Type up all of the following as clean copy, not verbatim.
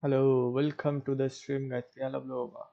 Hello welcome to the stream guys, क्या हाल आप लोगों का।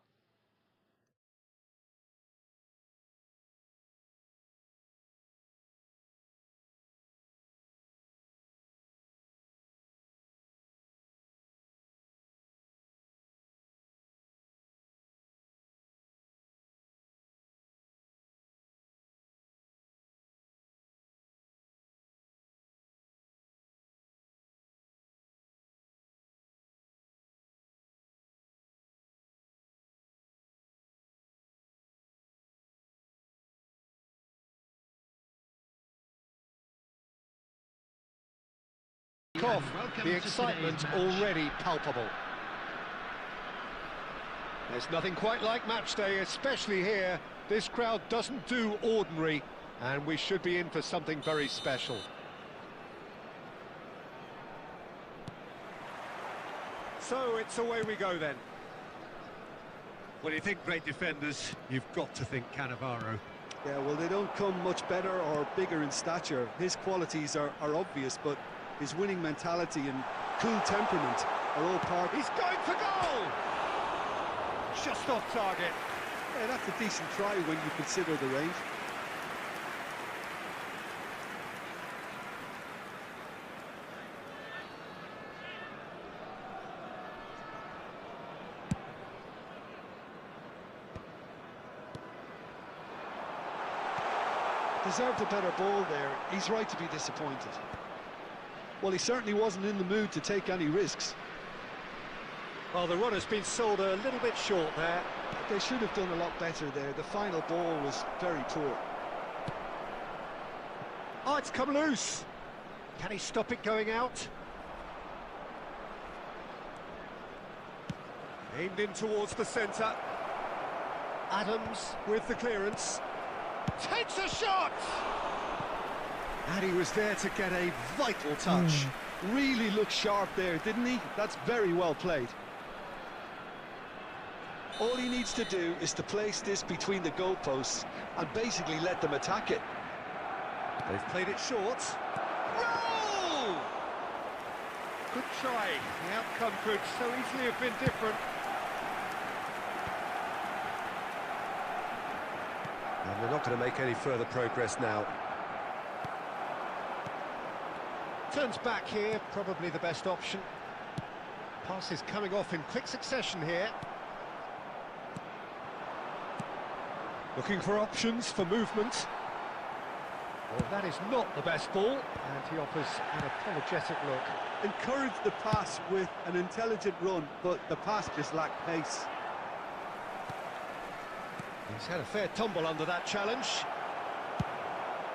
Off. The excitement already palpable. There's nothing quite like match day, especially here. This crowd doesn't do ordinary, and we should be in for something very special. So it's away we go then. When you think great defenders, you've got to think Cannavaro. Yeah, well, they don't come much better or bigger in stature. His qualities are obvious, but his winning mentality and cool temperament are all part. He's going for goal! Just off target. Yeah, that's a decent try when you consider the range. Deserved a better ball there. He's right to be disappointed. Well, he certainly wasn't in the mood to take any risks. Well, the run has been sold a little bit short there. They should have done a lot better there. The final ball was very poor. Oh, it's come loose. Can he stop it going out? Aimed in towards the centre. Adams with the clearance. Takes a shot! And he was there to get a vital touch. Really looked sharp there, didn't he? That's very well played. All he needs to do is to place this between the goalposts and basically let them attack it. They've played it short. Roll! Good try. The outcome could so easily have been different. And they're not going to make any further progress now. Turns back here, probably the best option. Pass is coming off in quick succession here. Looking for options for movement. Well, that is not the best ball, and he offers an apologetic look. Encouraged the pass with an intelligent run, but the pass just lacked pace. He's had a fair tumble under that challenge.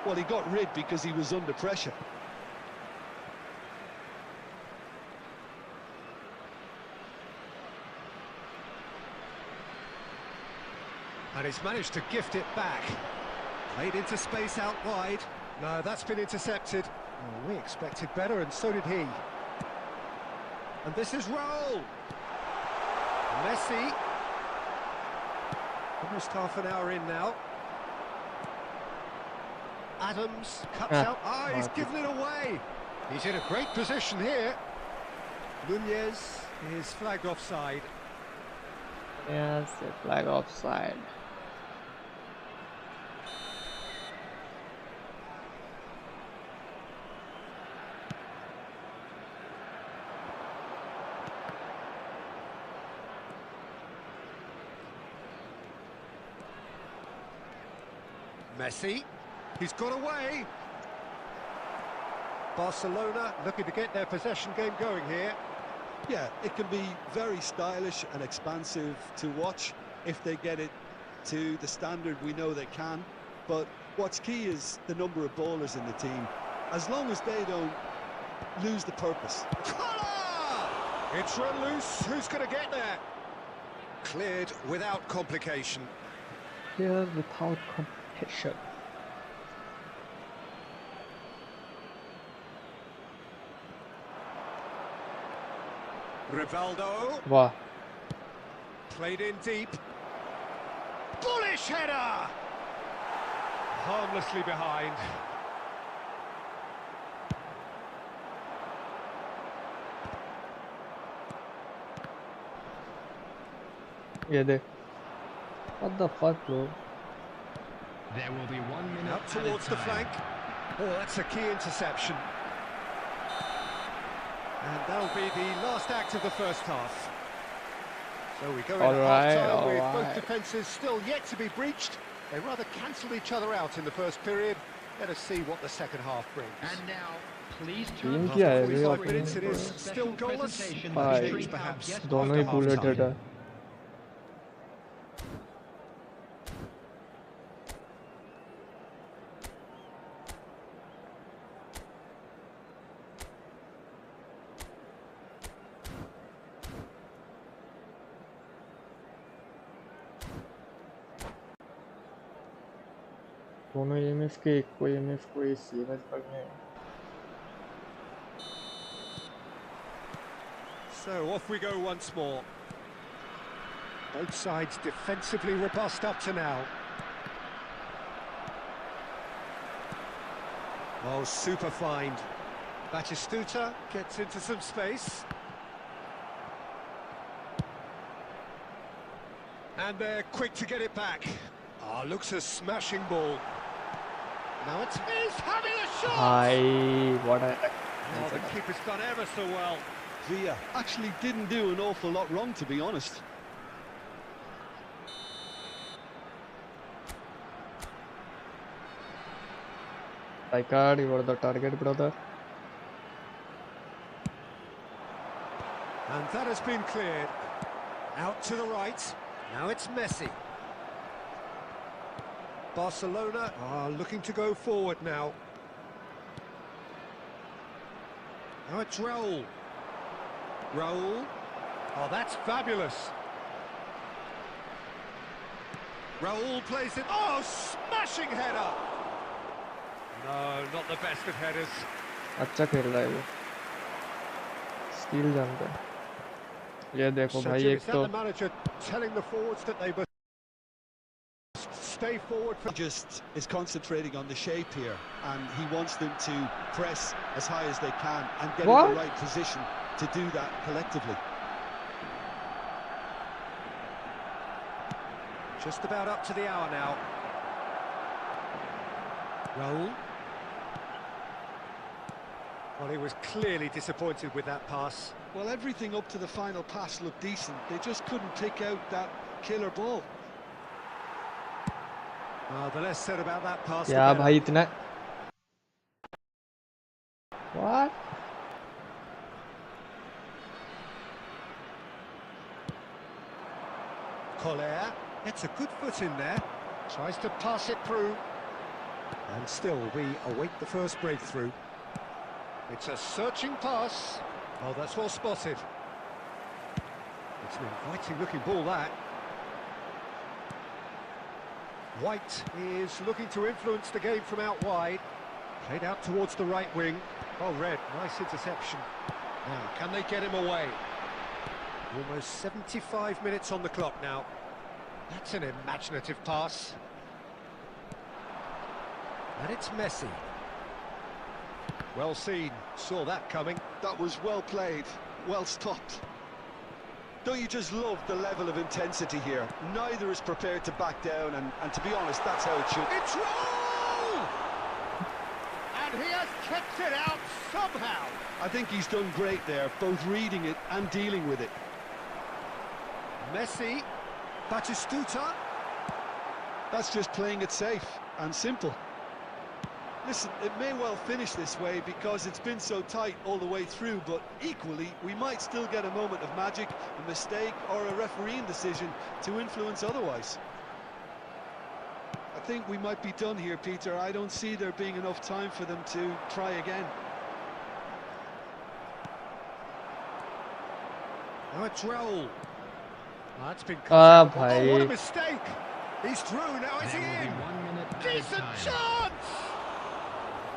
Well, he got rid because he was under pressure. And he's managed to gift it back. Played into space out wide. No, that's been intercepted. Oh, we expected better, and so did he. And this is Raul. Messi. Almost half an hour in now. Adams cuts out. Ah, he's given it away. He's in a great position here. Nunez is flagged offside. Yes, a flag offside. Messi, he's got away. Barcelona looking to get their possession game going here. Yeah, it can be very stylish and expansive to watch if they get it to the standard we know they can. But what's key is the number of ballers in the team. As long as they don't lose the purpose. It's run loose. Who's going to get there? Cleared without complication. Here without competition. Rivaldo. Wow. Played in deep. Bullish header! Harmlessly behind. ये देख. What the fuck, bro? There will be 1 minute Out towards the flank. Oh, that's a key interception. And that'll be the last act of the first half. So we go in at half-time with both defences still yet to be breached. They rather cancelled each other out in the first period. Let us see what the second half brings. And now, please Team turn क्या है? 45 minutes it is still goalless. Change perhaps दोनों ही after bulleted half-time. है. दोनों EMF के एक को EMF को इस सीरीज पढ़ने. So off we go once more. Both sides defensively robust up to now. Oh, super find. Batistuta gets into some space. And they're quick to get it back. Ah, looks a smashing ball. Now it's he's having a shot! Hi, what a... Oh, the keeper's done ever so well. Villa actually didn't do an awful lot wrong, to be honest. Rijkaard, you are the target, brother. And that has been cleared. Out to the right. Now it's Messi. Barcelona are looking to go forward now. Now it's Raul. Raul. Oh, that's fabulous. Raul plays it. Oh, smashing header. No, not the best of headers. अच्छा खेल रहा है वो. Skill जानता है. ये देखो So भाई Jim, एक is that तो the manager telling the forwards that they must stay forward for... Just is concentrating on the shape here, and he wants them to press as high as they can and get in the right position to do that collectively. Just about up to the hour now. Raul. Well, he was clearly disappointed with that pass. Well, everything up to the final pass looked decent. They just couldn't pick out that killer ball. The less said about that pass. क्या भाई इतना. What? COOLERMASTER gets a good foot in there. Tries to pass it through. And still, we await the first breakthrough. It's a searching pass. Oh, that's well spotted. It's an inviting-looking ball, that. White is looking to influence the game from out wide. Played out towards the right wing. Oh, Red, nice interception. Now, can they get him away? Almost 75 minutes on the clock now. That's an imaginative pass. And it's Messi. Well seen, saw that coming. That was well played, well stopped. Don't you just love the level of intensity here? Neither is prepared to back down, and to be honest, that's how it should. It's Raul! And he has kept it out somehow. I think he's done great there, both reading it and dealing with it. Messi, Batistuta. That's just playing it safe and simple. Listen, it may well finish this way because it's been so tight all the way through, but equally, we might still get a moment of magic, a mistake, or a refereeing decision to influence otherwise. I think we might be done here, Peter. I don't see there being enough time for them to try again. Now it's Raul. That's been Ah, oh, what a bhai. mistake! He's through, now is he There will in? be 1 minute Decent added time. chance!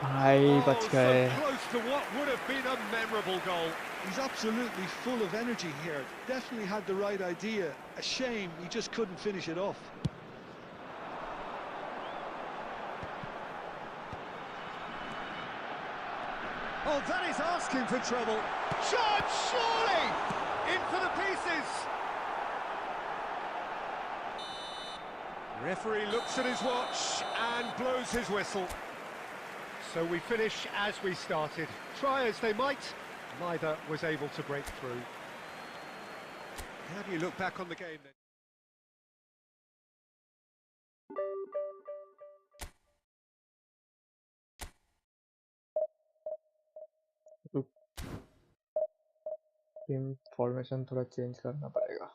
भाई बच So गए. close to what would have been a memorable goal. He's absolutely full of energy here. Definitely had the right idea. A shame he just couldn't finish it off. Oh, that is asking for trouble. Chance, surely! In for the pieces! Referee looks at his watch and blows his whistle. So we finish as we started. Try as they might, neither was able to break through. How do you look back on the game then? Team formation थोड़ा change करना पड़ेगा।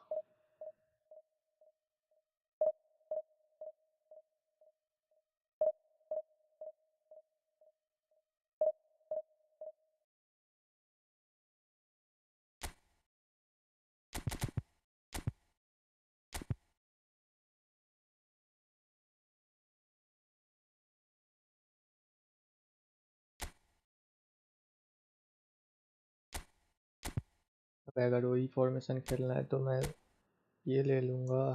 अगर वही formation खेलना है तो मैं ये ले लूँगा।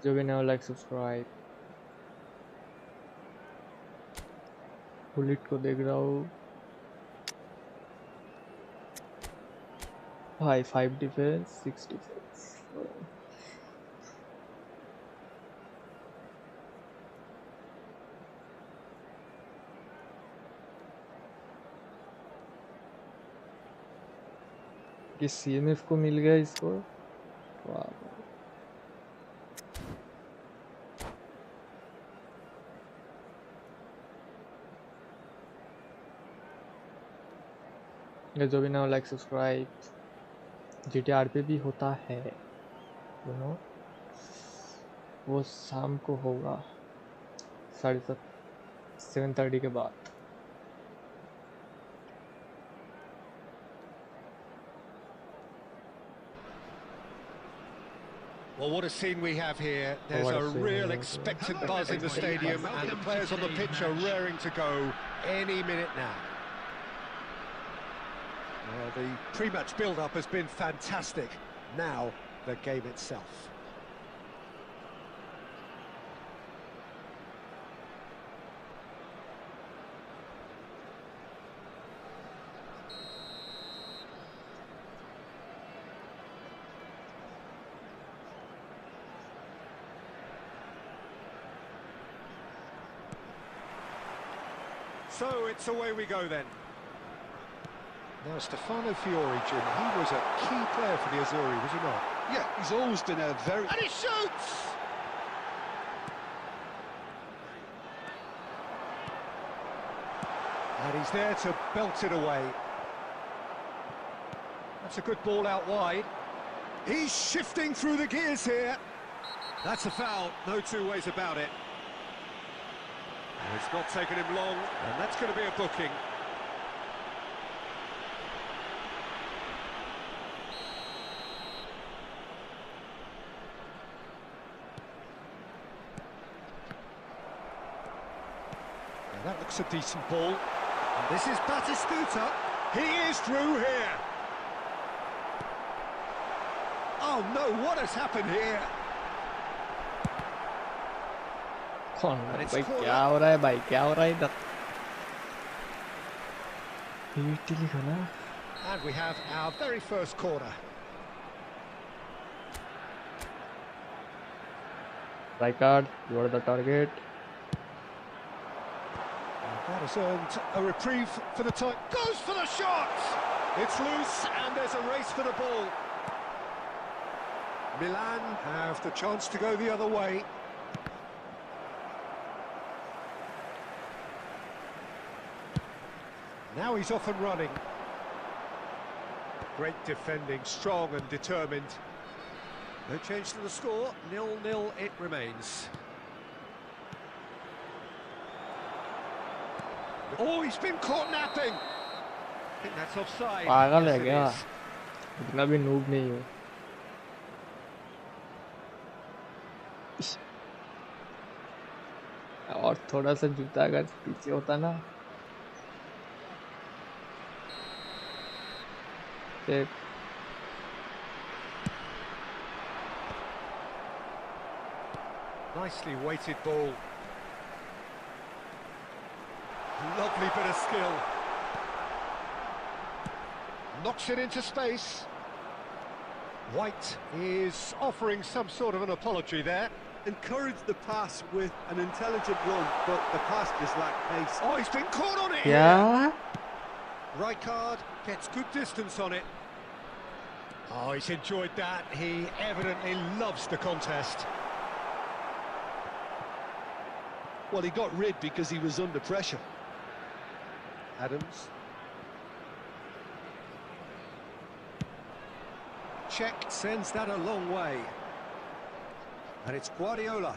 जो भी ना लाइक सब्सक्राइब। बुलेट को देख रहा हूँ भाई। 5 डिफेंस 6 डिफेंस। कि CMF को मिल गया इसको। वाह जो भी ना लाइक सब्सक्राइब। GTR पे भी होता है यू नो, वो शाम को होगा 7:30 के बाद। Well, what a scene we have here. There's a real expectant buzz in the stadium and the players on the pitch are raring to go any minute now. Well, the pre-match build-up has been fantastic. Now, the game itself. So, it's away we go then. Now, Stefano Fiori, Jim, he was a key player for the Azzurri, was he not? Yeah, he's always been a very... And he shoots! And he's there to belt it away. That's a good ball out wide. He's shifting through the gears here. That's a foul, no two ways about it. It's not taken him long, and that's going to be a booking. And that looks a decent ball. And this is Batistuta. He is through here. Oh no, what has happened here? कौन भाई? क्या हो रहा है भाई? क्या हो रहा है इधर? लिखो ना। And we have our very first corner. Rijkaard, you are the target. That has earned a reprieve for the time. Goes for the shot! It's loose and there's a race for the ball. Milan have the chance to go the other way. Now he's off and running. Great defending, strong and determined. No change to the score, 0-0 it remains. Oh, he's been caught napping. I think that's offside. पागल है Yes, it क्या? is. इतना भी noob नहीं हो. और थोड़ा सा जूता अगर पीछे होता ना फिर Nicely weighted ball. Lovely bit of skill. Knocks it into space. White is offering some sort of an apology there. Encouraged the pass with an intelligent run, but the pass just lacked pace. Oh, he's been caught on it क्या? here. Rijkaard gets good distance on it. Oh, he's enjoyed that. He evidently loves the contest. Well, he got rid because he was under pressure. Adams. Check sends that a long way. And it's Guardiola.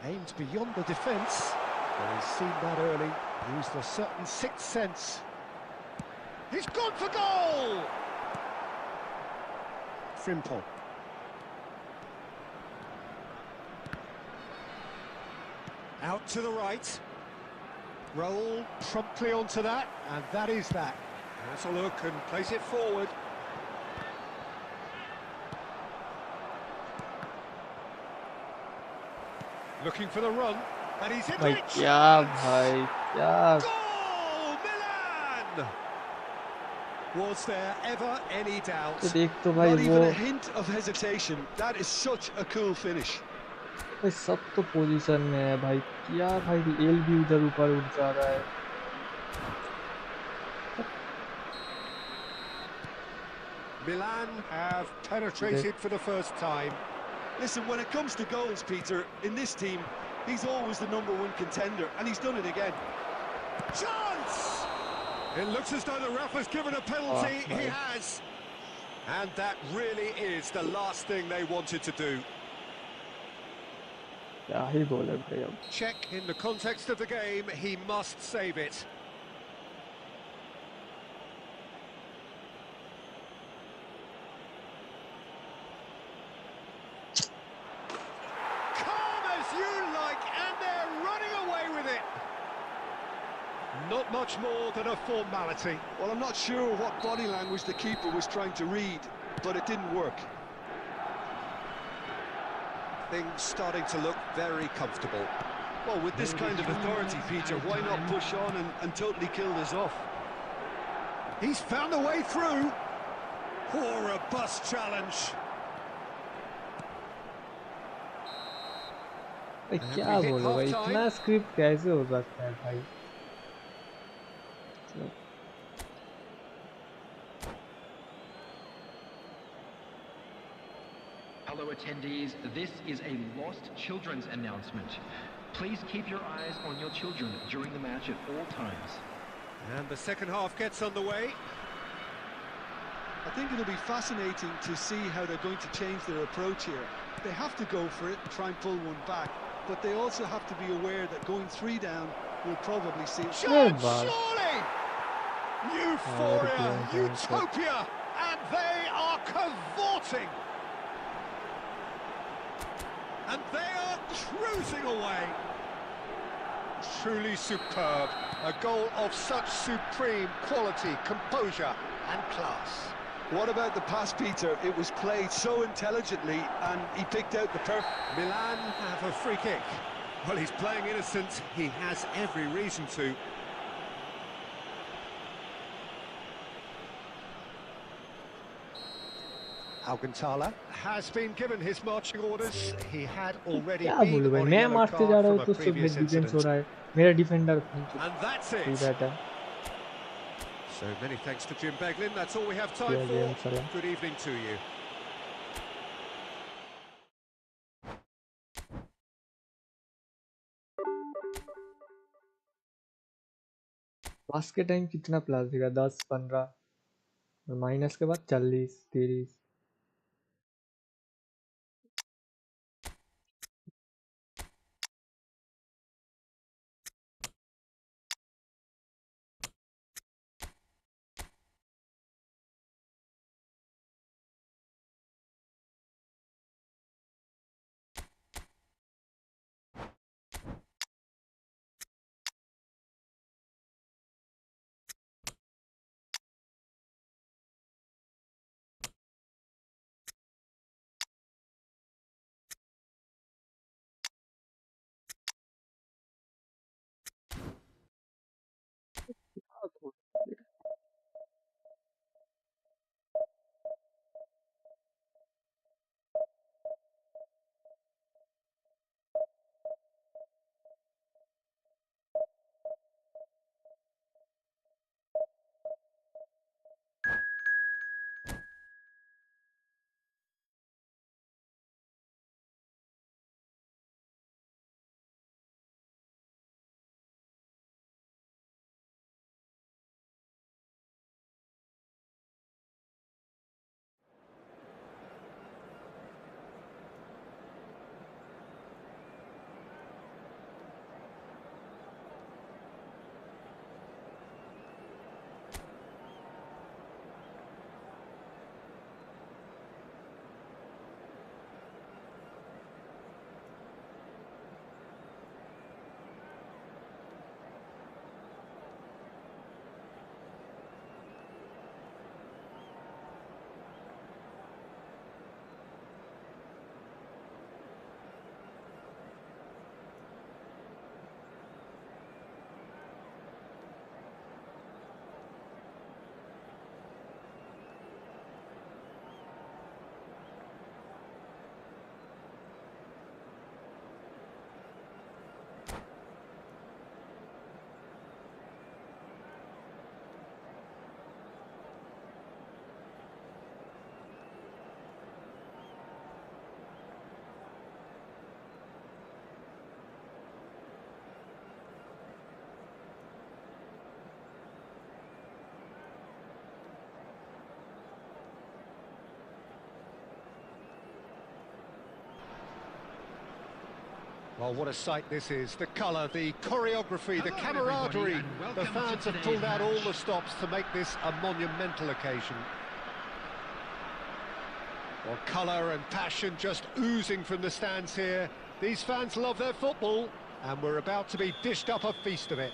Aimed beyond the defence. Well, he's seen that early. Used a certain sixth sense. He's gone for goal! Frimpong. Out to the right. Roll promptly onto that, and that is that. Has a look and plays it forward. Looking for the run, and he's in भाई reach. क्या भाई क्या? Goal, Milan! Was there ever any doubt? तो देख तो भाई Not even वो a hint of hesitation. That is such a cool finish. भाई सब तो पोजीशन में है भाई क्या भाई एल भी उधर ऊपर उठ जा रहा है. Milan have penetrated for the first time. Listen, when it comes to goals, Peter, in this team, he's always the #1 contender, and he's done it again. Chance! It looks as though the ref has given a penalty. Oh, He no. has. And that really is the last thing they wanted to do. क्या ही बोले भाई अब. Check in the context of the game, he must save it. Calm as you like, and they're running away with it. Not much more than a formality. Well, I'm not sure what body language the keeper was trying to read, but it didn't work. Things starting to look very comfortable. Well, with this kind of authority, Peter, why not push on and totally kill this off? He's found a way through. Poor robust challenge. भाई क्या बोले भाई इतना script कैसे हो सकता है भाई. Hello attendees, this is a lost children's announcement. Please keep your eyes on your children during the match at all times. And the second half gets underway. I think it'll be fascinating to see how they're going to change their approach here. They have to go for it and try and pull one back, but they also have to be aware that going 3 down will probably see it. Surely! Oh, Euphoria, utopia, and they are cavorting. And they are cruising away. Truly superb. A goal of such supreme quality, composure and class. What about the pass, Peter? It was played so intelligently, and he picked out the perfect... Milan have a free kick. Well, he's playing innocent. He has every reason to. Alcantara has been given his marching orders. He had already क्या been बोलूं भाई, on a मैं yellow मारते जा card रहा from हूँ a तो सब previous डिफेंस हो incident. रहा है, मेरा defender And that's free it. बैठा So many thanks to Jim Beglin. That's all we have time किया गेम for. साला। Good evening to you. पास के टाइम कितना प्लस देगा, 10 15 और माइनस के बाद 40 30। Well, what a sight this is. The colour, the choreography, the camaraderie. The fans have pulled out all the stops to make this a monumental occasion. Well, colour and passion just oozing from the stands here. These fans love their football, and we're about to be dished up a feast of it.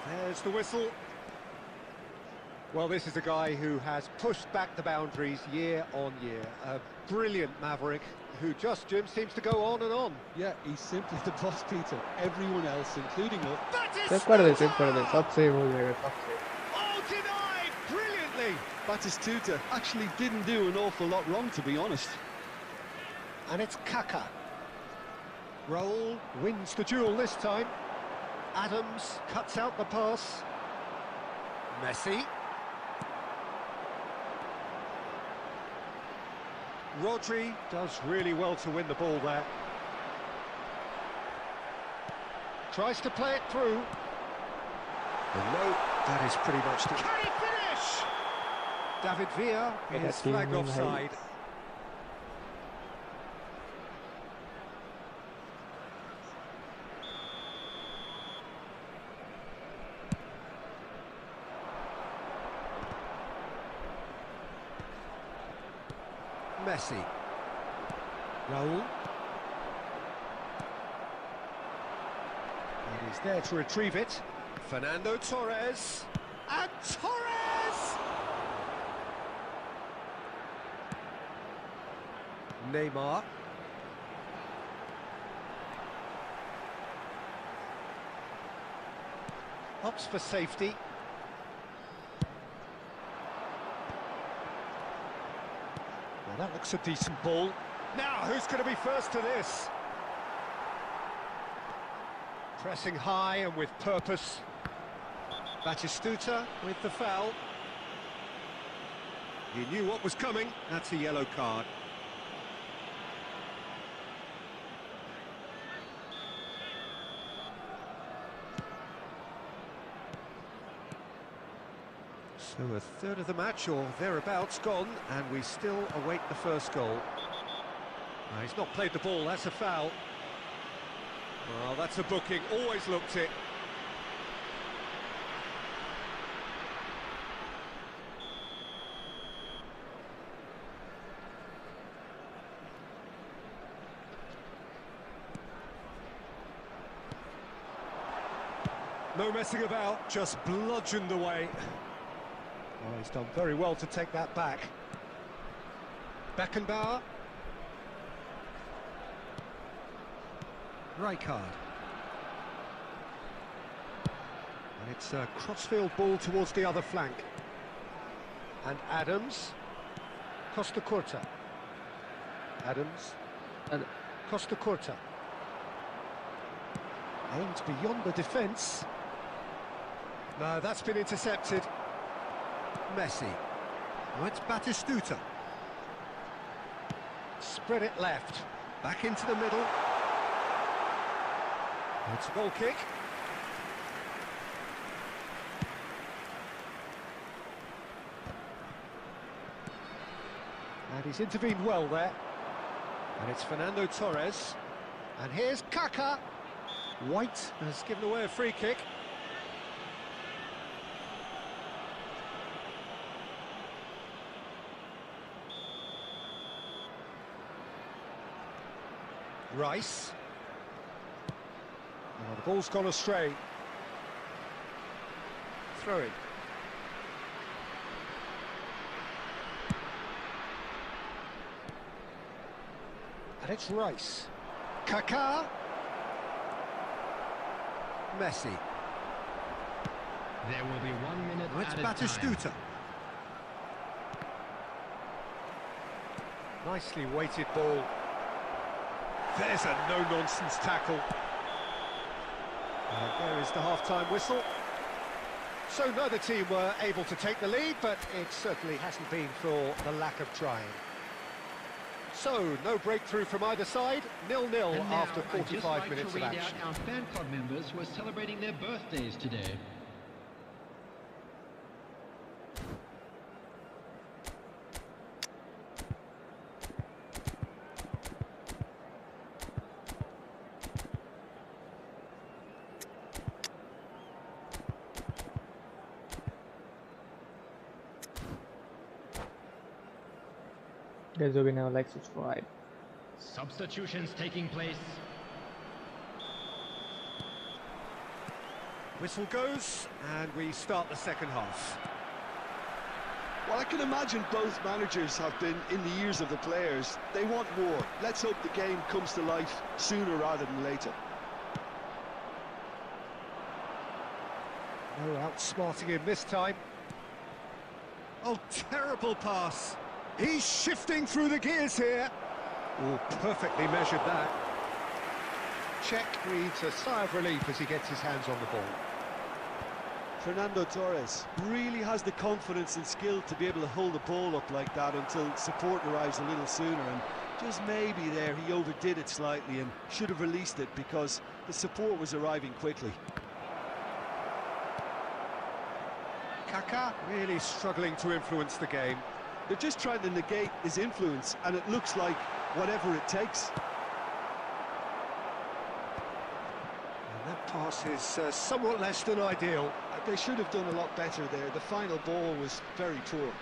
There's the whistle. Well, this is a guy who has pushed back the boundaries year on year. A brilliant maverick who just, Jim, seems to go on and on. Yeah, he's simply the boss, Peter. Everyone else, including us. Save कर दे सब save हो जाएगा, सब save. Oh, denied brilliantly. Batistuta actually didn't do an awful lot wrong, to be honest. And it's Kaka. Raul wins the duel this time. Adams cuts out the pass. Messi. Rodri does really well to win the ball there. Tries to play it through. And no, that is pretty much the... Can he finish? David Villa is flagged offside. Messi. Raul. And he's there to retrieve it. Fernando Torres. And Torres! Neymar. Opts for safety. Well, that looks a decent ball. Now, who's going to be first to this? Pressing high and with purpose. Batistuta with the foul. He knew what was coming. That's a yellow card. So a third of the match, or thereabouts, gone, and we still await the first goal. He's not played the ball, that's a foul. Well, that's a booking, always looked it. No messing about, just bludgeoned away. Well, he's done very well to take that back. Beckenbauer. Rijkaard. And it's a crossfield ball towards the other flank. And Adams. Costa Curta. Adams. Costa Curta. Aimed beyond the defence. No, that's been intercepted. Messi. Oh, it's Batistuta. Spread it left. Back into the middle. It's a goal kick. And he's intervened well there. And it's Fernando Torres. And here's Kaká. White has given away a free kick. Rice. Oh, the ball's gone astray. Throw it. And it's Rice. Kaká. Messi. There will be 1 minute Oh, it's added Batistuta. time. Nicely weighted ball. There's a no-nonsense tackle. And there is the half-time whistle. So neither team were able to take the lead, but it certainly hasn't been for the lack of trying. So, no breakthrough from either side, 0-0 And now, after 45 minutes of I'd just like to read action. out our fan club members who are celebrating their birthdays today. Guys, we never like subscribe. Substitutions taking place. Whistle goes, and we start the second half. Well, I can imagine both managers have been in the ears of the players. They want more. Let's hope the game comes to life sooner rather than later. No outsmarting him this time. Oh, terrible pass. He's shifting through the gears here. Oh, perfectly measured that. Czech breathes a sigh of relief as he gets his hands on the ball. Fernando Torres really has the confidence and skill to be able to hold the ball up like that until support arrives a little sooner, and just maybe there he overdid it slightly and should have released it because the support was arriving quickly. Kaká really struggling to influence the game. They're just trying to negate his influence, and it looks like whatever it takes. And that pass is somewhat less than ideal. They should have done a lot better there. The final ball was very poor.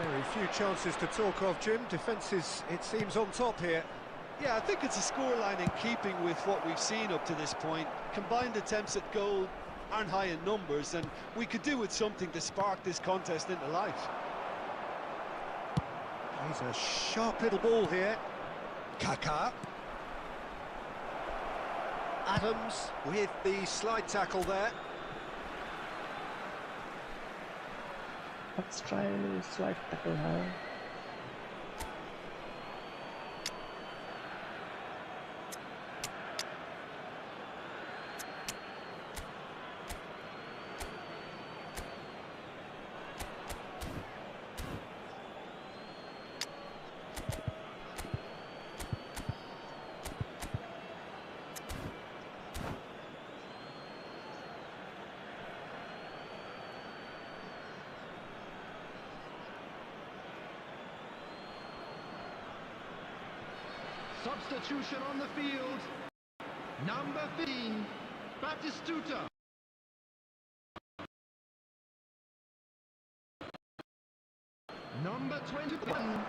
Very few chances to talk of, Jim. Defence is, it seems, on top here. Yeah, I think it's a scoreline in keeping with what we've seen up to this point. Combined attempts at goal aren't high in numbers, and we could do with something to spark this contest into life. He's a sharp little ball here. Kaká. Adams with the slide tackle there. Let's try slide tackle है. Substitution on the field. Number 15, Batistuta. Number 21,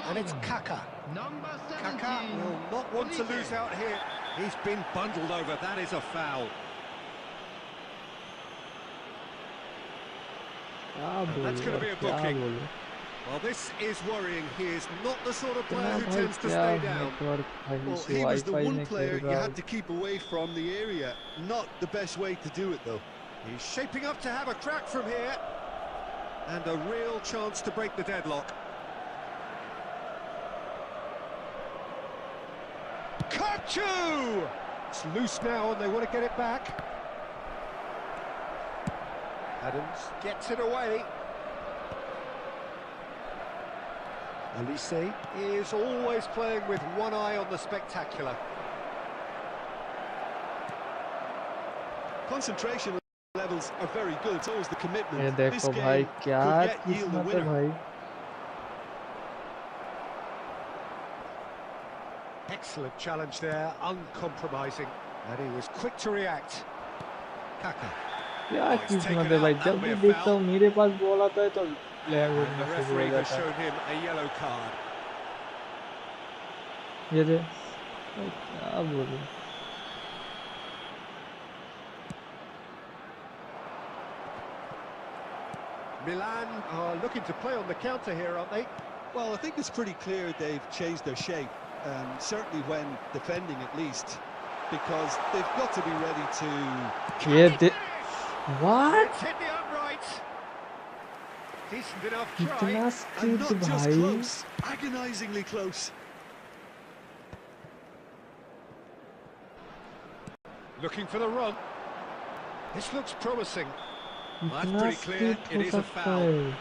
And it's Kaka. Number 17. Kaka will not want to lose out here. He's been bundled over. That is a foul. That's going to be a booking. Well, this is worrying. He is not the sort of player who tends to stay down. Well, he was the one player you had to keep away from the area. Not the best way to do it, though. He's shaping up to have a crack from here. And a real chance to break the deadlock. Kachu! It's loose now and they want to get it back. Adams gets it away. Elise is always playing with one eye on the spectacular. Concentration levels are very good. So is the commitment. ये This देखो game भाई could क्या get yield the किस्मत है winner. भाई. Excellent challenge there, uncompromising. And he was quick to react. Kaka. क्या किस्मत है भाई. जब भी देखता हूँ मेरे पास बॉल आता है तो प्लेयर And the उड़ना शुरू referee हो has जाता है. shown him a yellow card. ये दे. भाई क्या बोलूं. Milan are looking to play on the counter here, aren't they? Well, I think it's pretty clear they've changed their shape, certainly when defending at least, because they've got to be ready to... ये दे. What? It's hit the upright. Decent enough कितना try. And skilled not just भाई. close, agonisingly close. Looking for the run. This looks promising. That's कितना pretty clear. Skilled It हो is a सकता foul. है.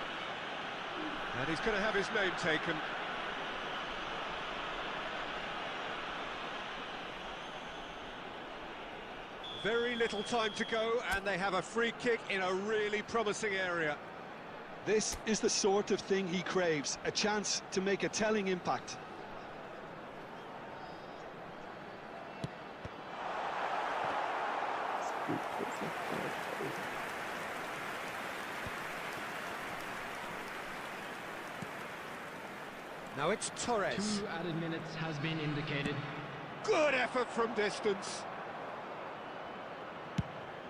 And he's going to have his name taken. Very little time to go, and they have a free kick in a really promising area. This is the sort of thing he craves, a chance to make a telling impact. Now it's Torres. 2 added minutes has been indicated. Good effort from distance.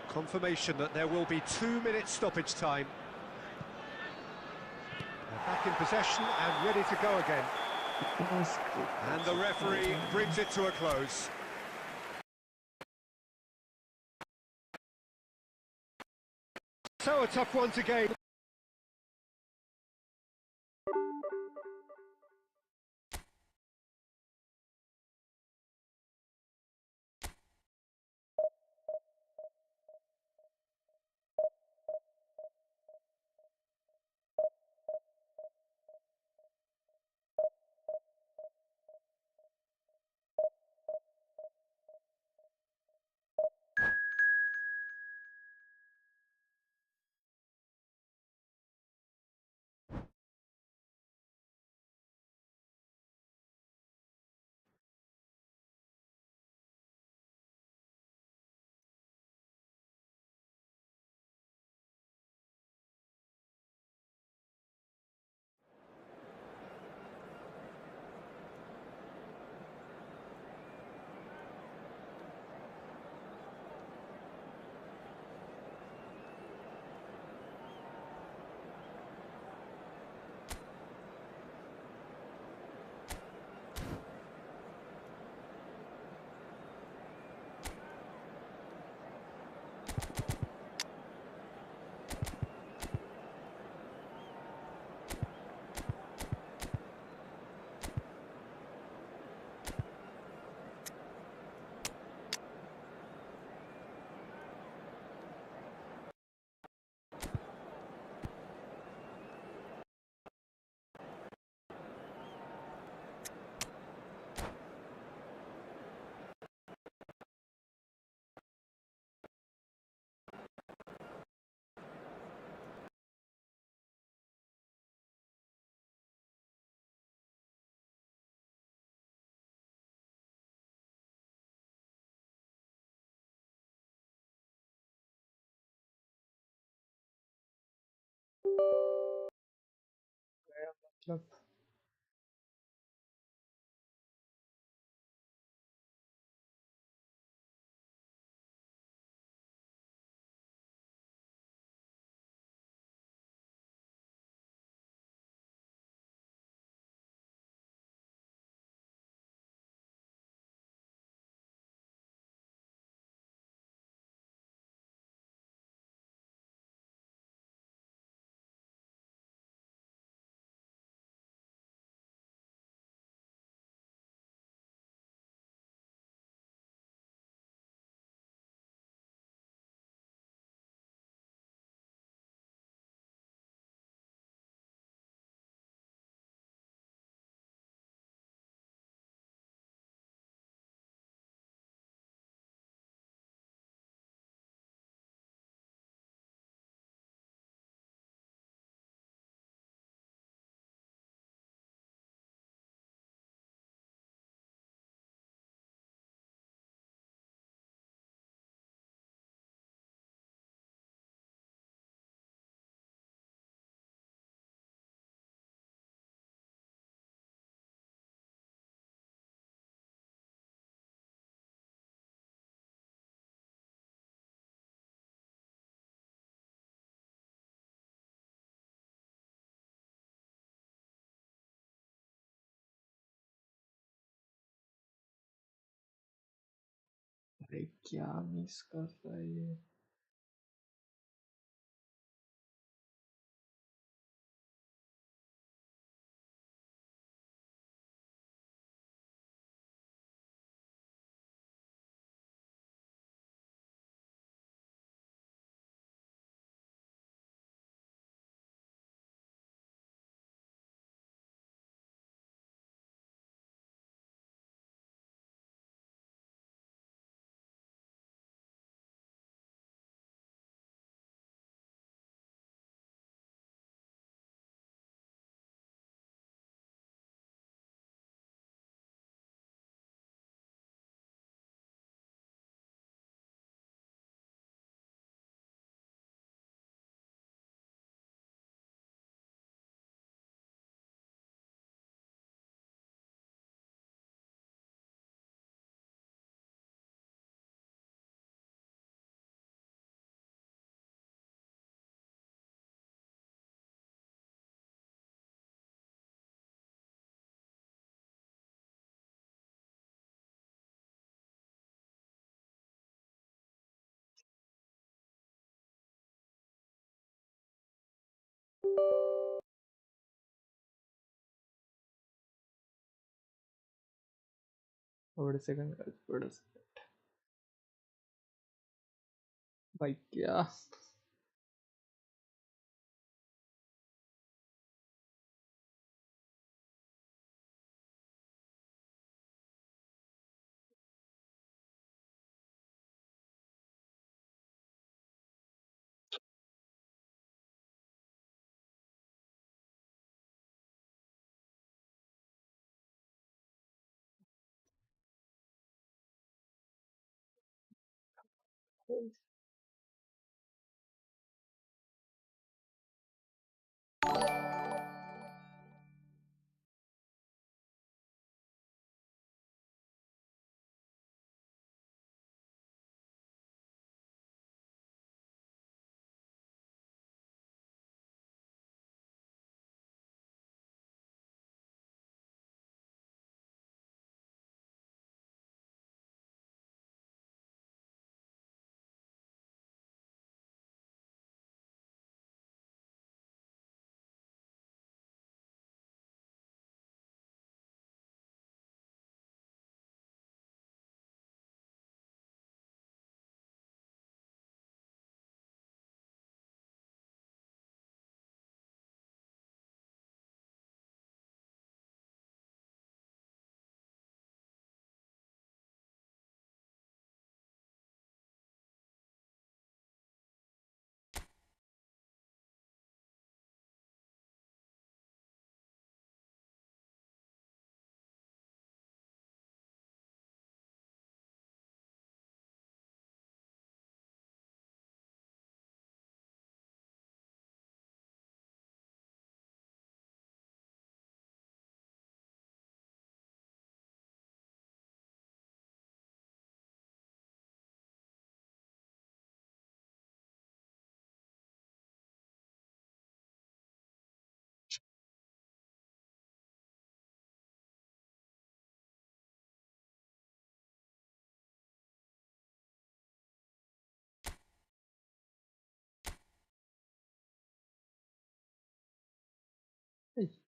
Confirmation that there will be 2 minutes stoppage time. They're back in possession and ready to go again. And the referee brings it to a close. So a tough one to gain. मतलब अरे क्या miss कर रहा है ये। थोड़े second का थोड़ा सा भाई क्या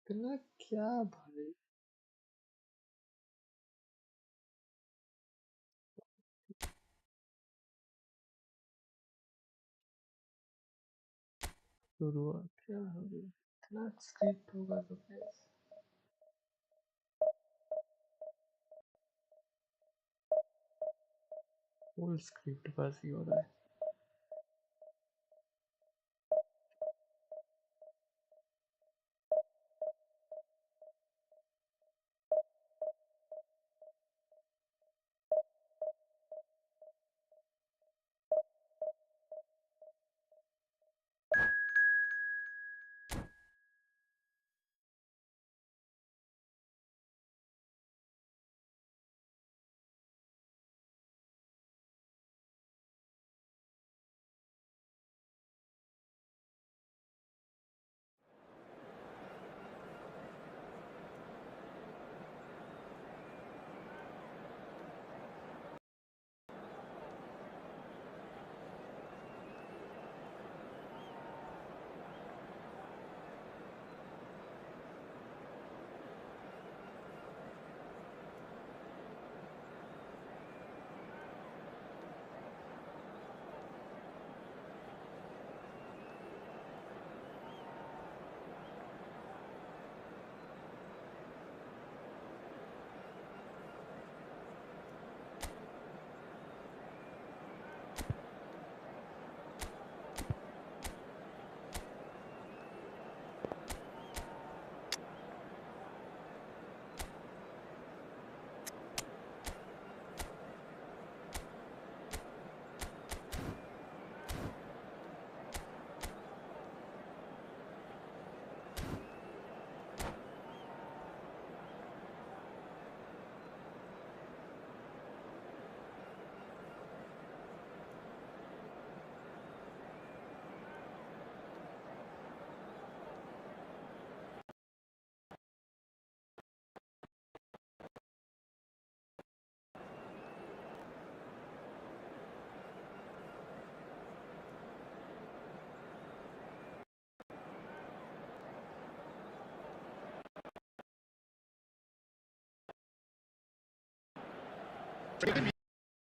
इतना क्या भाई? शुरू क्या हो गया? इतना स्क्रिप्ट होगा तो कैसे? फुल स्क्रिप्ट बस ही हो रहा है।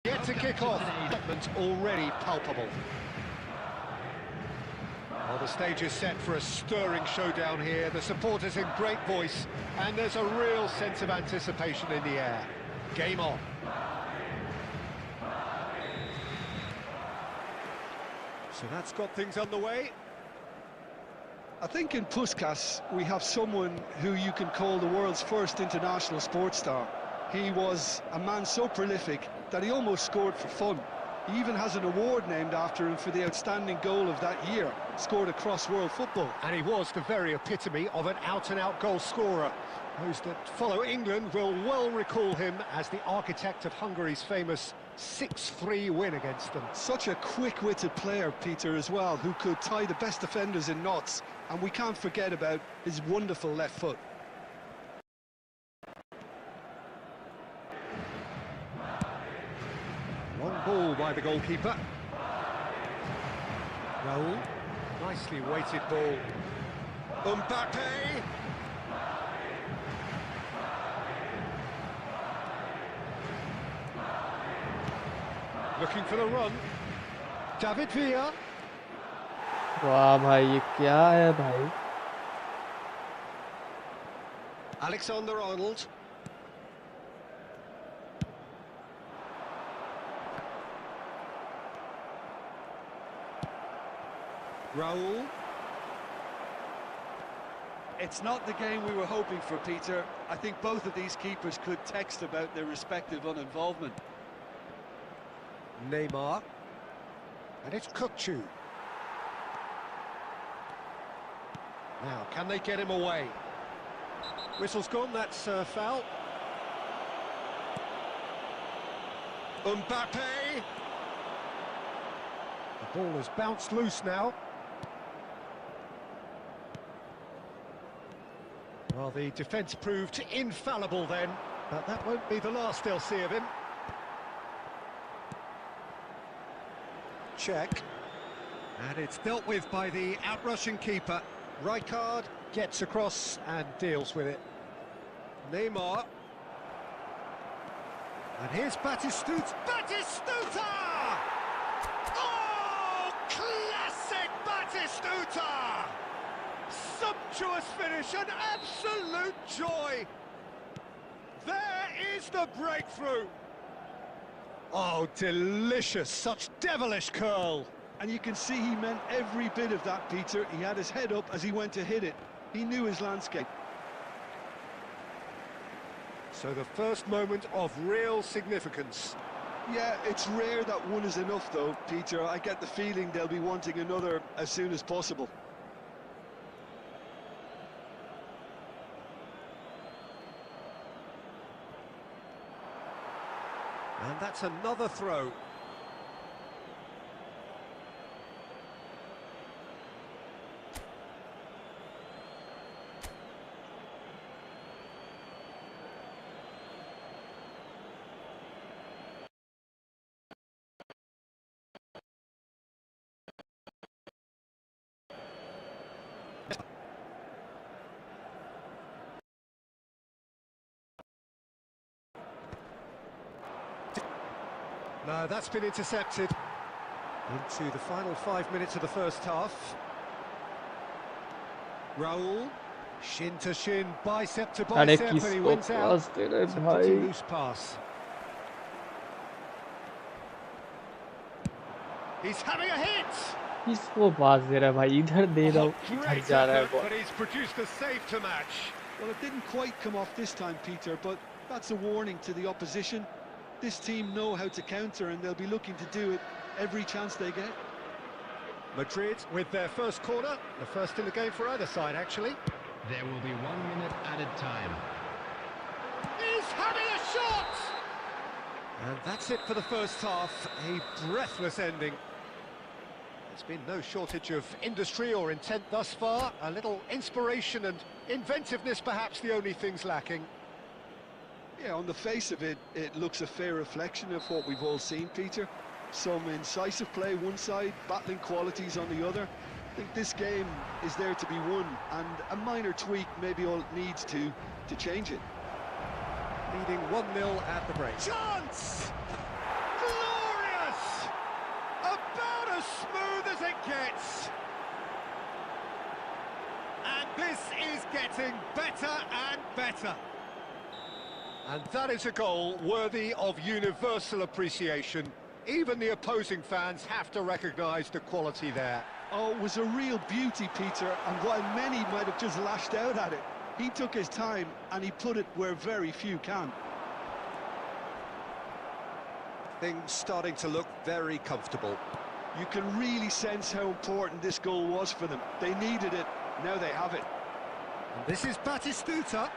Yet to kick off. Development already palpable. Well, the stage is set for a stirring showdown here. The supporters in great voice, and there's a real sense of anticipation in the air. Game on. So that's got things underway. I think in Puskás we have someone who you can call the world's first international sports star. He was a man so prolific that he almost scored for fun. He even has an award named after him for the outstanding goal of that year, scored across world football. And he was the very epitome of an out-and-out goal scorer. Those that follow England will well recall him as the architect of Hungary's famous 6-3 win against them. Such a quick-witted player, Peter, as well, who could tie the best defenders in knots. And we can't forget about his wonderful left foot. Long ball by the goalkeeper. Raul, nicely weighted ball. Mbappe! Looking for the run. David Villa. वाह भाई, ये क्या है भाई? Alexander-Arnold. Raul. It's not the game we were hoping for, Peter. I think both of these keepers could text about their respective uninvolvement. Neymar. And it's Kukçu. Now, can they get him away? Whistle's gone, that's foul. Mbappe! The ball has bounced loose now. Well, the defence proved infallible then, but that won't be the last they'll see of him. Check. And it's dealt with by the out-rushing keeper. Rijkaard gets across and deals with it. Neymar. And here's Batistuta. Batistuta! Oh, classic Batistuta! Sumptuous finish, an absolute joy. There is the breakthrough. Oh, delicious, such devilish curl. And you can see he meant every bit of that, Peter. He had his head up as he went to hit it. He knew his landscape. So the first moment of real significance. Yeah, it's rare that one is enough, though, Peter. I get the feeling they'll be wanting another as soon as possible. And that's another throw. No, that's been intercepted. Into the final 5 minutes of the first half. Raul, shin to shin, bicep to अरे bicep, and he किसको wins out. पास दे रहे It's a भाई? pretty loose pass. He's having a hit. किसको पास दे रहा है भाई? इधर दे रहा हूँ, इधर Great जा रहा है effort, ball. but he's produced a save to match. Well, it didn't quite come off this time, Peter, but that's a warning to the opposition. This team know how to counter, and they'll be looking to do it every chance they get. Madrid with their first corner, the first in the game for either side, actually. There will be 1 minute added time. He's having a shot! And that's it for the first half, a breathless ending. There's been no shortage of industry or intent thus far. A little inspiration and inventiveness, perhaps the only things lacking. Yeah, on the face of it, it looks a fair reflection of what we've all seen, Peter. Some incisive play one side, battling qualities on the other. I think this game is there to be won, and a minor tweak may be all it needs to change it. Leading 1-0 at the break. Chance! Glorious! About as smooth as it gets. And this is getting better and better. And that is a goal worthy of universal appreciation. Even the opposing fans have to recognise the quality there. Oh, it was a real beauty, Peter, and while many might have just lashed out at it, he took his time and he put it where very few can. Things starting to look very comfortable. You can really sense how important this goal was for them. They needed it, now they have it. And this is Batistuta.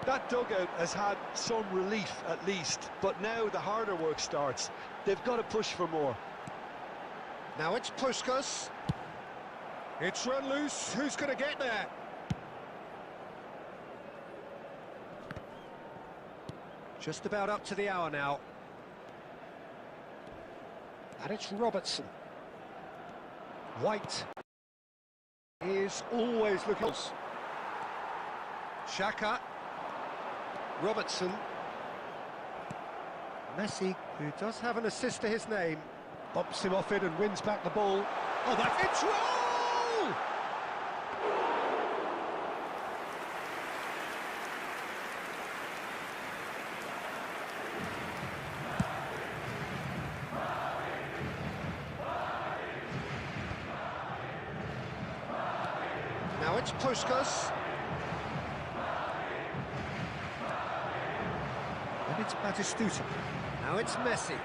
That dugout has had some relief at least, but now the harder work starts. They've got to push for more. Now it's Puskas. It's run loose. Who's going to get there? Just about up to the hour now. And it's Robertson. White is always looking. Xhaka. Robertson. Messi, who does have an assist to his name, bumps him off it and wins back the ball. Oh, that's it's roll! Now it's Puskas. And it's Batistuta. Now it's Messi.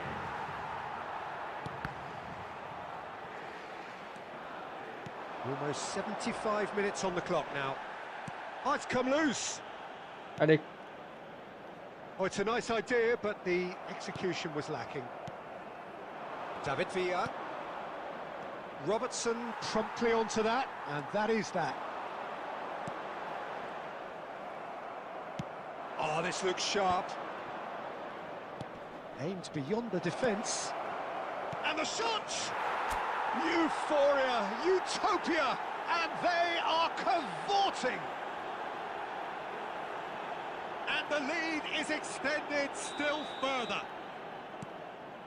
Almost 75 minutes on the clock now. Oh, it's come loose. अरे Oh, it's a nice idea, but the execution was lacking. David Villa. Robertson promptly onto that, and that is that. Oh, this looks sharp. Aimed beyond the defence. And the shots! Euphoria, utopia, and they are cavorting! And the lead is extended still further.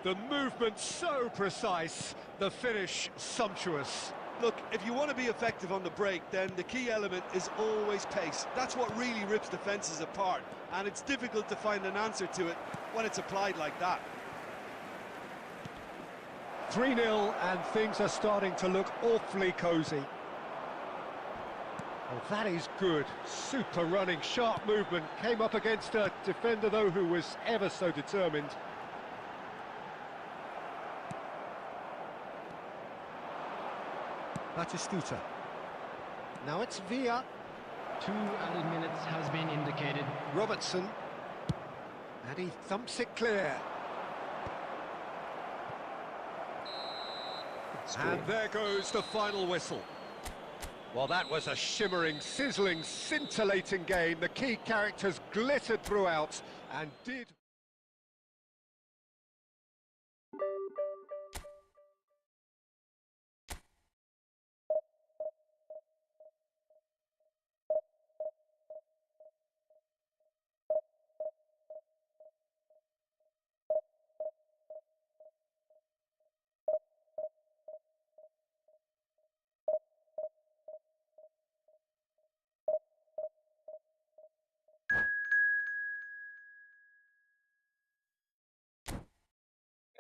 The movement so precise, the finish sumptuous. Look, if you want to be effective on the break, then the key element is always pace. That's what really rips defences apart, and it's difficult to find an answer to it when it's applied like that. 3-0, and things are starting to look awfully cosy. Oh, that is good. Super running, sharp movement. Came up against a defender, though, who was ever so determined. Batistuta. Now it's Villa. 2 added minutes has been indicated. Robertson. And he thumps it clear. And there goes the final whistle. Well, that was a shimmering, sizzling, scintillating game. The key characters glittered throughout and did...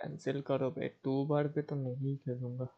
cancel करो बे, 2 बार पे तो नहीं खेलूंगा।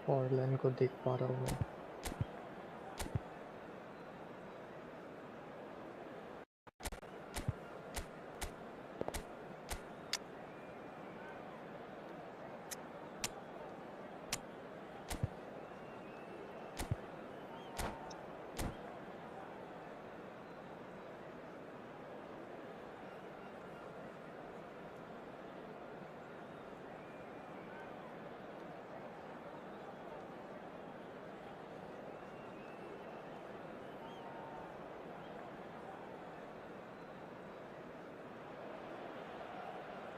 और line को देख पा रहा हूँ मैं।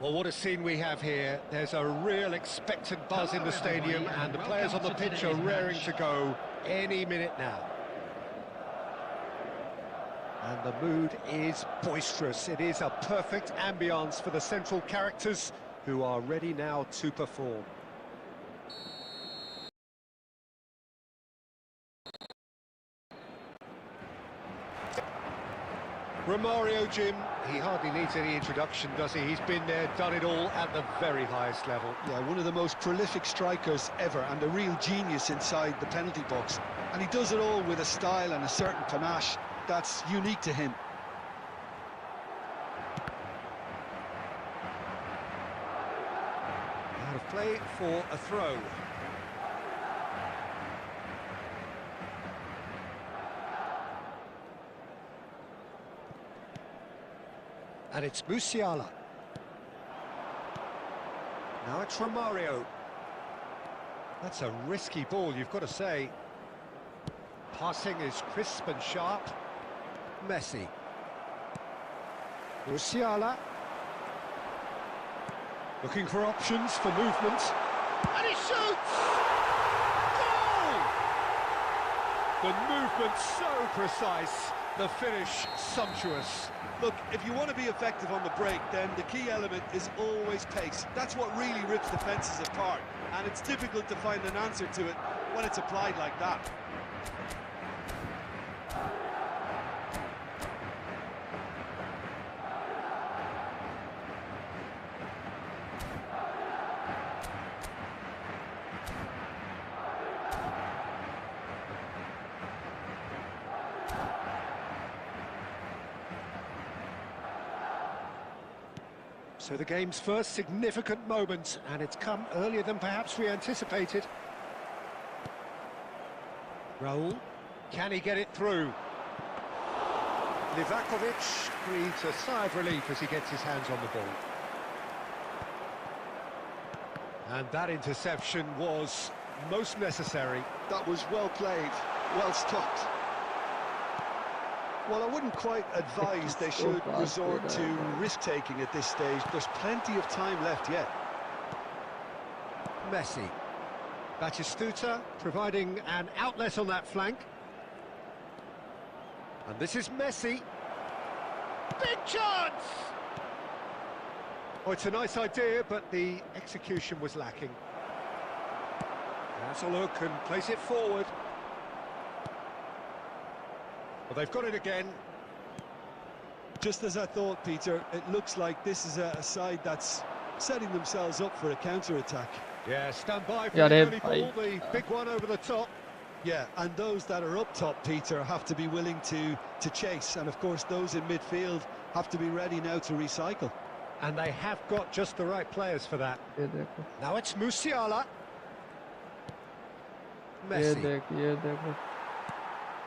Well, what a scene we have here. There's a real expectant buzz in the stadium, and the players on the pitch are raring to go any minute now. And the mood is boisterous. It is a perfect ambience for the central characters, who are ready now to perform. Romario, Jim, he hardly needs any introduction, does he? He's been there, done it all at the very highest level. Yeah, one of the most prolific strikers ever, and a real genius inside the penalty box. And he does it all with a style and a certain panache that's unique to him. Out of Play for a throw. And it's Musiala. Now it's Romario. That's a risky ball, you've got to say. Passing is crisp and sharp. Messi. Musiala. Looking for options for movement. And he shoots! Goal! The movement so precise, the finish sumptuous. Look, if you want to be effective on the break, then the key element is always pace. That's what really rips defences apart, and it's difficult to find an answer to it when it's applied like that. So the game's first significant moment, and it's come earlier than perhaps we anticipated. Raul, can he get it through? Livakovic breathes a sigh of relief as he gets his hands on the ball. And that interception was most necessary. That was well played, well stopped. Well, I wouldn't quite advise they should resort to risk-taking at this stage. There's plenty of time left yet. Messi. Batistuta providing an outlet on that flank. And this is Messi. Big chance! Oh, it's a nice idea, but the execution was lacking. Has a look and place it forward. Well, they've got it again. Just as I thought, Peter, it looks like this is a side that's setting themselves up for a counter-attack. Yeah, stand by for the early ball, the big one over the top. Yeah, and those that are up top, Peter, have to be willing to chase. And, of course, those in midfield have to be ready now to recycle. And they have got just the right players for that. Now it's Musiala. Messi.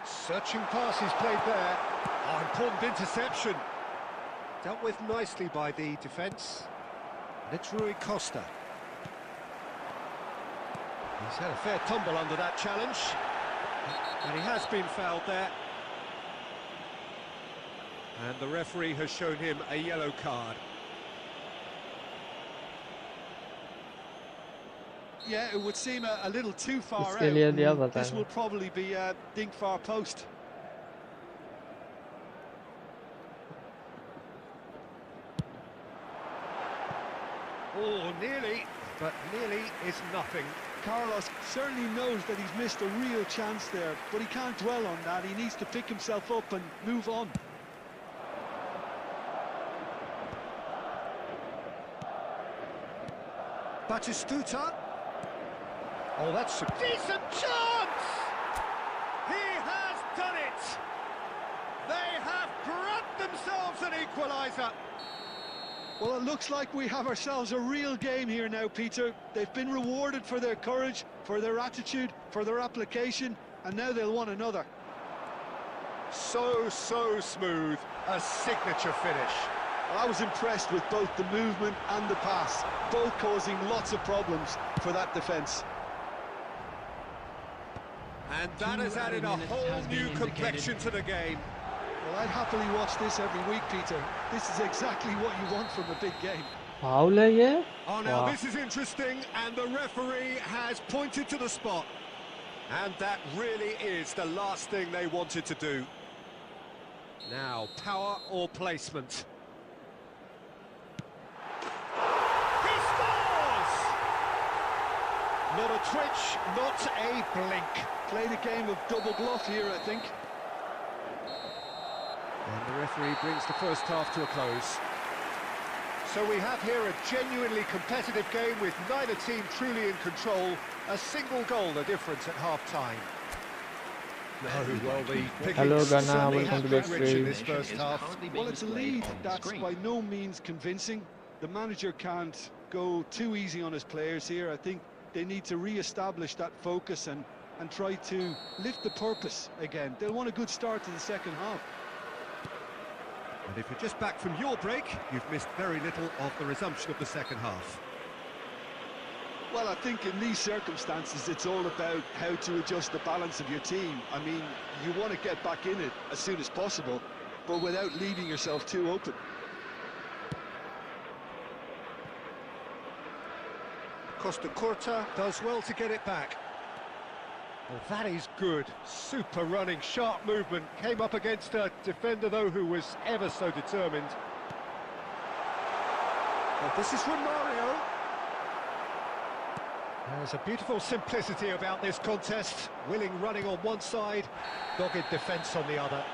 Searching passes played there. Oh, important interception. Dealt with nicely by the defence. And it's Rui Costa. He's had a fair tumble under that challenge. And he has been fouled there. And the referee has shown him a yellow card. Yeah, it would seem a little too far out. This will probably be a dink far post. Oh, nearly, but nearly is nothing. Carlos certainly knows that he's missed a real chance there, but he can't dwell on that. He needs to pick himself up and move on. Batistuta. Oh, that's a decent chance! He has done it! They have grabbed themselves an equaliser. Well, it looks like we have ourselves a real game here now, Peter. They've been rewarded for their courage, for their attitude, for their application, and now they'll want another. So smooth. A signature finish. Well, I was impressed with both the movement and the pass, both causing lots of problems for that defence. And that has added a whole new complexion to the game. Well, I'd happily watch this every week, Peter. This is exactly what you want from a big game. Oh, now this is interesting, and the referee has pointed to the spot. And that really is the last thing they wanted to do. Now, power or placement? He scores! Not a twitch, not a blink. Played a game of double bluff here, I think. And the referee brings the first half to a close. So we have here a genuinely competitive game with neither team truly in control. A single goal the difference at half-time. No, well, the pickings certainly have been rich in this first half. Well, it's a lead that's by no means convincing. The manager can't go too easy on his players here. I think they need to re-establish that focus and try to lift the purpose again. They'll want a good start to the second half. And if you're just back from your break, you've missed very little of the resumption of the second half. Well, I think in these circumstances, it's all about how to adjust the balance of your team. I mean, you want to get back in it as soon as possible, but without leaving yourself too open. Costa Curta does well to get it back. Well, that is good. Super running, sharp movement. Came up against a defender, though, who was ever so determined. Well, this is from Mario. There's a beautiful simplicity about this contest. Willing running on one side, dogged defence on the other.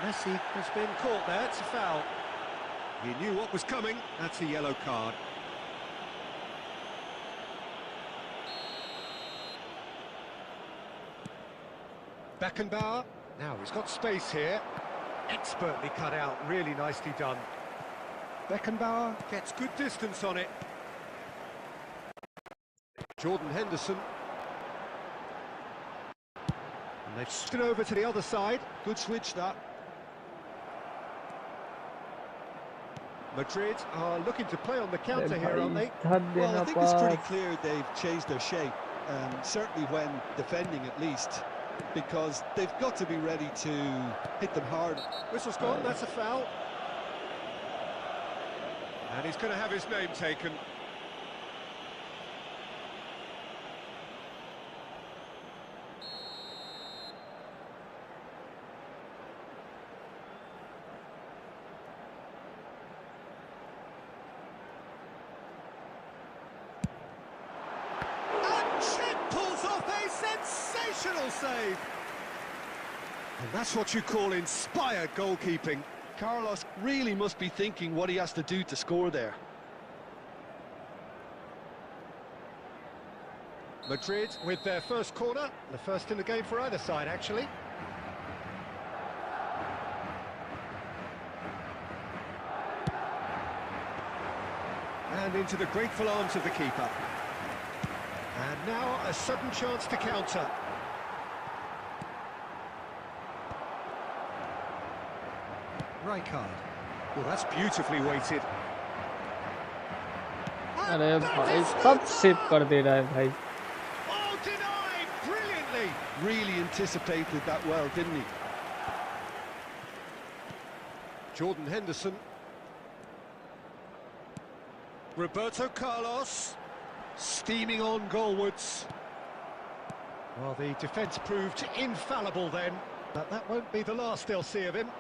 Messi has been caught there. It's a foul. He knew what was coming. That's a yellow card. Beckenbauer, now he's got space here, expertly cut out, really nicely done. Beckenbauer gets good distance on it. Jordan Henderson. And they've stood over to the other side. Good switch, that. Madrid are looking to play on the counter here, aren't they? Well, I think it's pretty clear they've changed their shape, certainly when defending at least. Because they've got to be ready to hit them hard. Whistle's gone, that's a foul. And he's going to have his name taken. Save. And that's what you call inspired goalkeeping. Carlos really must be thinking what he has to do to score there. Madrid with their first corner, the first in the game for either side, actually. And into the grateful arms of the keeper. And now a sudden chance to counter. Rijkaard. Well, that's beautifully weighted. अरे भाई सब save कर दे रहा है भाई. Oh, denied brilliantly. Really anticipated that well, didn't he? Jordan Henderson. Roberto Carlos. Steaming on goalwards. Well, the defence proved infallible then, but that won't be the last they'll see of him.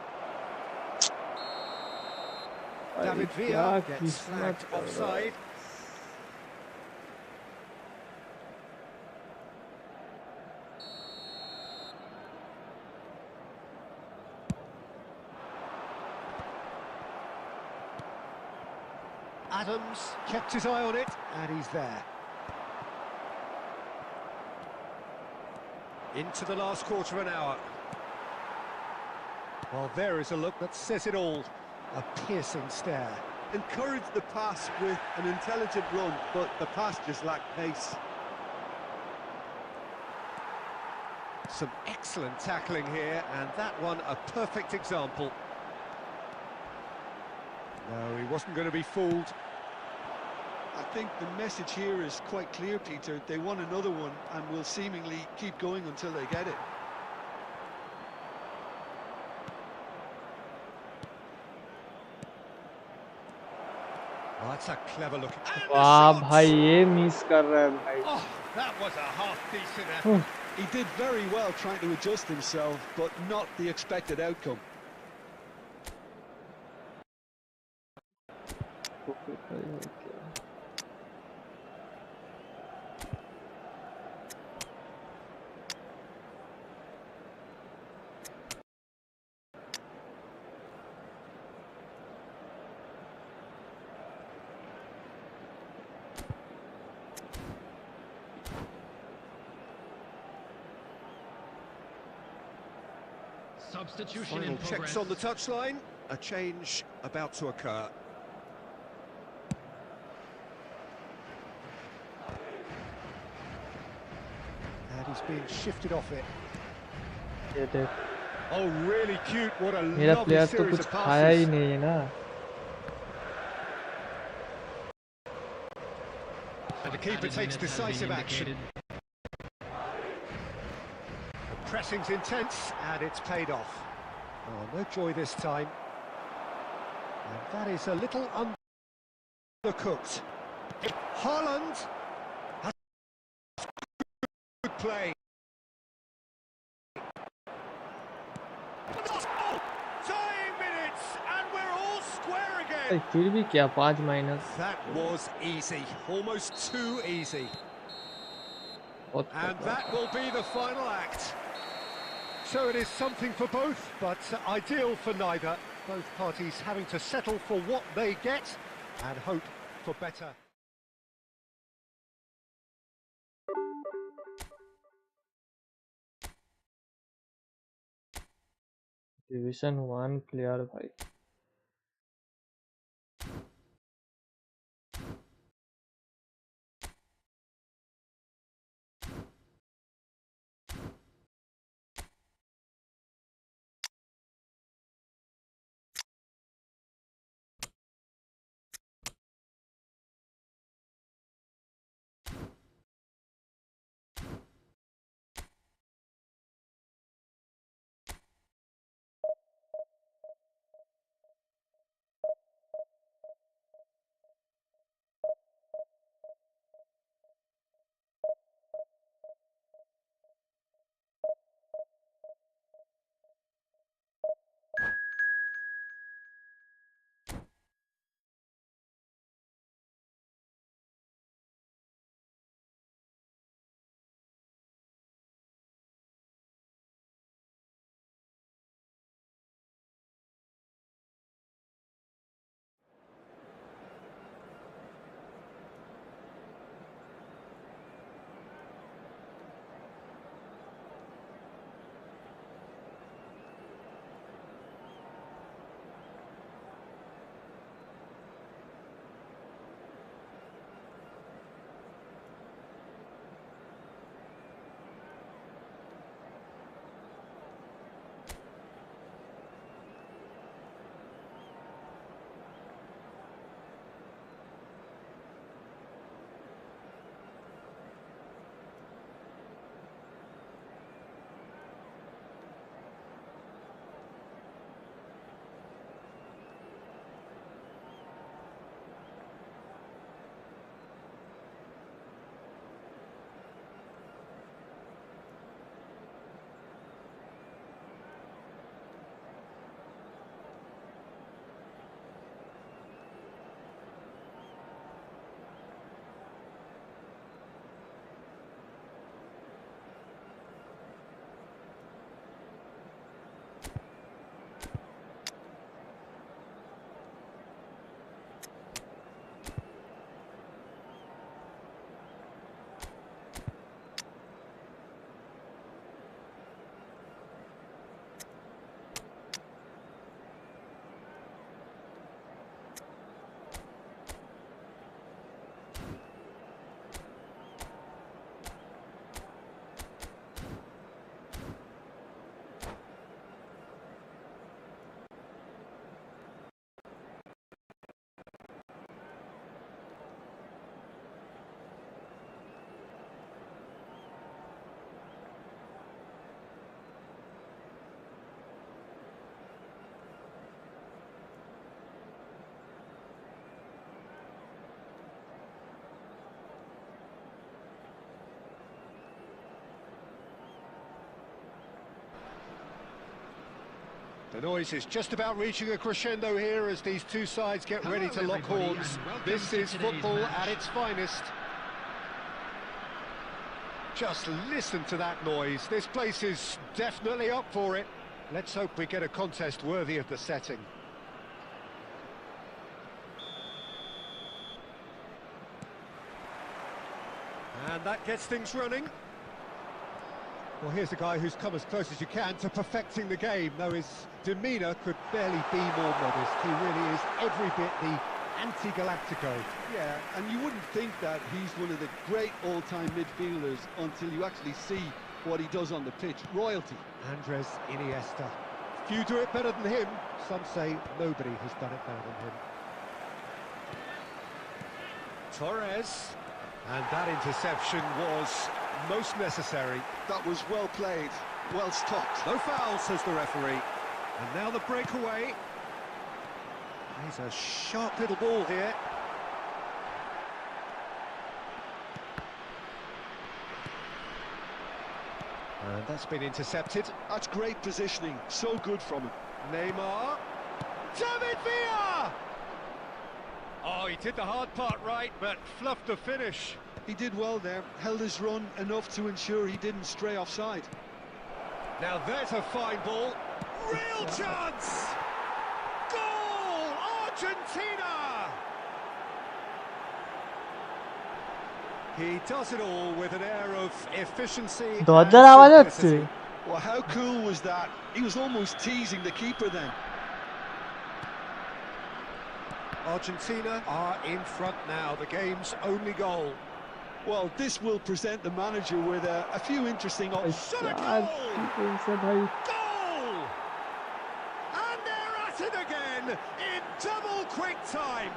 David Villa gets flagged offside. Adams kept his eye on it, and he's there. Into the last quarter of an hour. Well, there is a look that says it all. A piercing stare. Encouraged the pass with an intelligent run, but the pass just lacked pace. Some excellent tackling here, and that one a perfect example. No, he wasn't going to be fooled. I think the message here is quite clear, Peter. They want another one and will seemingly keep going until they get it. Oh, that's a clever look. वाह भाई ये miss कर रहा है भाई. Oh, that was a half-decent effort. He did very well trying to adjust himself, but not the expected outcome. Substitution Final in progress. checks on the touchline. A change about to occur. He's being shifted off it. ये देख Oh, really cute. What a मेरा lovely player तो series कुछ of खाया ही passes. नहीं है ना. And the keeper takes decisive action. The pressing's intense, and it's paid off. Oh, no joy this time. And that is a little undercooked. Haaland has good play. Oh, tying minutes, and we're all square again. फिर भी क्या 5 minus. That was easy, almost too easy. And that will be the final act. So it is something for both, but ideal for neither. Both parties having to settle for what they get and hope for better. Division 1 player भाई. The noise is just about reaching a crescendo here as these two sides get ready to lock horns. This is football at its finest. Just listen to that noise. This place is definitely up for it. Let's hope we get a contest worthy of the setting. And that gets things running. Well, here's a guy who's come as close as you can to perfecting the game, though his demeanour could barely be more modest. He really is every bit the anti-Galactico. Yeah, and you wouldn't think that he's one of the great all-time midfielders until you actually see what he does on the pitch. Royalty. Andres Iniesta. Few do it better than him. Some say nobody has done it better than him. Torres. And that interception was most necessary. That was well played, well stopped. No foul, says the referee. And now the breakaway. He's a sharp little ball here. And that's been intercepted. That's great positioning, so good from him. Neymar. David Villa! Oh, he did the hard part right, but fluffed the finish. He did well there, held his run enough to ensure he didn't stray offside. Now there's a fine ball. Real chance! Goal! Argentina! He does it all with an air of efficiency and দরজার আওয়াজ হচ্ছে simplicity. Well, how cool was that? He was almost teasing the keeper then. Argentina are in front now, the game's only goal. Well, this will present the manager with a few interesting options. यार की tension भाई Goal! And they're at it again in double quick time.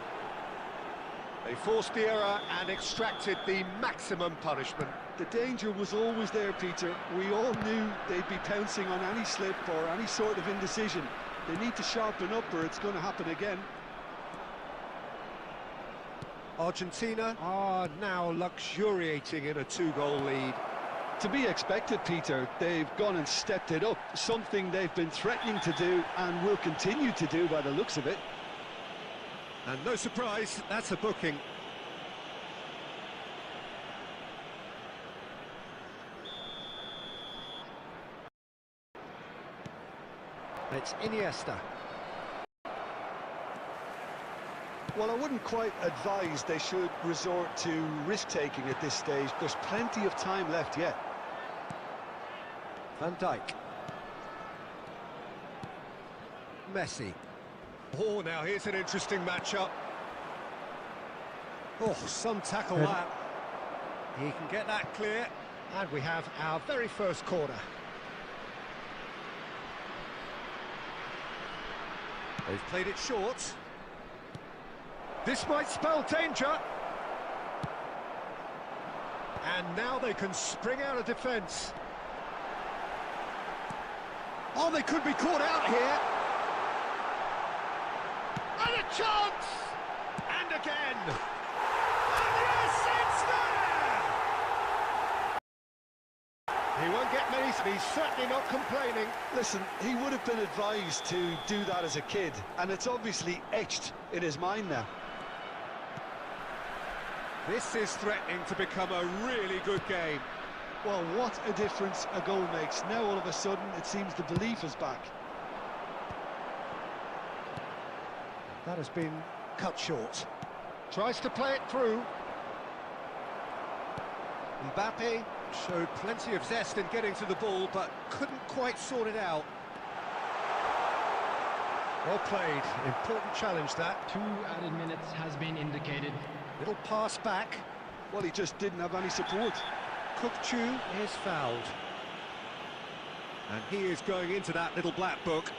They forced the error and extracted the maximum punishment. The danger was always there, Peter. We all knew they'd be pouncing on any slip or any sort of indecision. They need to sharpen up or it's going to happen again. Argentina are now luxuriating in a two-goal lead. To be expected, Peter. They've gone and stepped it up, something they've been threatening to do and will continue to do by the looks of it. And no surprise, that's a booking. It's Iniesta. Well, I wouldn't quite advise they should resort to risk-taking at this stage. There's plenty of time left yet. Van Dijk. Messi. Oh, now here's an interesting matchup. Oh, some tackle that. He can get that clear. And we have our very first corner. They've played it short. This might spell danger. And now they can spring out of defence. Oh, they could be caught out here. And a chance! And again! And yes, it's there! He won't get many, but he's certainly not complaining. Listen, he would have been advised to do that as a kid, and it's obviously etched in his mind now. This is threatening to become a really good game. Well, what a difference a goal makes. Now all of a sudden it seems the belief is back. That has been cut short. Tries to play it through. Mbappe showed plenty of zest in getting to the ball, but couldn't quite sort it out. Well played. Important challenge, that. 2 added minutes has been indicated. Little pass back. Well, he just didn't have any support. Kukchu is fouled. And he is going into that little black book.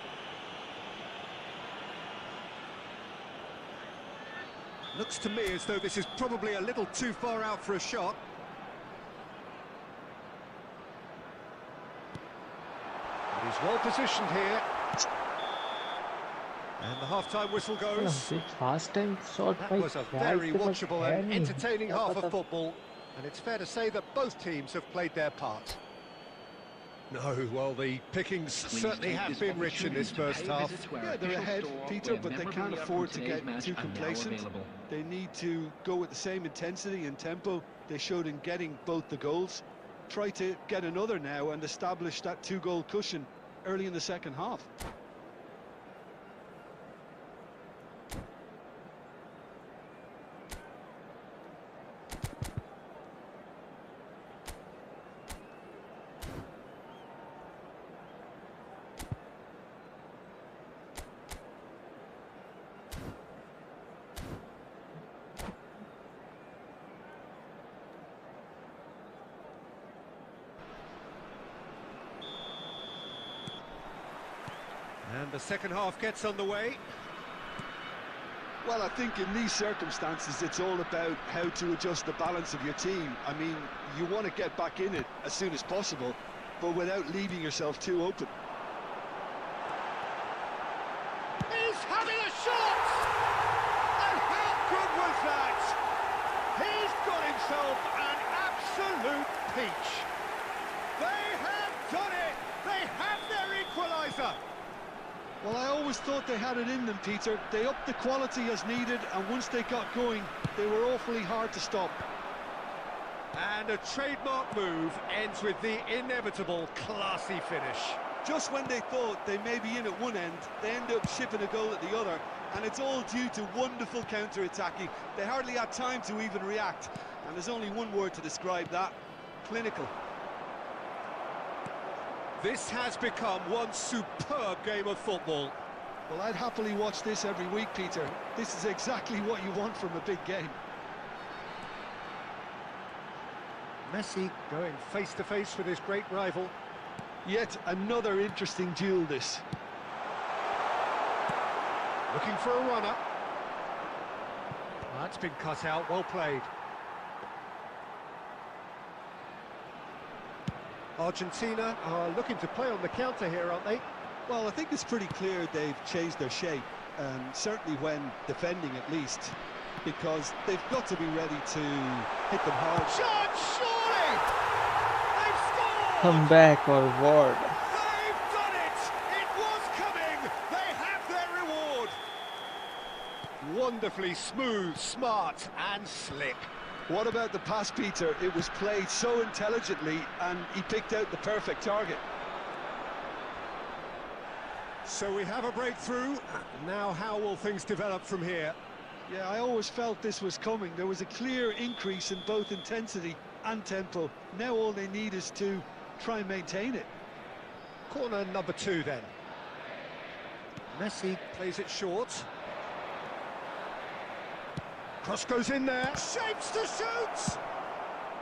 Looks to me as though this is probably a little too far out for a shot. But he's well positioned here. And the half-time whistle goes. Fast time shot That भाई was a क्या very इसके पास watchable है and नहीं, entertaining क्या half पता। of football. And it's fair to say that both teams have played their part. No, well, the pickings certainly have been rich in this first half. Yeah, they're ahead, Peter, but they can't afford to get too complacent. They need to go with the same intensity and tempo they showed in getting both the goals. Try to get another now and establish that two-goal cushion early in the second half. And the second half gets underway. Well, I think in these circumstances, it's all about how to adjust the balance of your team. I mean, you want to get back in it as soon as possible, but without leaving yourself too open. He's having a shot! And how good was that? He's got himself an absolute peach. They have done it! They have their equaliser! Well, I always thought they had it in them, Peter. They upped the quality as needed, and once they got going, they were awfully hard to stop. And a trademark move ends with the inevitable classy finish. Just when they thought they may be in at one end, they end up shipping a goal at the other, and it's all due to wonderful counter-attacking. They hardly had time to even react, and there's only one word to describe that: clinical. This has become one superb game of football. Well, I'd happily watch this every week, Peter. This is exactly what you want from a big game. Messi going face-to-face with his great rival. Yet another interesting duel, this. Looking for a runner. That's been cut out, well played. Argentina are looking to play on the counter here, aren't they? Well, I think it's pretty clear they've changed their shape, certainly when defending at least, because they've got to be ready to hit them hard. Shot, surely! They've scored! Come back or what? They've done it! It was coming! They have their reward! Wonderfully smooth, smart and slick. What about the pass, Peter? It was played so intelligently, and he picked out the perfect target. So we have a breakthrough. Now how will things develop from here? Yeah, I always felt this was coming. There was a clear increase in both intensity and tempo. Now all they need is to try and maintain it. Corner number 2 then. Messi plays it short. Cross goes in there. Shapes to shoot!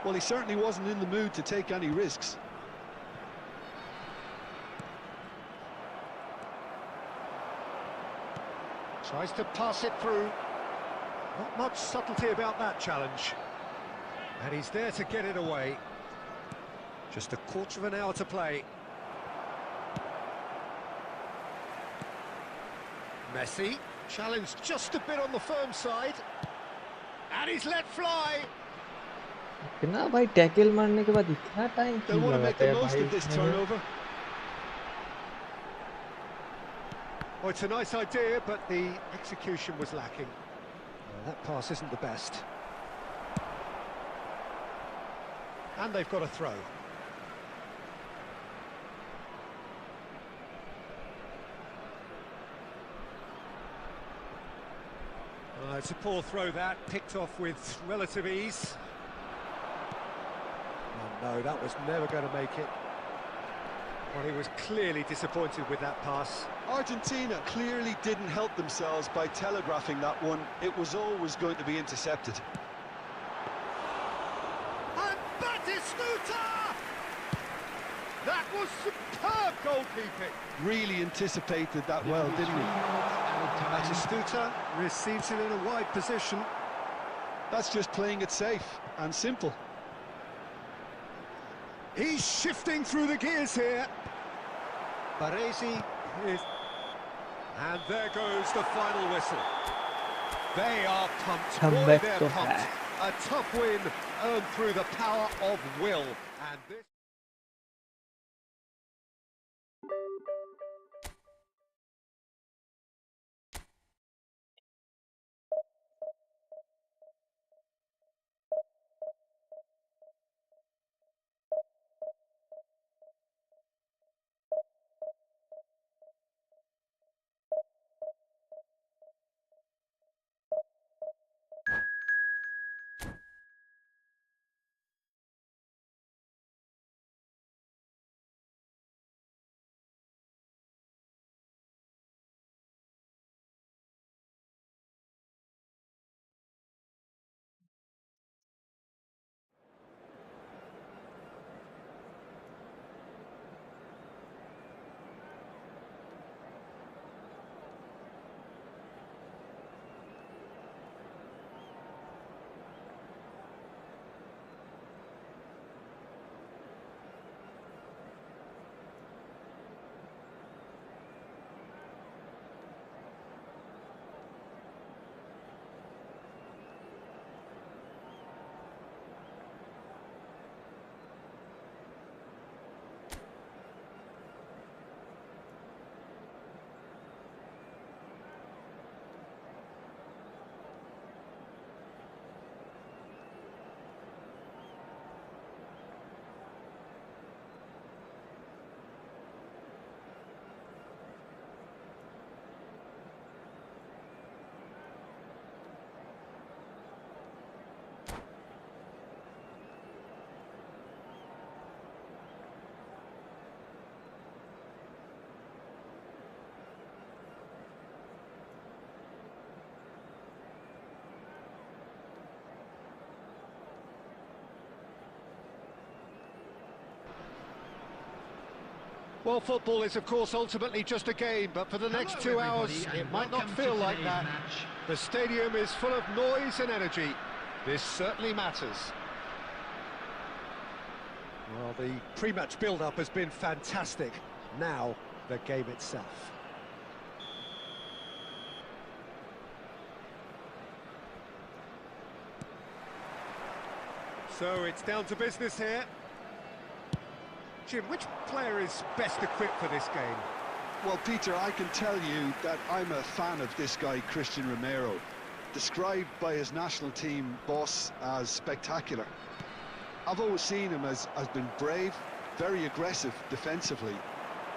Well, he certainly wasn't in the mood to take any risks. Tries to pass it through. Not much subtlety about that challenge. And he's there to get it away. Just a quarter of an hour to play. Messi, challenged just a bit on the firm side. And he's let fly. इतना भाई tackle मारने के बाद इतना time They'll क्यों want to make लगाता the है most भाई of this इसमें? turnover. Well, it's a nice idea, but the execution was lacking. That pass isn't the best. And they've got a throw. It's a poor throw that, picked off with relative ease. Oh no, that was never going to make it. Well, he was clearly disappointed with that pass. Argentina clearly didn't help themselves by telegraphing that one. It was always going to be intercepted. And Batistuta! That was superb goalkeeping. Really anticipated that well, didn't he? Batistuta receives it in a wide position. That's just playing it safe and simple. He's shifting through the gears here. Baresi is... And there goes the final whistle. They are pumped. Come Boy, back they're to pumped. back. A tough win earned through the power of will. And this... Well, football is, of course, ultimately just a game, but for the next 2 hours, it might not feel like that. Match. The stadium is full of noise and energy. This certainly matters. Well, the pre-match build-up has been fantastic. Now, the game itself. So it's down to business here. Jim, which player is best equipped for this game? Well, Peter, I can tell you that I'm a fan of this guy, Christian Romero, described by his national team boss as spectacular. I've always seen him as been brave, very aggressive defensively,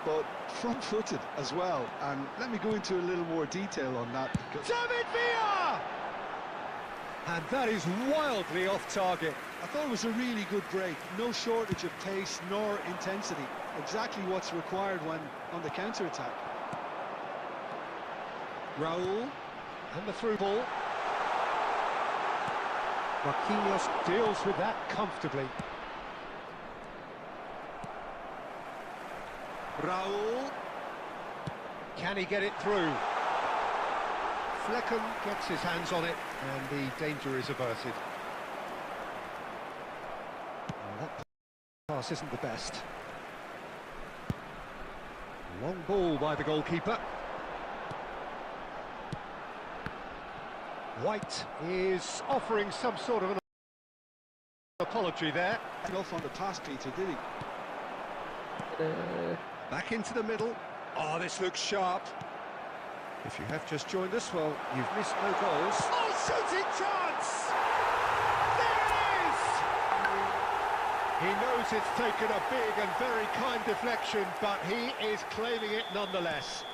but front-footed as well. And let me go into a little more detail on that. David Villa! And that is wildly off target. I thought it was a really good break. No shortage of pace nor intensity. Exactly what's required when on the counter-attack. Raul, and the through ball. Marquinhos deals with that comfortably. Raul. Can he get it through? Flecken gets his hands on it, and the danger is averted. Well, that pass isn't the best. Long ball by the goalkeeper. White is offering some sort of an apology there. Off on the pass, Peter, did he? Back into the middle. Oh, this looks sharp. If you have just joined us, well, you've missed no goals. Oh, shooting chance! There it is! He knows it's taken a big and very kind deflection, but he is claiming it nonetheless.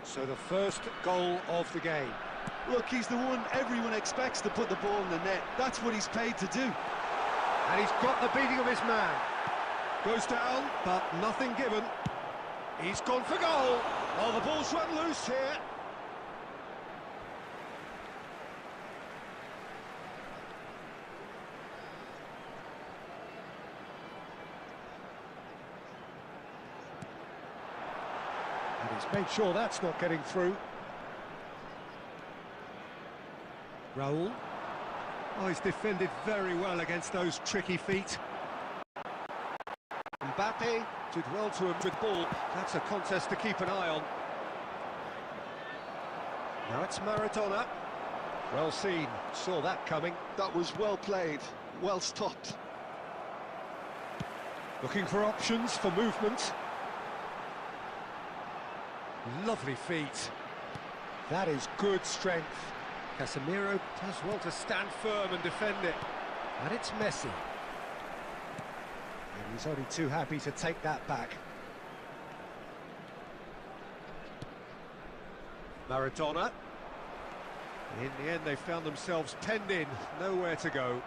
So the first goal of the game. Look, he's the one everyone expects to put the ball in the net. That's what he's paid to do. And he's got the beating of his man. Goes down, but nothing given. He's gone for goal. Oh, the ball's run loose here. And he's made sure that's not getting through. Raul. Oh, he's defended very well against those tricky feet. Mbappe did well to him with ball. That's a contest to keep an eye on. Now it's Maradona. Well seen, saw that coming. That was well played, well stopped. Looking for options for movement. Lovely feet. That is good strength. Casemiro does well to stand firm and defend it. And it's Messi. And he's only too happy to take that back. Maradona. In the end, they found themselves penned in, nowhere to go.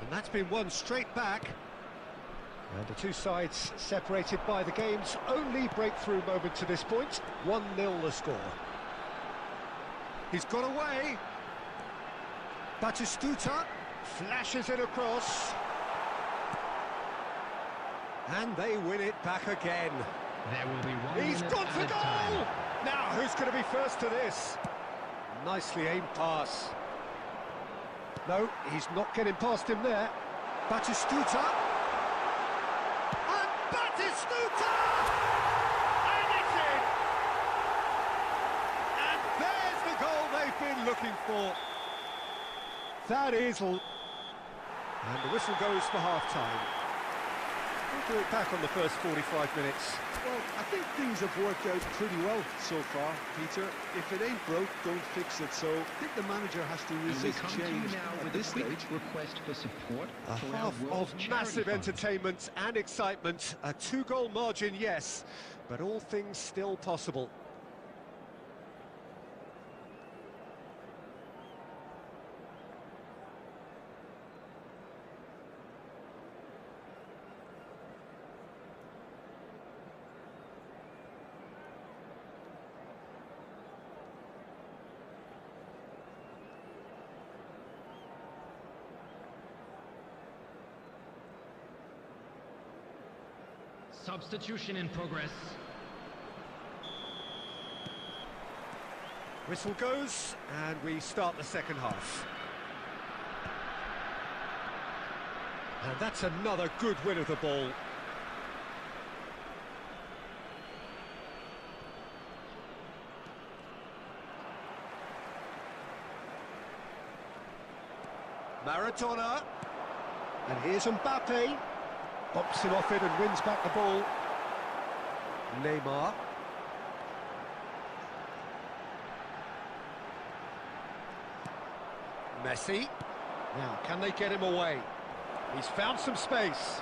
And that's been won straight back. And the two sides separated by the game's only breakthrough moment to this point. 1-0 the score. He's got away. Batistuta flashes it across. And they win it back again. There will be one. He's gone for goal! Now, who's going to be first to this? Nicely aimed pass. No, he's not getting past him there. Batistuta. And Batistuta! And it's in! And there's the goal they've been looking for. That is... And the whistle goes for half-time. We'll do it back on the first 45 minutes. Well, I think things have worked out pretty well so far, Peter. If it ain't broke, don't fix it. So I think the manager has to We resist come to change you now at with this a quick stage. request for support A for our half World of Charity massive Fund. entertainment and excitement. A 2-goal margin, yes, but all things still possible. Substitution in progress. Whistle goes, and we start the second half. And that's another good win of the ball. Maradona. And here's Mbappe. Bops him off it and wins back the ball. Neymar. Messi. Now, can they get him away? He's found some space.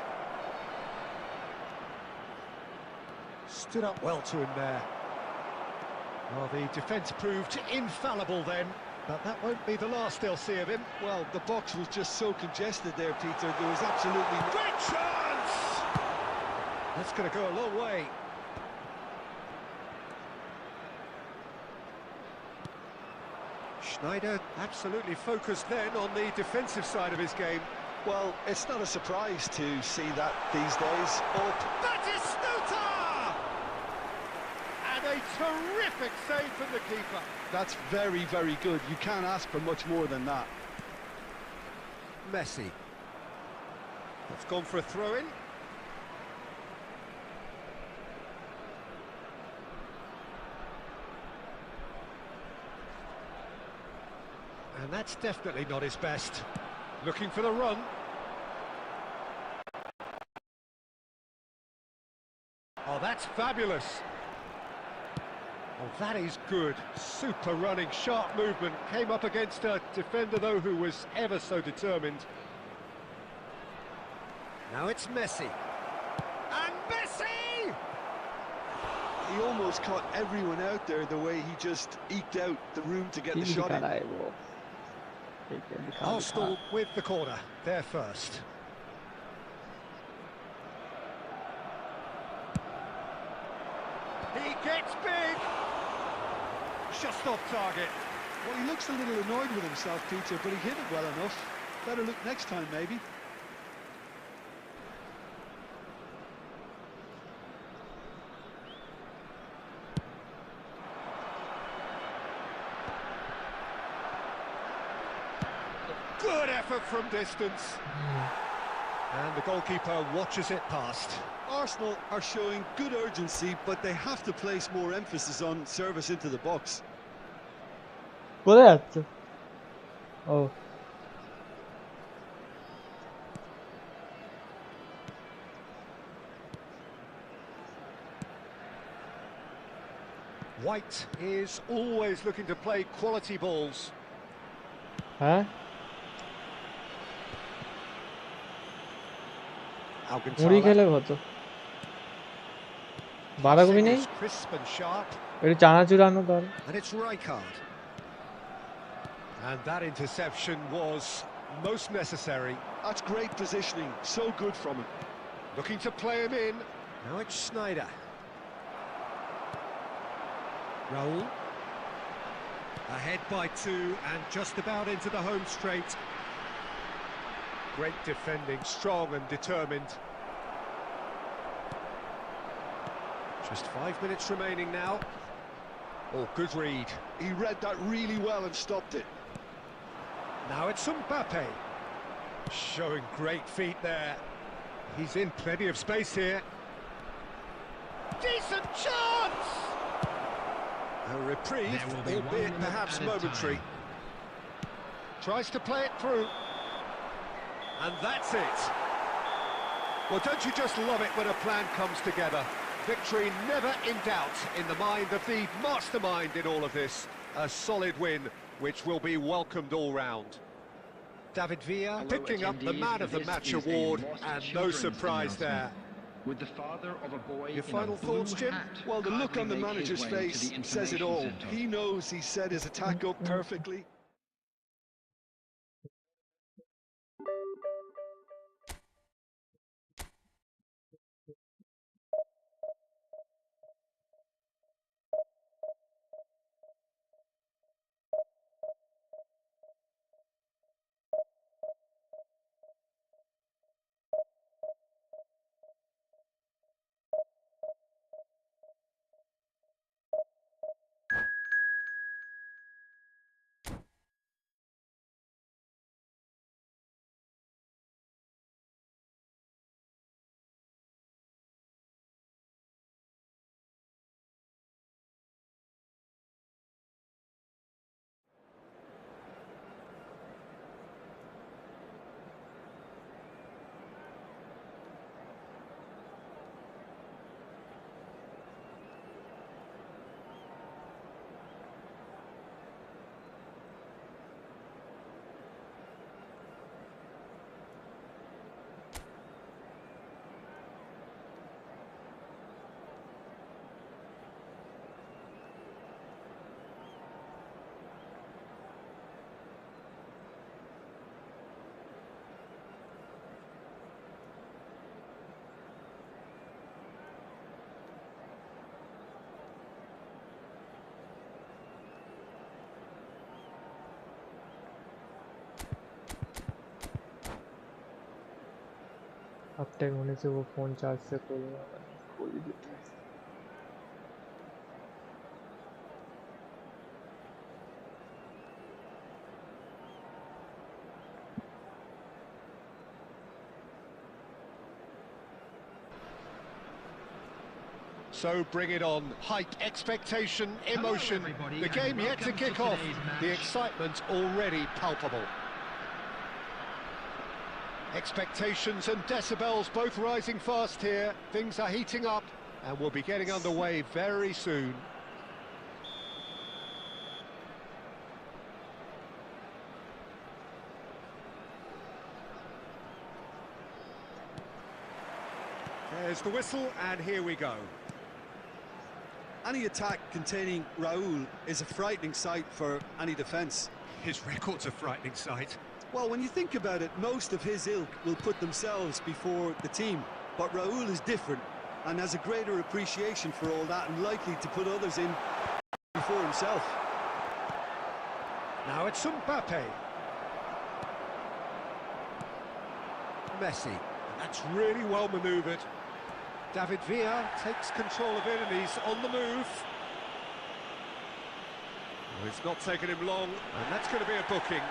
Stood up well to him there. Well, the defence proved infallible then, but that won't be the last they'll see of him. Well, the box was just so congested there, Peter. There was absolutely Great chance! That's going to go a long way. Schneider absolutely focused then on the defensive side of his game. Well, it's not a surprise to see that these days. Batistuta! And a terrific save from the keeper. That's very, very good. You can't ask for much more than that. Messi. It's gone for a throw-in. And that's definitely not his best. Looking for the run. Oh, that's fabulous. Oh, that is good. Super running, sharp movement. Came up against a defender, though, who was ever so determined. Now it's Messi. And Messi! He almost caught everyone out there the way he just eked out the room to get the shot in. Arsenal with the corner. They're first. He gets big. Just off target. Well, he looks a little annoyed with himself, Peter, but he hit it well enough. Better look next time, maybe. Good effort from distance. And the goalkeeper watches it past. Arsenal are showing good urgency, but they have to place more emphasis on service into the box. Corretto. Oh. White is always looking to play quality balls. Huh? मुड़ी खेले बहुत तो बारह को भी नहीं ये चाना चुरानो दार and it's Rijkaard. And that interception was most necessary. That's great positioning, so good from him. Looking to play him in. Now it's Schneider. Raul. Ahead by 2 and just about into the home straight. Great defending, strong and determined. Just 5 minutes remaining now. Oh, good read. He read that really well and stopped it. Now it's Mbappe. Showing great feet there. He's in plenty of space here. Decent chance! A reprieve, albeit perhaps momentary. Tries to play it through. And that's it. Well, don't you just love it when a plan comes together? Victory never in doubt in the mind of the mastermind in all of this. A solid win, which will be welcomed all round. David Villa picking up the Man of the Match award, and no surprise there. With the father of a boy Your final thoughts, Jim? Well, the look on the manager's face says it all. He knows he set his attack up perfectly. अब time होने से वो phone charge से खोलना खोल ही देता है। So bring it on. Hype, expectation, emotion. Hello, The game yet to kick off. The excitement already palpable. Expectations and decibels both rising fast here. Things are heating up and we'll be getting underway very soon. There's the whistle and here we go. Any attack containing Raul is a frightening sight for any defence. His record's a frightening sight. Well, when you think about it, most of his ilk will put themselves before the team. But Raul is different and has a greater appreciation for all that and likely to put others in before himself. Now it's Mbappe. Messi. And that's really well manoeuvred. David Villa takes control of it and he's on the move. Well, it's not taken him long, and that's going to be a booking.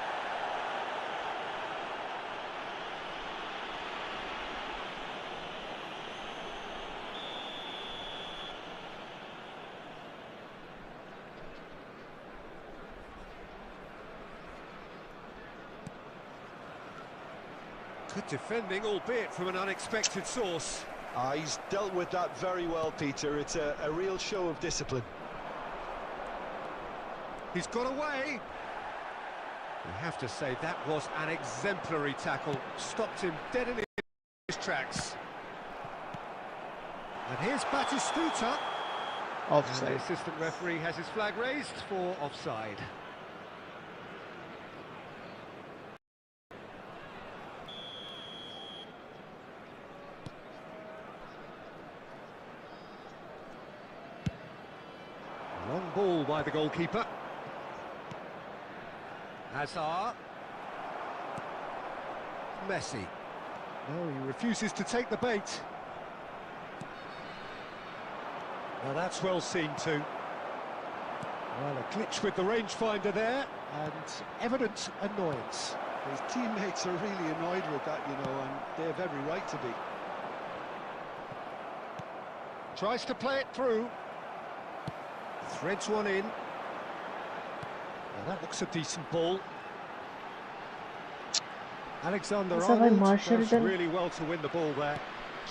Good defending, albeit from an unexpected source. He's dealt with that very well, Peter. It's a real show of discipline. He's got away. You have to say that was an exemplary tackle. Stopped him dead in his tracks. And here's Batistuta. Offside. And the assistant referee has his flag raised for offside. Long ball by the goalkeeper. Hazard. Messi. No, he refuses to take the bait. Well, that's well seen too. Well, a glitch with the rangefinder there, and evident annoyance. His teammates are really annoyed with that, you know, and they have every right to be. Tries to play it through. Threads one in. Well, that looks a decent ball. Alexander-Arnold does really well to win the ball there.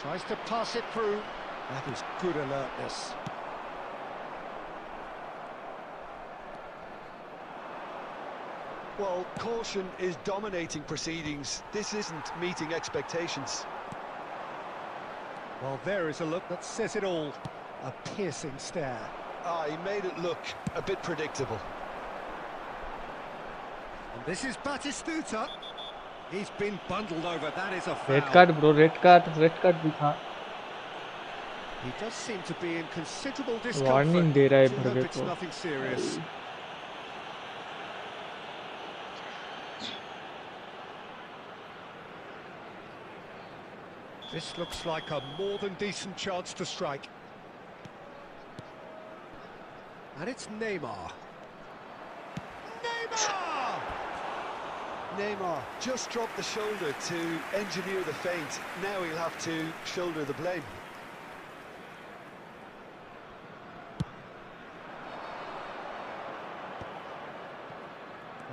Tries to pass it through. That is good alertness. Well, caution is dominating proceedings. This isn't meeting expectations. Well, there is a look that says it all. A piercing stare. He made it look a bit predictable. And this is Batistuta. He's been bundled over. That is a foul. Red card, bro. Red card भी था. He does seem to be in considerable discomfort. Warning दे रहा है Hope भरवे it's को. nothing serious. This looks like a more than decent chance to strike. And it's Neymar. Neymar! Neymar just dropped the shoulder to engineer the feint. Now he'll have to shoulder the blame.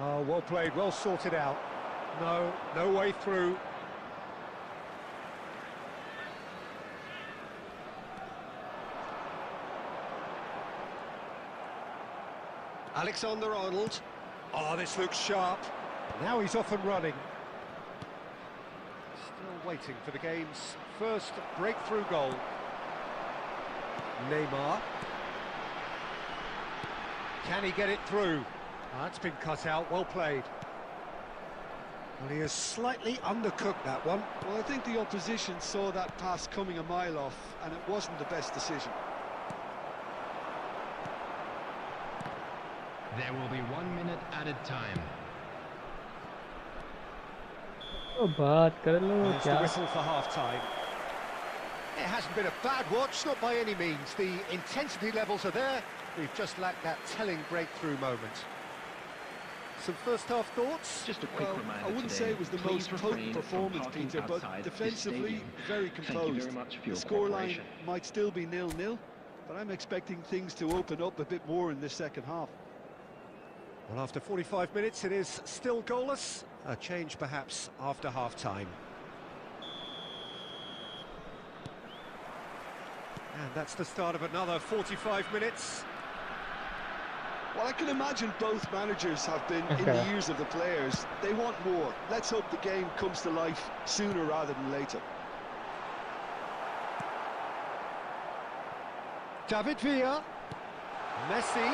Oh, well played, well sorted out. No way through. Alexander-Arnold. Oh, this looks sharp. Now he's off and running. Still waiting for the game's first breakthrough goal. Neymar. Can he get it through? Oh, that's been cut out, well played. Well, he has slightly undercooked that one. Well, I think the opposition saw that pass coming a mile off, and it wasn't the best decision. There will be 1 minute added time. ओ बात कर लो There's the क्या whistle for half-time. It hasn't been a bad watch, not by any means. The intensity levels are there. We've just lacked that telling breakthrough moment. Some first-half thoughts? Just a quick reminder I wouldn't today, say it was the please most potent refrain from performance, parking Peter, but outside this defensively, stadium. very Thank you composed. very much for The your scoreline cooperation. might still be 0-0, but I'm expecting things to open up a bit more in this second half. Well, after 45 minutes, it is still goalless. A change, perhaps, after half-time. And that's the start of another 45 minutes. Well, I can imagine both managers have been in the ears of the players. They want more. Let's hope the game comes to life sooner rather than later. David Villa. Messi.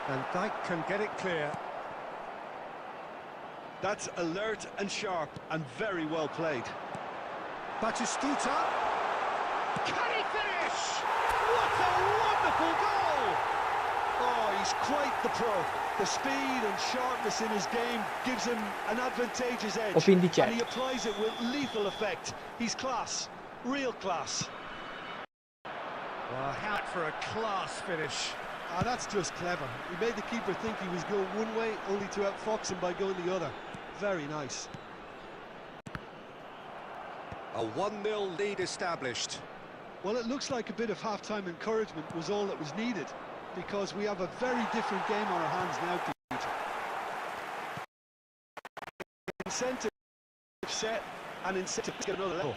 And Dijk can get it clear. That's alert and sharp and very well played. Batistuta. Can he finish? What a wonderful goal! Oh, he's quite the pro. The speed and sharpness in his game gives him an advantageous edge. in the chat. And he applies it with lethal effect. He's class. Real class. Well, hat for a class finish. Ah, that's just clever. He made the keeper think he was going one way, only to outfox him by going the other. Very nice. A 1-0 lead established. Well, it looks like a bit of half-time encouragement was all that was needed, because we have a very different game on our hands now, Peter. Incentive set and incentive to get another level.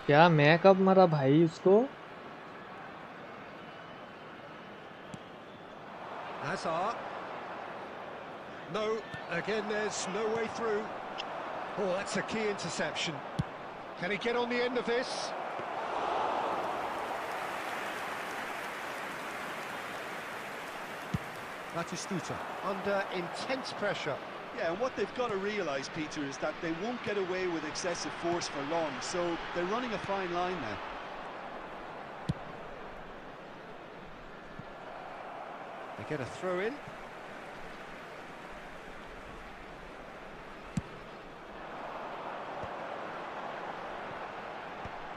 क्या मैं कब मरा भाई उसको Hazard. No, again there's no way through. Oh, that's a key interception. Can he get on the end of this? Batistuta under intense pressure. Yeah, and what they've got to realise, Peter, is that they won't get away with excessive force for long, so they're running a fine line now. They get a throw in.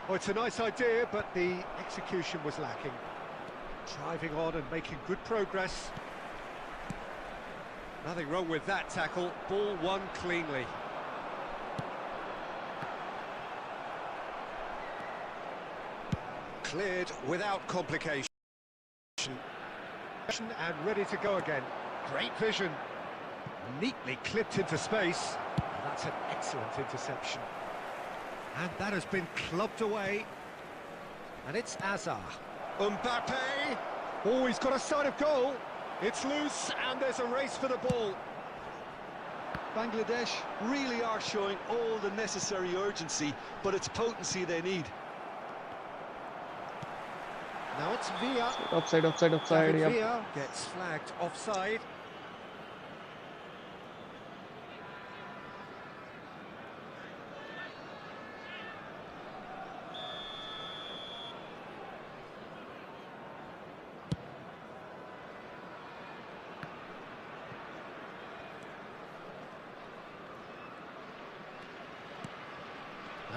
Oh, it's a nice idea, but the execution was lacking. Driving on and making good progress. Nothing wrong with that tackle. Ball won cleanly. Cleared without complication. And ready to go again. Great vision. Neatly clipped into space. That's an excellent interception. And that has been clubbed away. And it's Hazard. Mbappe. Oh, he's got a sight of goal. It's loose, and there's a race for the ball. Bangladesh really are showing all the necessary urgency, but it's potency they need. Now it's Villa. offside David yep. Villa gets flagged offside.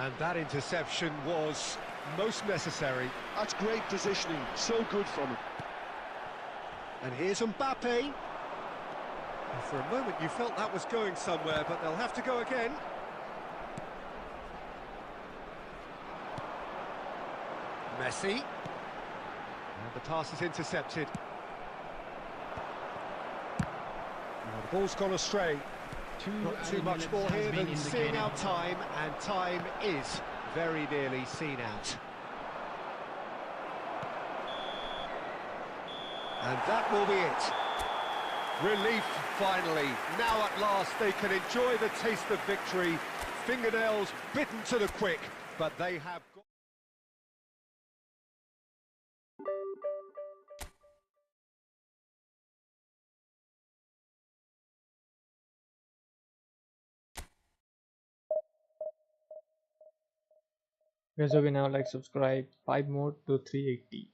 And that interception was most necessary. That's great positioning, so good from him. And here's Mbappe. And for a moment you felt that was going somewhere, but they'll have to go again. Messi. And the pass is intercepted. Now the ball's gone astray. Not too much more here than seeing out time, and time is very nearly seen out. And that will be it. Relief, finally. Now at last they can enjoy the taste of victory. Fingernails bitten to the quick, but they have got... Guys, okay, now like, subscribe. 5 more to 380.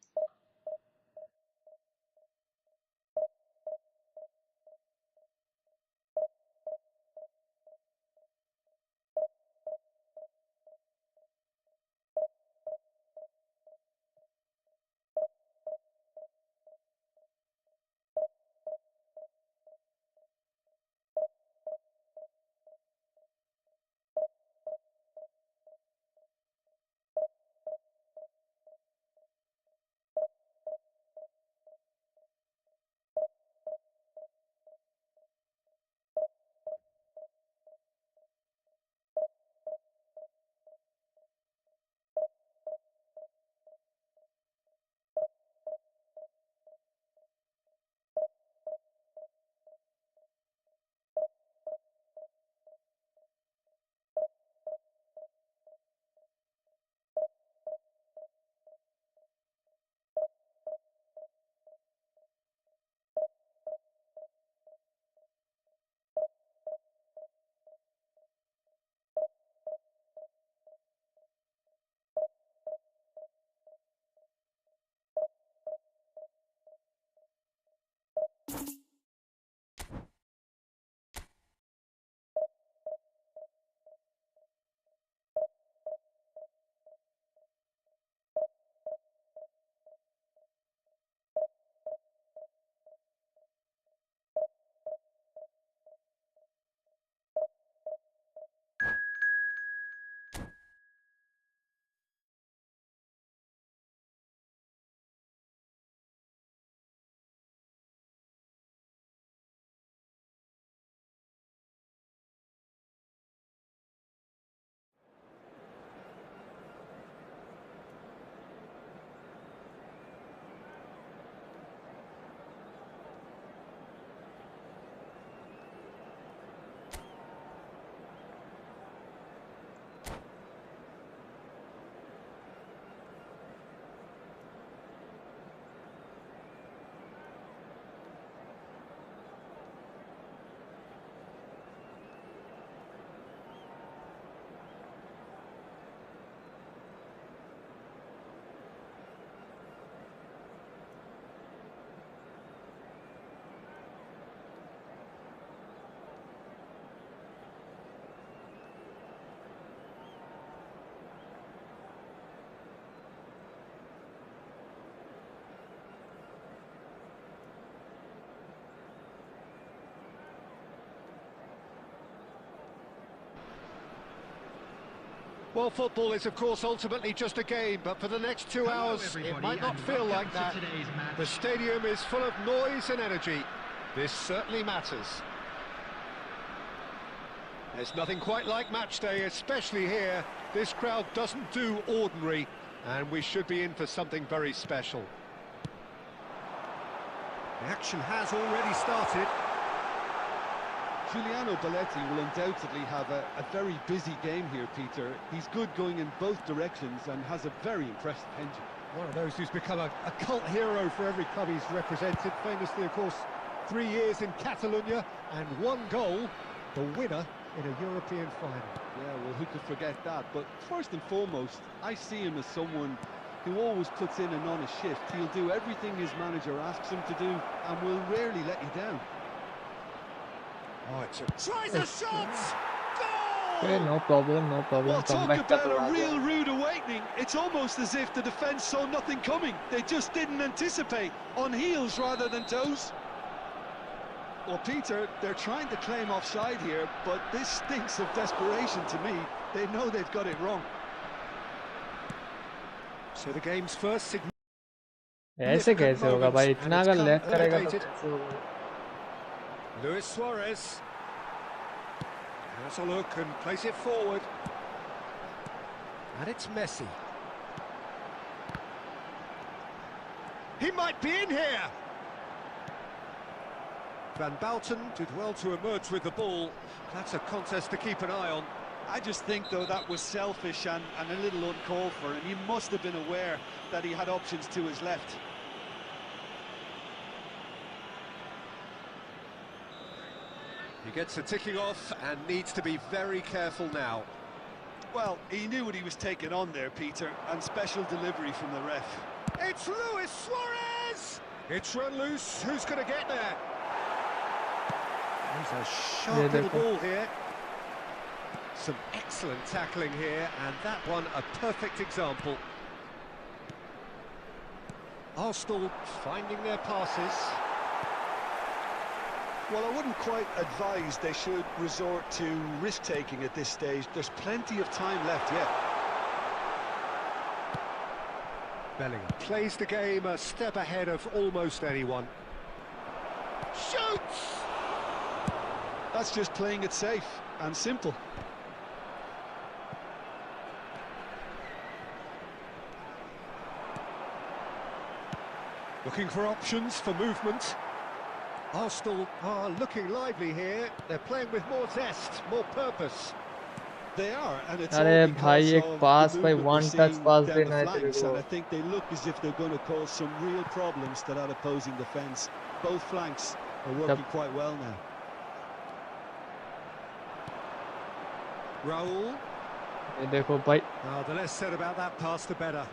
Well, football is, of course, ultimately just a game, but for the next 2 hours, it might not feel like that. The stadium is full of noise and energy. This certainly matters. There's nothing quite like match day, especially here. This crowd doesn't do ordinary, and we should be in for something very special. The action has already started. Giuliano Belletti will undoubtedly have a very busy game here, Peter. He's good going in both directions and has a very impressive engine. One of those who's become a cult hero for every club he's represented. Famously, of course, 3 years in Catalonia and 1 goal, the winner in a European final. Yeah, well, who could forget that? But first and foremost, I see him as someone who always puts in an honest shift. He'll do everything his manager asks him to do and will rarely let you down. Oh, tries a shot! Goal! Okay, no problem, no problem. Well, talk about a real rude awakening. It's almost as if the defence saw nothing coming. They just didn't anticipate, on heels rather than toes. Well, Peter, they're trying to claim offside here, but this stinks of desperation to me. They know they've got it wrong. So the game's first signal. ऐसे कैसे होगा भाई? इतना अगर lag करेगा तो कैसे होगा? Luis Suarez has a look and plays it forward. And it's Messi. He might be in here. Van Bouten did well to emerge with the ball. That's a contest to keep an eye on. I just think, though, that was selfish and a little uncalled for, and he must have been aware that he had options to his left. He gets a ticking off and needs to be very careful now. Well, he knew what he was taking on there, Peter, and special delivery from the ref. It's Luis Suarez! It's run loose. Who's going to get there? There's a sharp little ball here. Some excellent tackling here, and that one a perfect example. Arsenal finding their passes. Well, I wouldn't quite advise they should resort to risk-taking at this stage. There's plenty of time left yet. Bellingham plays the game a step ahead of almost anyone. Shoots! That's just playing it safe and simple. Looking for options for movement. Arsenal are looking lively here. They're playing with more zest, more purpose. They are, and it's अरे भाई एक pass by one touch pass देना है तेरे को. And I think they look as if they're going to cause some real problems to that opposing defence. Both flanks are working quite well now. Raul. ये देखो भाई. The less said about that pass, the better.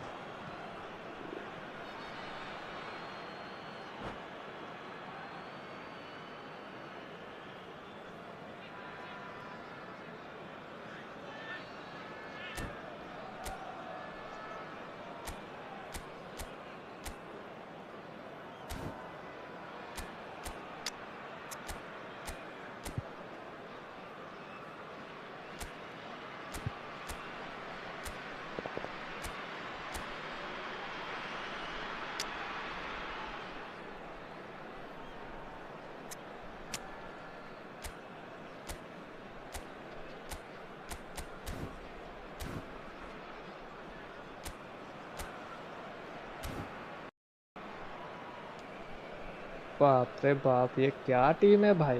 बाप रे बाप, ये क्या team है भाई?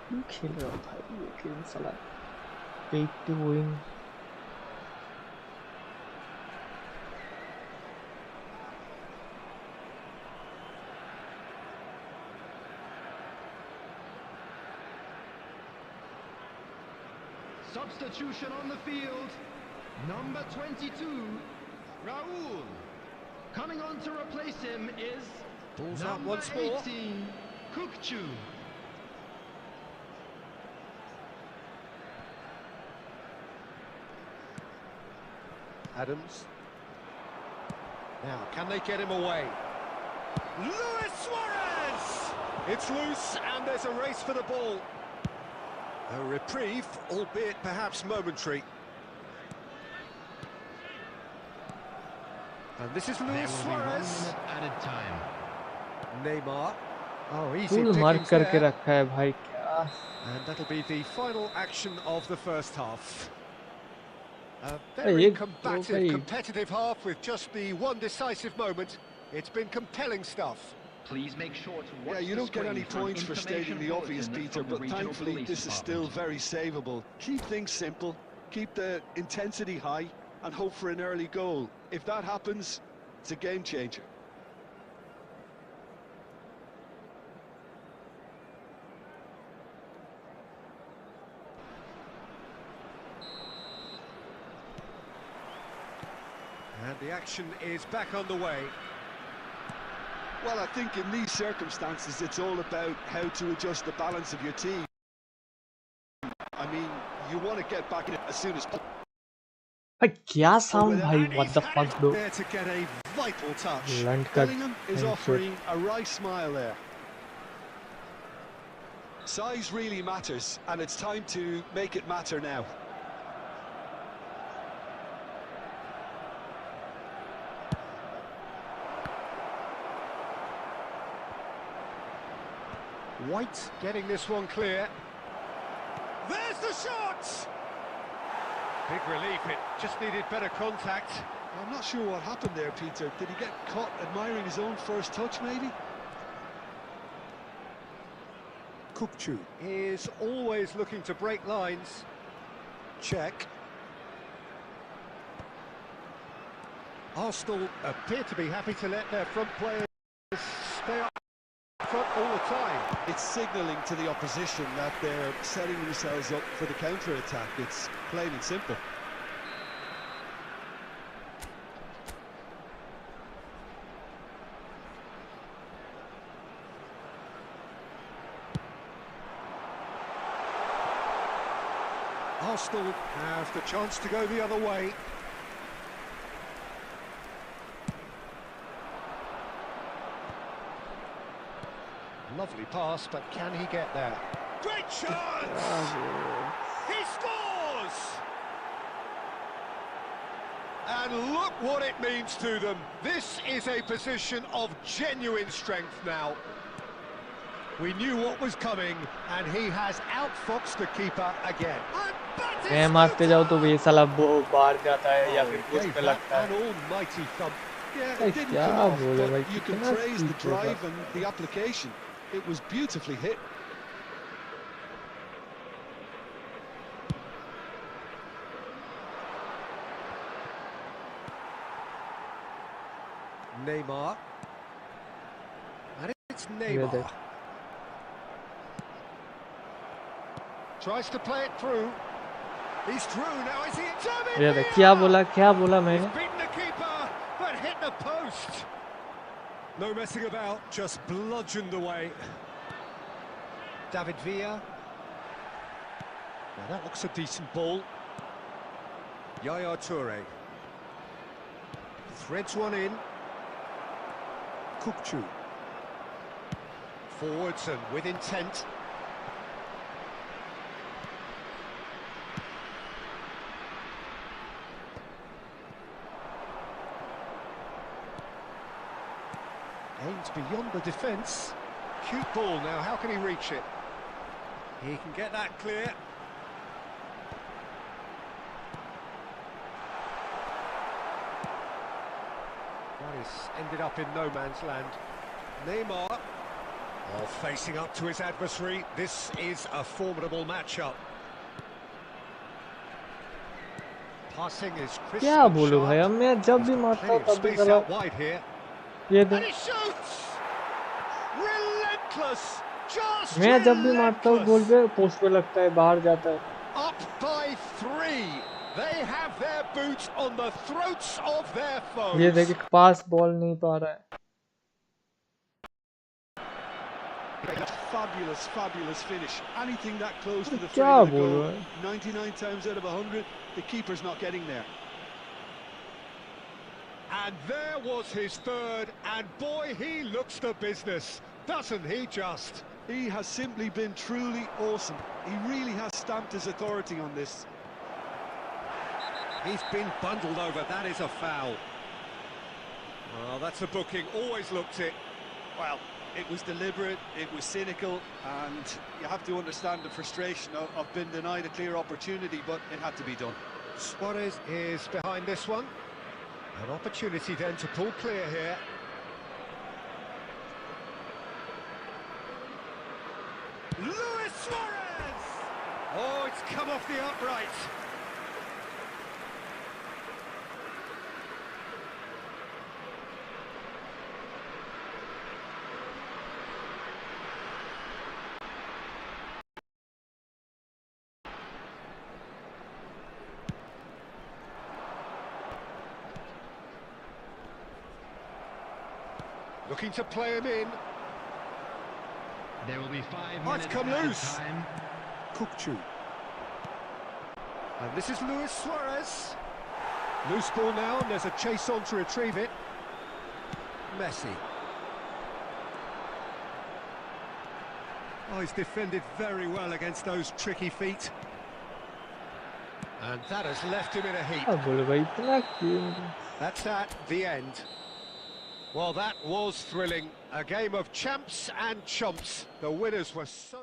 क्यों खेल रहा है भाई ये गेम साला? 80 win. Substitution on the field. Number 22, Raul. Coming on to replace him is Balls out number once more. 18, Kukchu. Adams. Now, can they get him away? Luis Suarez! It's loose and there's a race for the ball. A reprieve, albeit perhaps momentary. And this is Luis Suarez. Added time. Neymar. Oh, easy full mark pickings करके there. रखा है भाई क्या. And that'll be the final action of the first half. A Hey, very ये combative, भाई. competitive half with just the one decisive moment. It's been compelling stuff. Please make sure to watch Yeah, you the don't get any screen for an points for stating the information obvious, bulletin Peter, from the but regional thankfully police this is still department. very savable. Keep things simple, keep the intensity high, and hope for an early goal. If that happens, it's a game changer. And the action is back on the way. Well, I think in these circumstances, it's all about how to adjust the balance of your team. I mean, you want to get back in it as soon as possible. भाई क्या sound भाई, what the fuck bro. There to get a vital touch. Blunt cut. Bellingham is offering a wry smile there. Size really matters, and it's time to make it matter now. White getting this one clear. There's the shot! Big relief, it just needed better contact. I'm not sure what happened there, Peter. Did he get caught admiring his own first touch, maybe? Kukçu is always looking to break lines. Check. Arsenal appear to be happy to let their front players stay up front all the time. It's signalling to the opposition that they're setting themselves up for the counter-attack. It's plain and simple. Arsenal have the chance to go the other way. Lovely pass, but can he get there? Great chance! He scores! And look what it means to them. This is a position of genuine strength now. We knew what was coming, and he has outfoxed the keeper again. मैं मारते जाओ तो ये साला बाहर जाता है या फिर पोस्ट पे लगता है. An almighty thump. Yeah, it didn't क्या come off, बोले भाई, but you can कितना praise the speed होगा. drive and the application. It was beautifully hit. Neymar. And it's ये Neymar. देख. Tries to play it through. He's through now, is he? ये देख क्या बोला मैंने. He's beaten the keeper, but hit the post. No messing about, just bludgeoned away. David Villa. Now that looks a decent ball. Yaya Toure. Threads one in. Kukçu. Forwards and with intent. Aims beyond the defence. Cute ball now, how can he reach it? He can get that clear. That is ended up in no man's land. Neymar, all facing up to his adversary. This is a formidable matchup. Passing is crisp क्या and बोलूं sharp. भाई, अब मैं जब He's भी got मारता plenty हूँ of तब भी space साला out wide here. ये And देख. he shoots! Relentless! Just मैं जब भी मारता हूँ गोल relentless! पे पोस्ट पे लगता है, बाहर जाता है. Up by 3. They have their boots on the throats of their foes. ये देख, एक पास बॉल नहीं पा रहा है. Fabulous, fabulous finish. Anything that close to the क्या frame of the बोलूं goal, है. 99 times out of 100, the keeper's not getting there. And there was his third, and boy, he looks the business, doesn't he just? He has simply been truly awesome. He really has stamped his authority on this. He's been bundled over, that is a foul. Well, that's a booking, always looked it. Well, it was deliberate, it was cynical, and you have to understand the frustration of being denied a clear opportunity, but it had to be done. Suarez is behind this one. An opportunity then to pull clear here. Luis Suarez! Oh, it's come off the upright. Looking to play him in. There will be 5 Oh, it's minutes come added loose. time. Kukçu. And this is Luis Suarez. Loose ball now, and there's a chase on to retrieve it. Messi. Oh, he's defended very well against those tricky feet. And that has left him in a heap. अब बोलो भाई इतना क्यों? That's that, the end. Well, that was thrilling. A game of champs and chumps. The winners were so...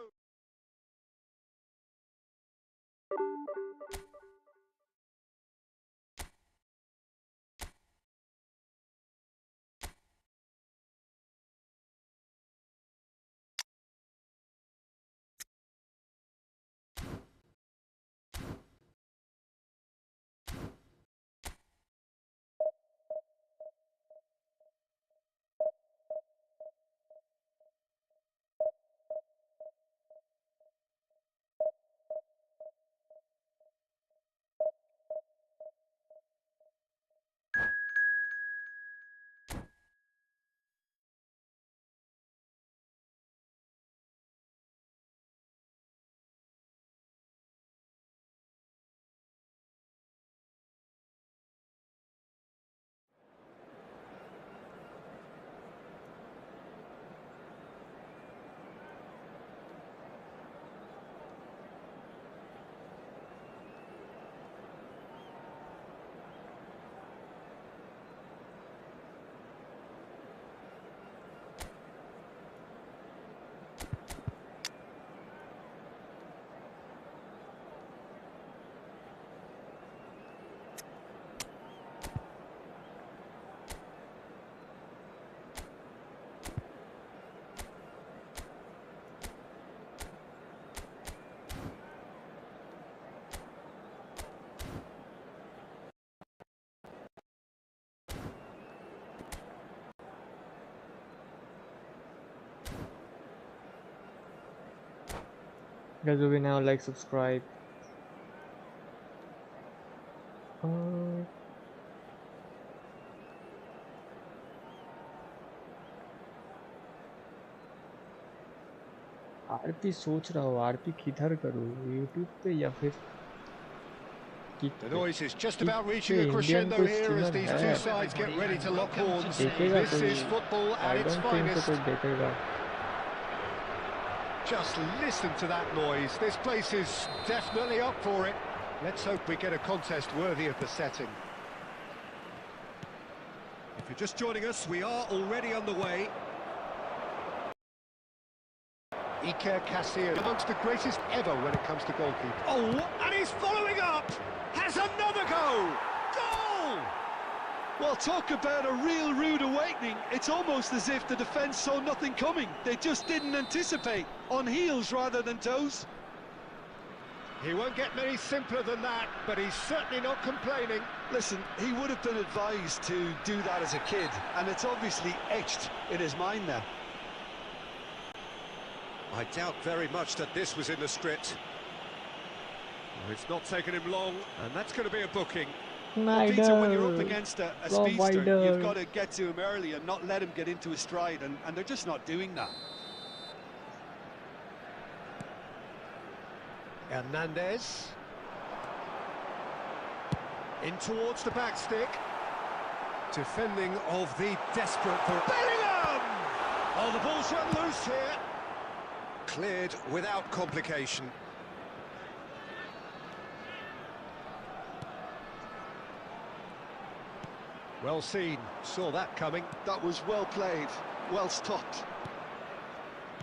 Guys, will be now like, subscribe. RP सोच रहा हूँ RP किधर करूँ यूट्यूब पे या फिर The noise is just about reaching a crescendo here as these two sides get ready to lock horns. This is football at its finest. Just listen to that noise. This place is definitely up for it. Let's hope we get a contest worthy of the setting. If you're just joining us, we are already underway. Iker Casillas, amongst the greatest ever when it comes to goalkeeping. Oh, and he's following up! Has another go! Goal! Well, talk about a real rude awakening. It's almost as if the defence saw nothing coming. They just didn't anticipate. On heels rather than toes. He won't get many simpler than that, but he's certainly not complaining. Listen, he would have been advised to do that as a kid, and it's obviously etched in his mind now. I doubt very much that this was in the script. Well, it's not taken him long, and that's going to be a booking. Well, Peter, when you're up against a speedster, you've got to get to him early and not let him get into his stride, and they're just not doing that. Hernandez. In towards the back stick. Defending of the desperate... Bellingham! Oh, the ball's run loose here. Cleared without complication. Well seen, saw that coming. That was well played, well stopped.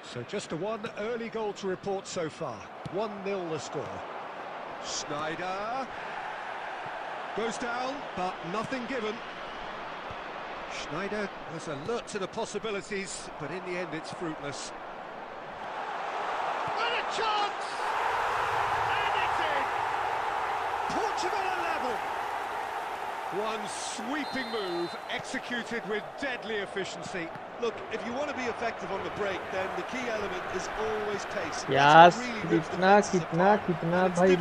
So just a one early goal to report so far. 1-0 the score. Schneider goes down, but nothing given. Schneider was alert to the possibilities, but in the end it's fruitless. And a chance! And it's in! Portugal are level! One sweeping move, executed with deadly efficiency. Look, if you want to be effective on the break, then the key element is always pace. Yes, कितना भाई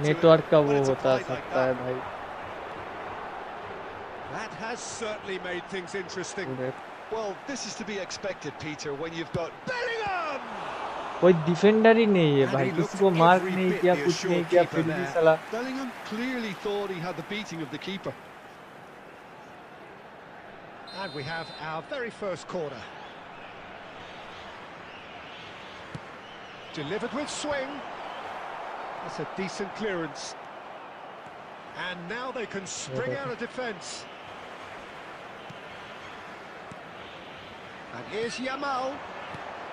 network का वो होता सकता है भाई. That has certainly made things interesting. Well, this is to be expected, Peter, when you've got Bellingham. कोई defender ही नहीं है भाई, किसी को मार्क नहीं किया, कुछ नहीं किया, फिर भी साला. Bellingham clearly thought he had the beating of the keeper. And we have our very first corner. Delivered with swing. That's a decent clearance. And now they can spring out of defence. And here's Yamal.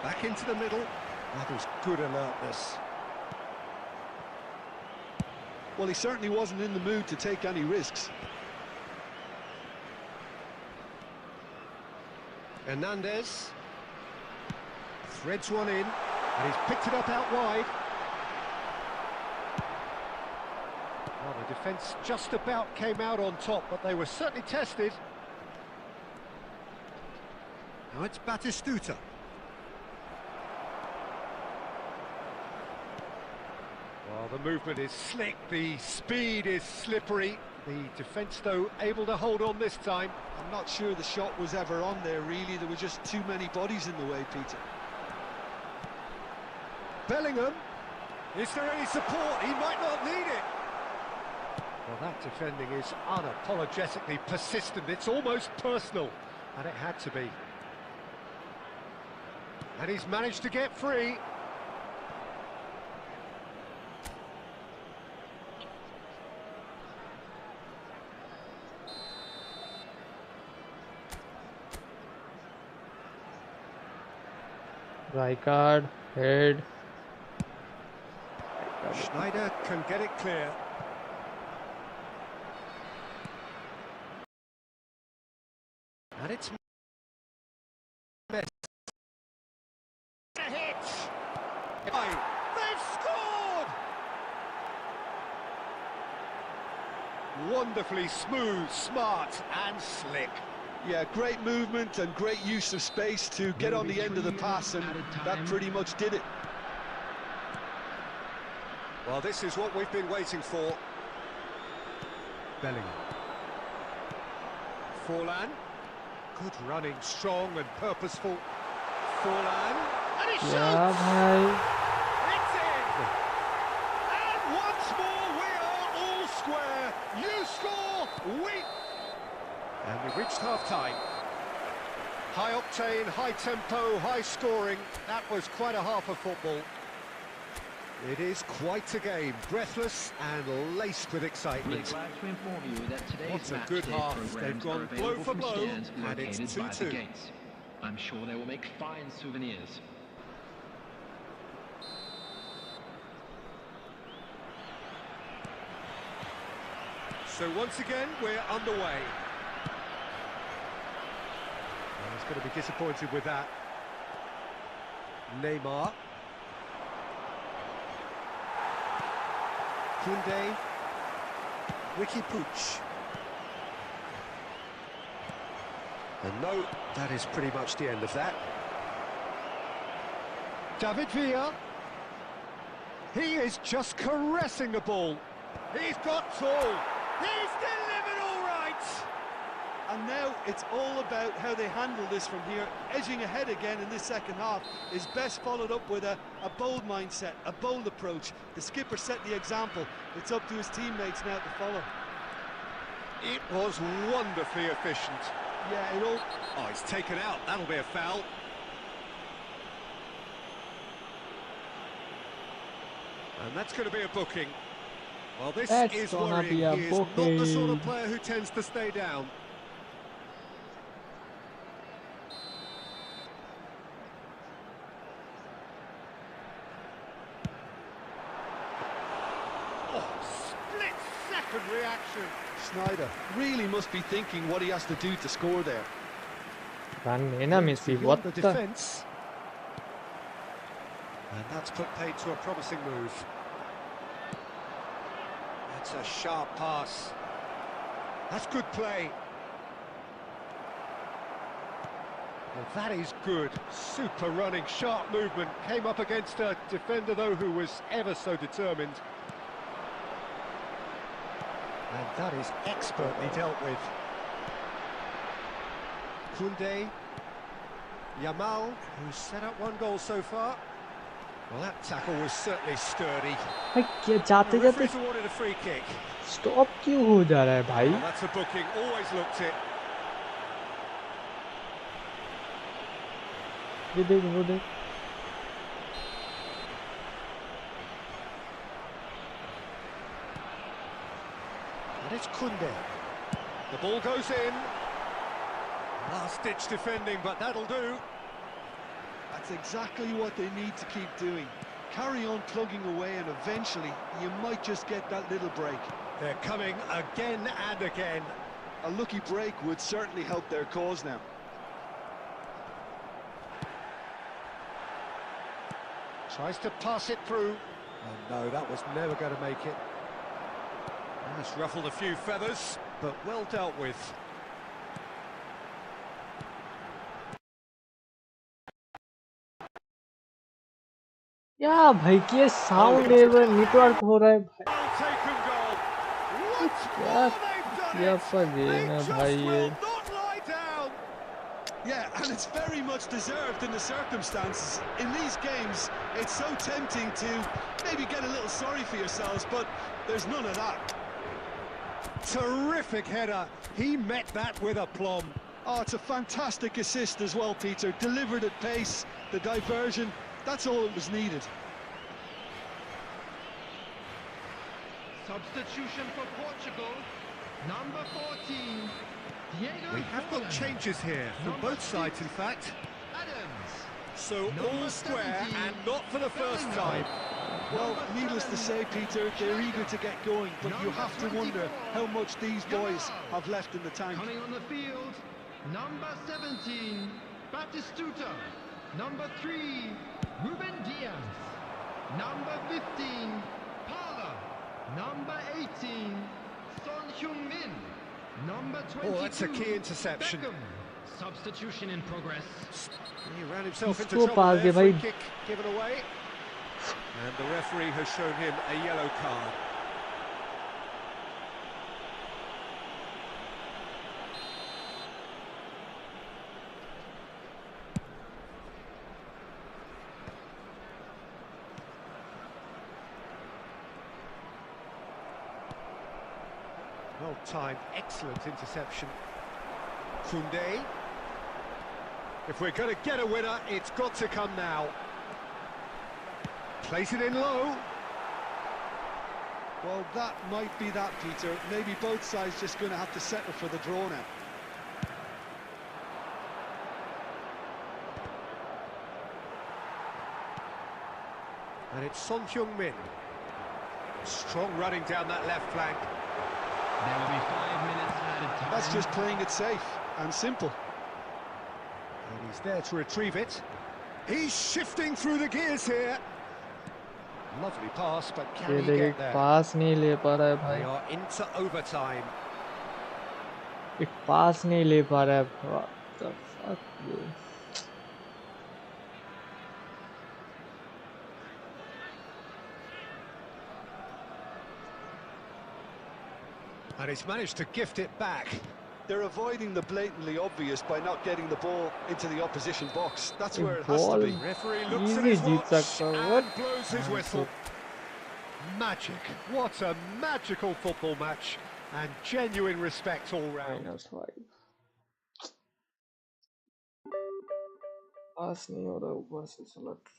Back into the middle. That was good alertness. Well, he certainly wasn't in the mood to take any risks. Hernandez threads one in, and he's picked it up out wide. Well, the defence just about came out on top, but they were certainly tested. Now it's Batistuta. Well, the movement is slick, the speed is slippery. The defence, though, able to hold on this time. I'm not sure the shot was ever on there, really. There were just too many bodies in the way, Peter. Bellingham. Is there any support? He might not need it. Well, that defending is unapologetically persistent. It's almost personal, and it had to be. And he's managed to get free. Rijkaard, head. Schneider can get it clear. And it's Messi. A hit! They've scored! Wonderfully smooth, smart and slick. Yeah, great movement and great use of space to get on the end of the pass, and that pretty much did it. Well, this is what we've been waiting for. Bellingham. Forlan. Good running, strong and purposeful. Forlan. And he shoots! It's in! And once more we are all square. You score, we... And we've reached half-time. High octane, high tempo, high scoring. That was quite a half of football. It is quite a game, breathless and laced with excitement. We're glad to inform you that today's What a good half. They've gone blow for blow, and it's 2-2. I'm sure they will make fine souvenirs. So once again, we're underway. He's going to be disappointed with that. Neymar. Koundé. Ricky Puig. And no, that is pretty much the end of that. David Villa. He is just caressing the ball. He's got tall. He's delivered all right. And now it's all about how they handle this from here. Edging ahead again in this second half is best followed up with a bold mindset, a bold approach. The skipper set the example. It's up to his teammates now to follow. It was wonderfully efficient. Yeah, it all... Oh, he's taken out. That'll be a foul. And that's going to be a booking. Well, this That's is gonna worrying. be a He is not the sort of booking. player who tends to stay down. Split-second reaction. Snyder really must be thinking what he has to do to score there. Run in a Messi, Beyond what the the? defence. And that's put paid to a promising move. That's a sharp pass. That's good play. Well, that is good. Super running, sharp movement. Came up against a defender, though, who was ever so determined. And that is expertly dealt with. Koundé. Yamal, who's set up one goal so far. Well, that tackle was certainly sturdy. भाई क्या जाते The जाते referee's awarded a free kick. Stop क्यों हो जा रहा है भाई? Well, that's a booking, always looked it. ये देख वो देख. And it's Koundé. The ball goes in. Last-ditch defending, but that'll do. That's exactly what they need to keep doing. Carry on plugging away and eventually you might just get that little break. They're coming again and again. A lucky break would certainly help their cause now. Tries to pass it through. Oh no, that was never going to make it. That's ruffled a few feathers, but well dealt with. या भाई ये sound level network हो रहा है भाई. Well-taken goal. What क्या they've क्या done पर it. गेम They है just भाई ये. will not lie down. Yeah, and it's very much deserved in the circumstances. In these games, it's so tempting to maybe get a little sorry for yourselves, but there's none of that. Terrific header. He met that with aplomb. Oh, it's a fantastic assist as well, Peter. Delivered at pace, the diversion, that's all that was needed. Substitution for Portugal, number 14, Diego. We have got changes here from both sides, in fact. Adams. So Number all square 17, and not for the first time. Well, needless to say, Peter, they're eager to get going, but you have to wonder how much these boys have left in the tank. Coming on the field, number 17, Batistuta. Number 3, Ruben Diaz. Number 15, Parla. Number 18, Son Heung-min. Number 22, Oh, that's a key interception. Beckham. Substitution in progress. He ran himself into इसको trouble pass there. दे भाई. Free kick given away. And the referee has shown him a yellow card. Well timed, excellent interception. Koundé. If we're going to get a winner, it's got to come now. Place it in low. Well, that might be that, Peter. Maybe both sides just going to have to settle for the draw now. And it's Son Heung-min. Strong running down that left flank. There will be 5 minutes added time. That's just playing it safe and simple. And he's there to retrieve it. He's shifting through the gears here. Lovely pass, but ये can he देख get there? पास नहीं ले पा रहा है They भाई. are into overtime. एक पास नहीं ले पा रहा है. What the fuck ये. And he's managed to gift it back. They're avoiding the blatantly obvious by not getting the ball into the opposition box. That's where it has ball to be. Referee looks at easy his Jeet watch सकता है. and What? blows his whistle. Magic. What a magical football match. And genuine respect all round. -5. पास नहीं हो रहा ऊपर से select.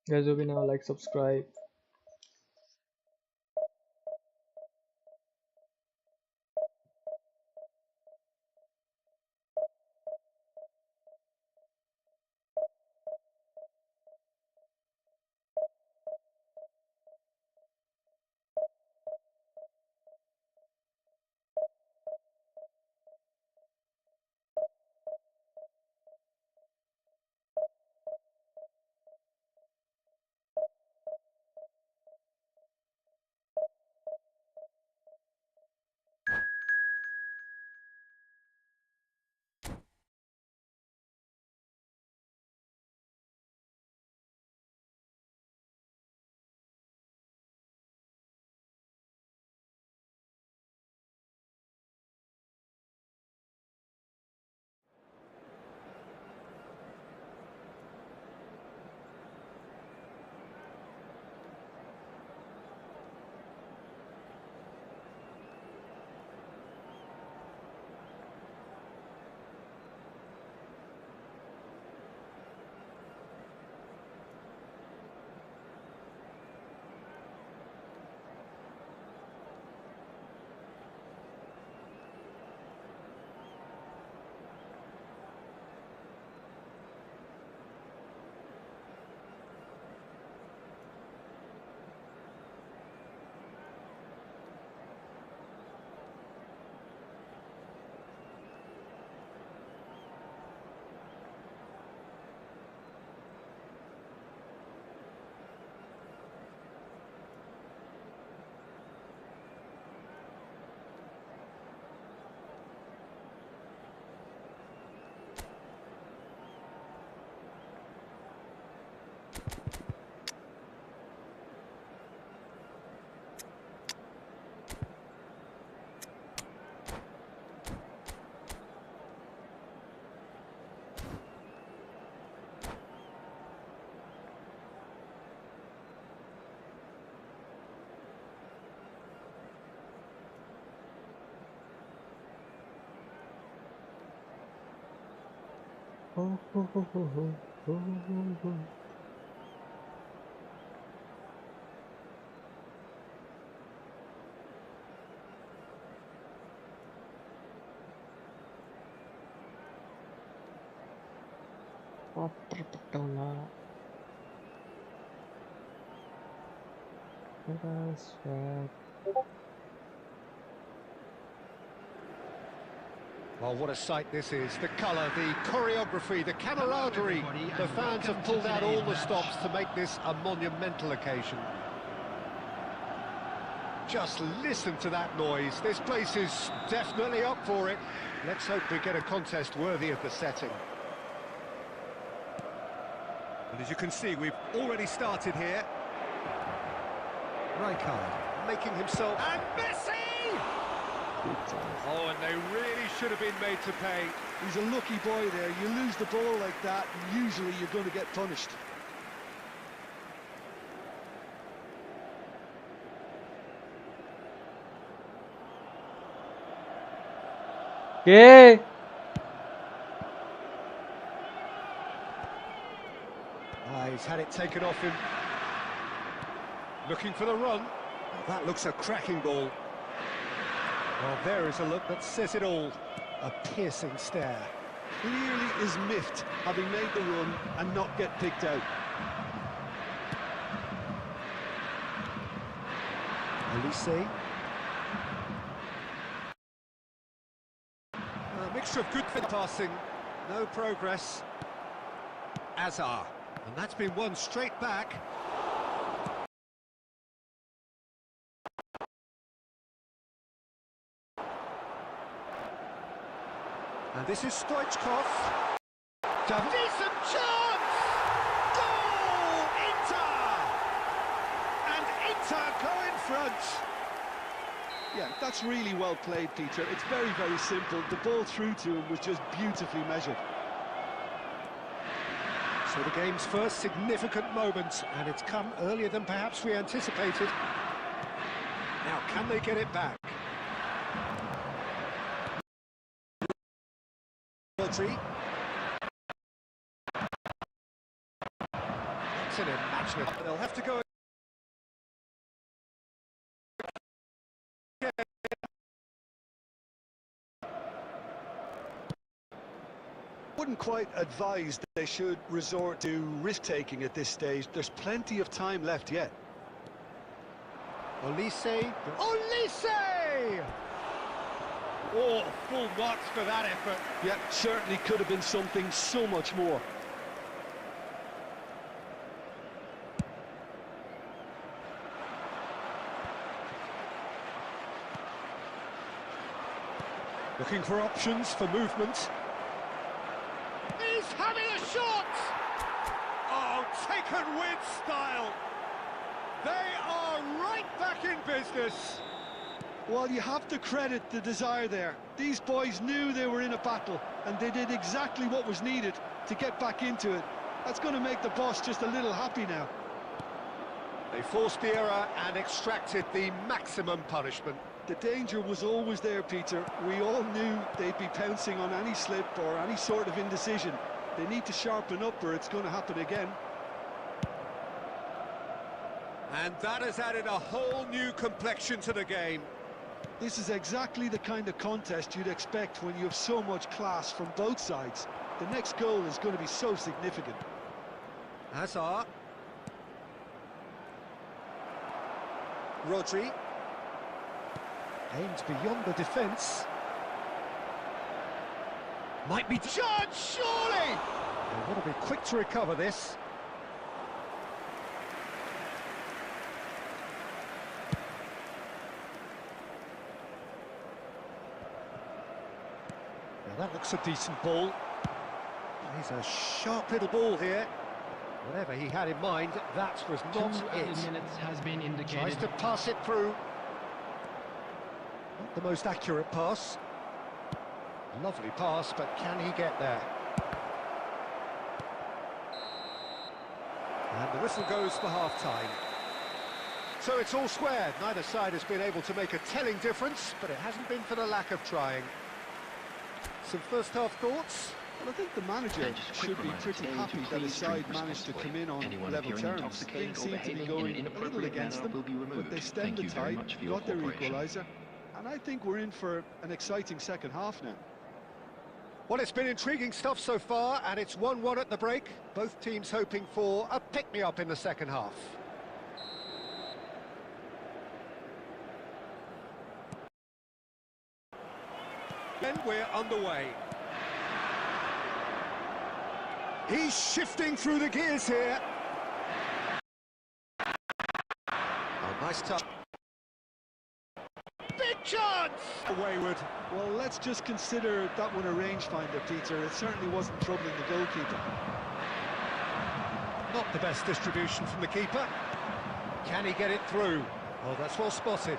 Guys, hope you now like, subscribe. Oh, oh, oh, oh, oh, oh, oh, oh. That's right. Well, what a sight this is. The colour, the choreography, the camaraderie. The fans have pulled out all the stops to make this a monumental occasion. Just listen to that noise. This place is definitely up for it. Let's hope we get a contest worthy of the setting. And as you can see, we've already started here. Rijkaard making himself... And Messi! Oh, and they really should have been made to pay. He's a lucky boy there. You lose the ball like that, and usually you're going to get punished. Okay. He's had it taken off him. Looking for the run. Oh, that looks a cracking ball. Well, there is a look that says it all. A piercing stare. Clearly is miffed, having made the run and not get picked out. Elise. A mixture of good fit passing, no progress. Azar, and that's been won straight back. And this is Stoichkov. Decent chance! Goal! Inter! And Inter go in front. Yeah, that's really well played, Peter. It's very, very simple. The ball through to him was just beautifully measured. So the game's first significant moment, and it's come earlier than perhaps we anticipated. Now, can they get it back? That's an imaginative. They'll have to go. Wouldn't quite advise that they should resort to risk-taking at this stage. There's plenty of time left yet. Olise! Oh, full marks for that effort. Yeah, certainly could have been something so much more. Looking for options for movement. He's having a shot! Oh, taken with style. They are right back in business. Well, you have to credit the desire there. These boys knew they were in a battle, and they did exactly what was needed to get back into it. That's going to make the boss just a little happy now. They forced the error and extracted the maximum punishment. The danger was always there, Peter. We all knew they'd be pouncing on any slip or any sort of indecision. They need to sharpen up or it's going to happen again. And that has added a whole new complexion to the game. This is exactly the kind of contest you'd expect when you have so much class from both sides. The next goal is going to be so significant. Hazard. Rodri. Aims beyond the defence. Might be judged, surely! They've got to be quick to recover this. Now that looks a decent ball. He's a sharp little ball here. Whatever he had in mind, that was not it. Minutes has been indicated. Tries to pass it through. Not the most accurate pass. Lovely pass, but can he get there? And the whistle goes for half-time. So it's all square. Neither side has been able to make a telling difference, but it hasn't been for the lack of trying. Some first-half thoughts? Well, I think the manager should be pretty happy that his side managed to come in on level terms. Things seem to be going a little against them, but they stemmed the tide, got their equaliser, and I think we're in for an exciting second half now. Well, it's been intriguing stuff so far, and it's 1-1 at the break. Both teams hoping for a pick-me-up in the second half. Then we're underway. He's shifting through the gears here. Oh, nice touch. Big chance! Wayward. Well, let's just consider that one a rangefinder, Peter. It certainly wasn't troubling the goalkeeper. Not the best distribution from the keeper. Can he get it through? Oh, that's well spotted.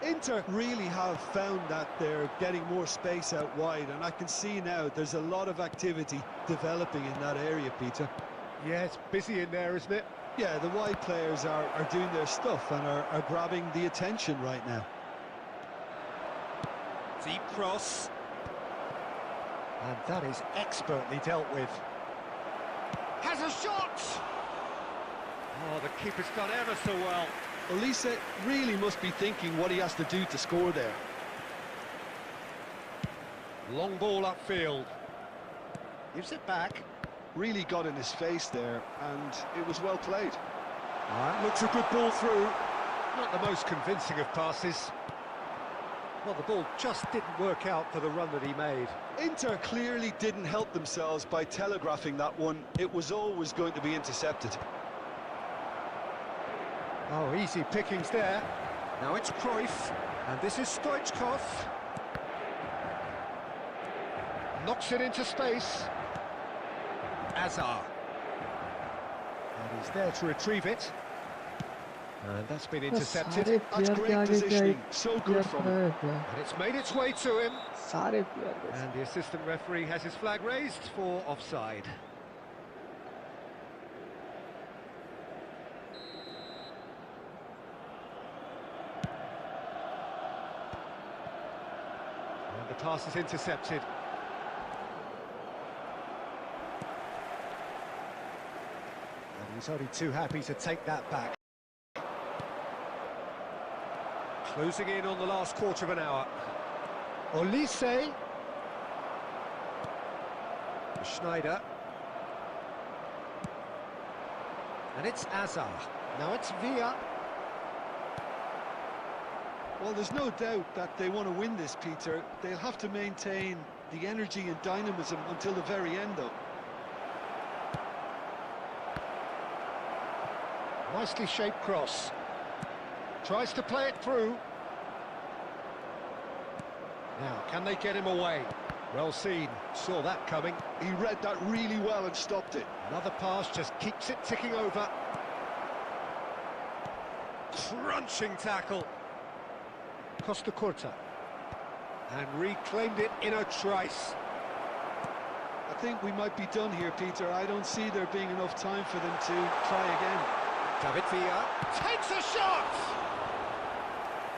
Inter really have found that they're getting more space out wide, and I can see now there's a lot of activity developing in that area, Peter. Yeah, it's busy in there, isn't it? Yeah, the wide players are doing their stuff and are grabbing the attention right now. Deep cross. And that is expertly dealt with. Has a shot! Oh, the keeper's done ever so well. Olise really must be thinking what he has to do to score there. Long ball upfield. Gives it back. Really got in his face there, and it was well played. Looks a good ball through. Not the most convincing of passes. Well, the ball just didn't work out for the run that he made. Inter clearly didn't help themselves by telegraphing that one. It was always going to be intercepted. Oh, easy pickings there. Now it's Cruyff, and this is Stoichkov. Knocks it into space. Hazard. And he's there to retrieve it. And that's been intercepted. That's great positioning. So good from him. And it's made its way to him. And the assistant referee has his flag raised for offside. And the pass is intercepted. He's only too happy to take that back. Closing in on the last quarter of an hour. Olise. Schneider. And it's Azar. Now it's Villa. Well, there's no doubt that they want to win this, Peter. They'll have to maintain the energy and dynamism until the very end, though. Nicely shaped cross. Tries to play it through. Now, can they get him away? Well seen. Saw that coming. He read that really well and stopped it. Another pass just keeps it ticking over. Crunching tackle. Costa Curta. And reclaimed it in a trice. I think we might be done here, Peter. I don't see there being enough time for them to try again. David Villa takes a shot!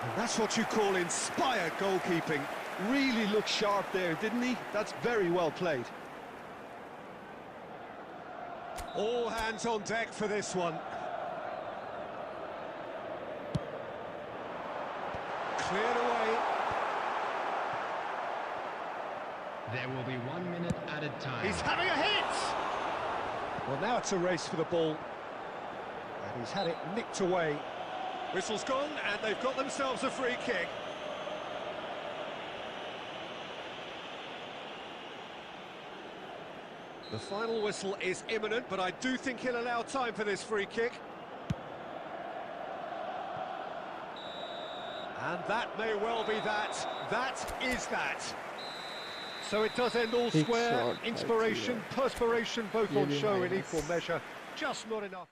And that's what you call inspired goalkeeping. Really looked sharp there, didn't he? That's very well played. All hands on deck for this one. Cleared away. There will be 1 minute added time. He's having a hit! Well, now it's a race for the ball. And he's had it nicked away. Whistle's gone, and they've got themselves a free kick. The final whistle is imminent, but I do think he'll allow time for this free kick. And that may well be that. That is that. So it does end all square. Inspiration, perspiration, both on show in equal measure. Just not enough.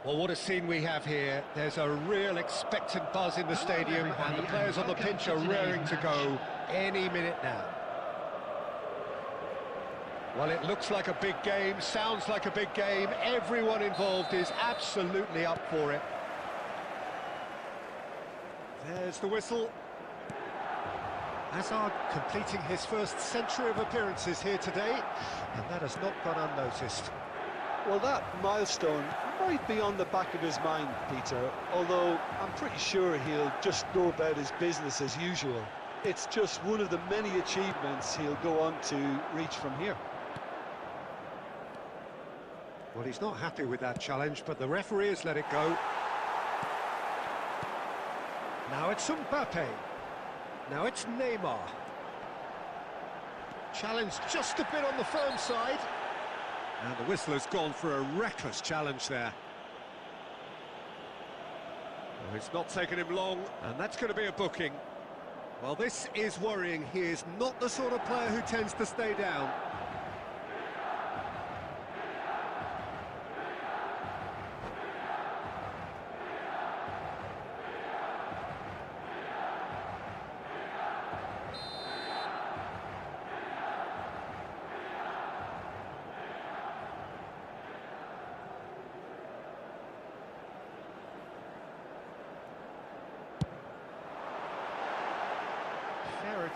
Well, what a scene we have here. There's a real expectant buzz in the stadium, and the players on the pitch are raring to go any minute now. Well, it looks like a big game, sounds like a big game. Everyone involved is absolutely up for it. There's the whistle. Hazard completing his first century of appearances here today, and that has not gone unnoticed. Well, that milestone might be on the back of his mind, Peter, although I'm pretty sure he'll just go about his business as usual. It's just one of the many achievements he'll go on to reach from here. Well, he's not happy with that challenge, but the referee has let it go. Now it's Mbappe. Now it's Neymar. Challenge just a bit on the firm side. And the whistler's gone for a reckless challenge there. Oh, it's not taken him long, and that's going to be a booking. Well, this is worrying. He is not the sort of player who tends to stay down.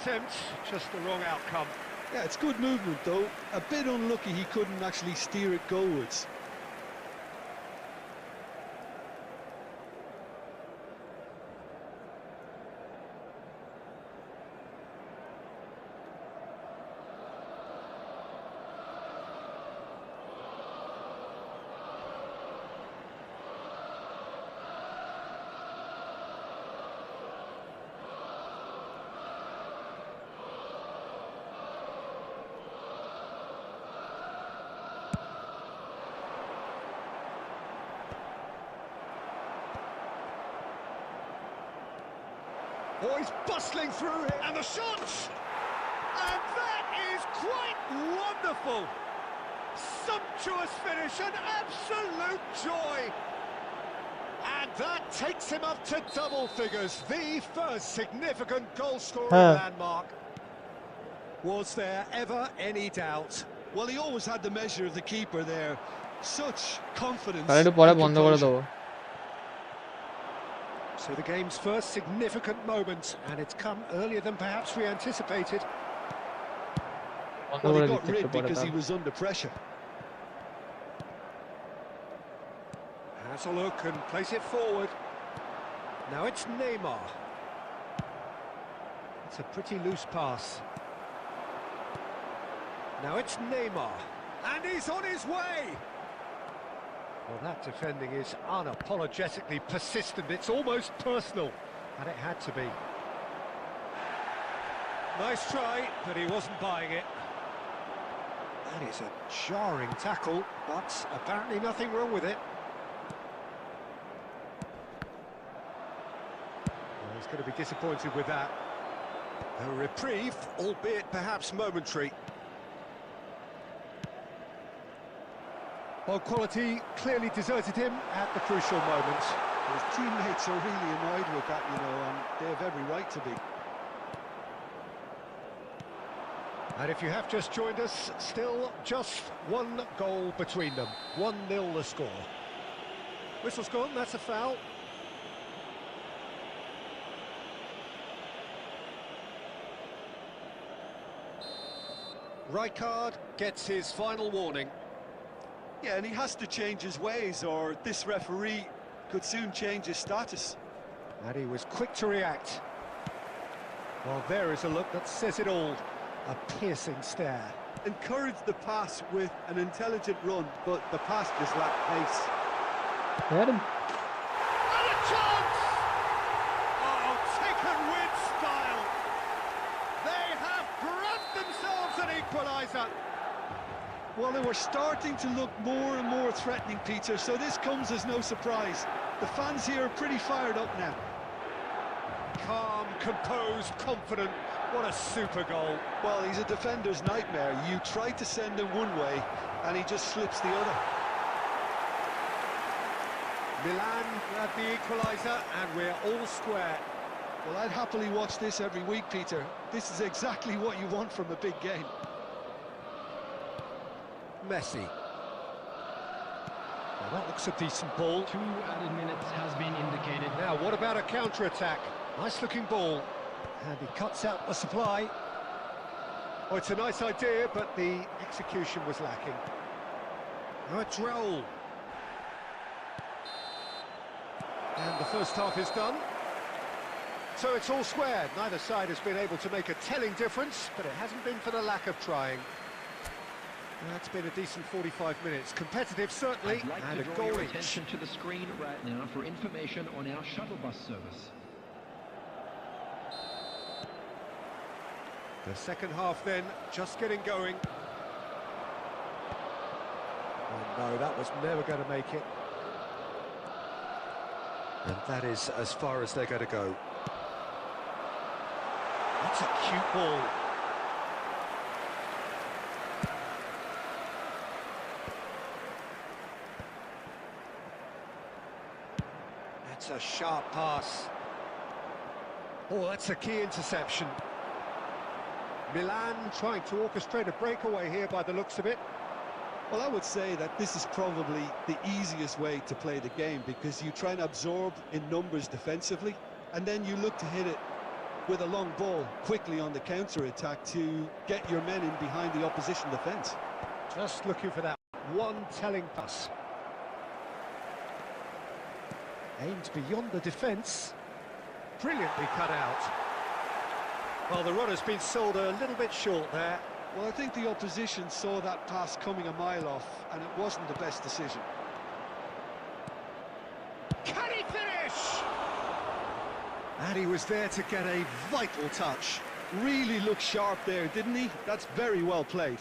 Attempt, just the wrong outcome. Yeah, it's good movement though. A bit unlucky he couldn't actually steer it goalwards. Oh, he's bustling through here, and the shot! And that is quite wonderful! Sumptuous finish, an absolute joy! And that takes him up to double figures, the first significant goal-scoring landmark. Was there ever any doubt? Well, he always had the measure of the keeper there. Such confidence. So the game's first significant moment, and it's come earlier than perhaps we anticipated. Well, he got rid because he was under pressure. Has a look and place it forward. Now it's Neymar. It's a pretty loose pass. Now it's Neymar, and he's on his way! Well, that defending is unapologetically persistent. It's almost personal, and it had to be. Nice try, but he wasn't buying it. That is a jarring tackle, but apparently nothing wrong with it. Well, he's going to be disappointed with that. A reprieve, albeit perhaps momentary. Well, quality clearly deserted him at the crucial moment. His teammates are really annoyed with that, you know, and they have every right to be. And if you have just joined us, still just one goal between them. 1-0 the score. Whistle's gone, that's a foul. Rijkaard gets his final warning. Yeah, and he has to change his ways, or this referee could soon change his status. And he was quick to react. Well, there is a look that says it all. A piercing stare. Encouraged the pass with an intelligent run, but the pass just lacked pace. And a chance! Oh, taken with style. They have grabbed themselves an equaliser. Well, they were starting to look more and more threatening, Peter, so this comes as no surprise. The fans here are pretty fired up now. Calm, composed, confident. What a super goal. Well, he's a defender's nightmare. You try to send him one way, and he just slips the other. Milan grabbed the equaliser, and we're all square. Well, I'd happily watch this every week, Peter. This is exactly what you want from a big game. Messi. Well, that looks a decent ball. 2 added minutes has been indicated. Now, what about a counter-attack? Nice-looking ball. And he cuts out the supply. Oh, it's a nice idea, but the execution was lacking. Now it's Raul. And the first half is done. So it's all square. Neither side has been able to make a telling difference, but it hasn't been for the lack of trying. That's been a decent 45 minutes. Competitive, certainly, I'd like and to a draw goal your each. attention to the screen right now for information on our shuttle bus service. The second half then, just getting going. Oh no, that was never going to make it. And that is as far as they're going to go. That's a cute ball. That's a sharp pass. Oh, that's a key interception. Milan trying to orchestrate a breakaway here by the looks of it. Well, I would say that this is probably the easiest way to play the game, because you try and absorb in numbers defensively, and then you look to hit it with a long ball quickly on the counter-attack to get your men in behind the opposition defence. Just looking for that one telling pass. Aimed beyond the defence. Brilliantly cut out. Well, the runner's been sold a little bit short there. Well, I think the opposition saw that pass coming a mile off, and it wasn't the best decision. Can he finish? And he was there to get a vital touch. Really looked sharp there, didn't he? That's very well played.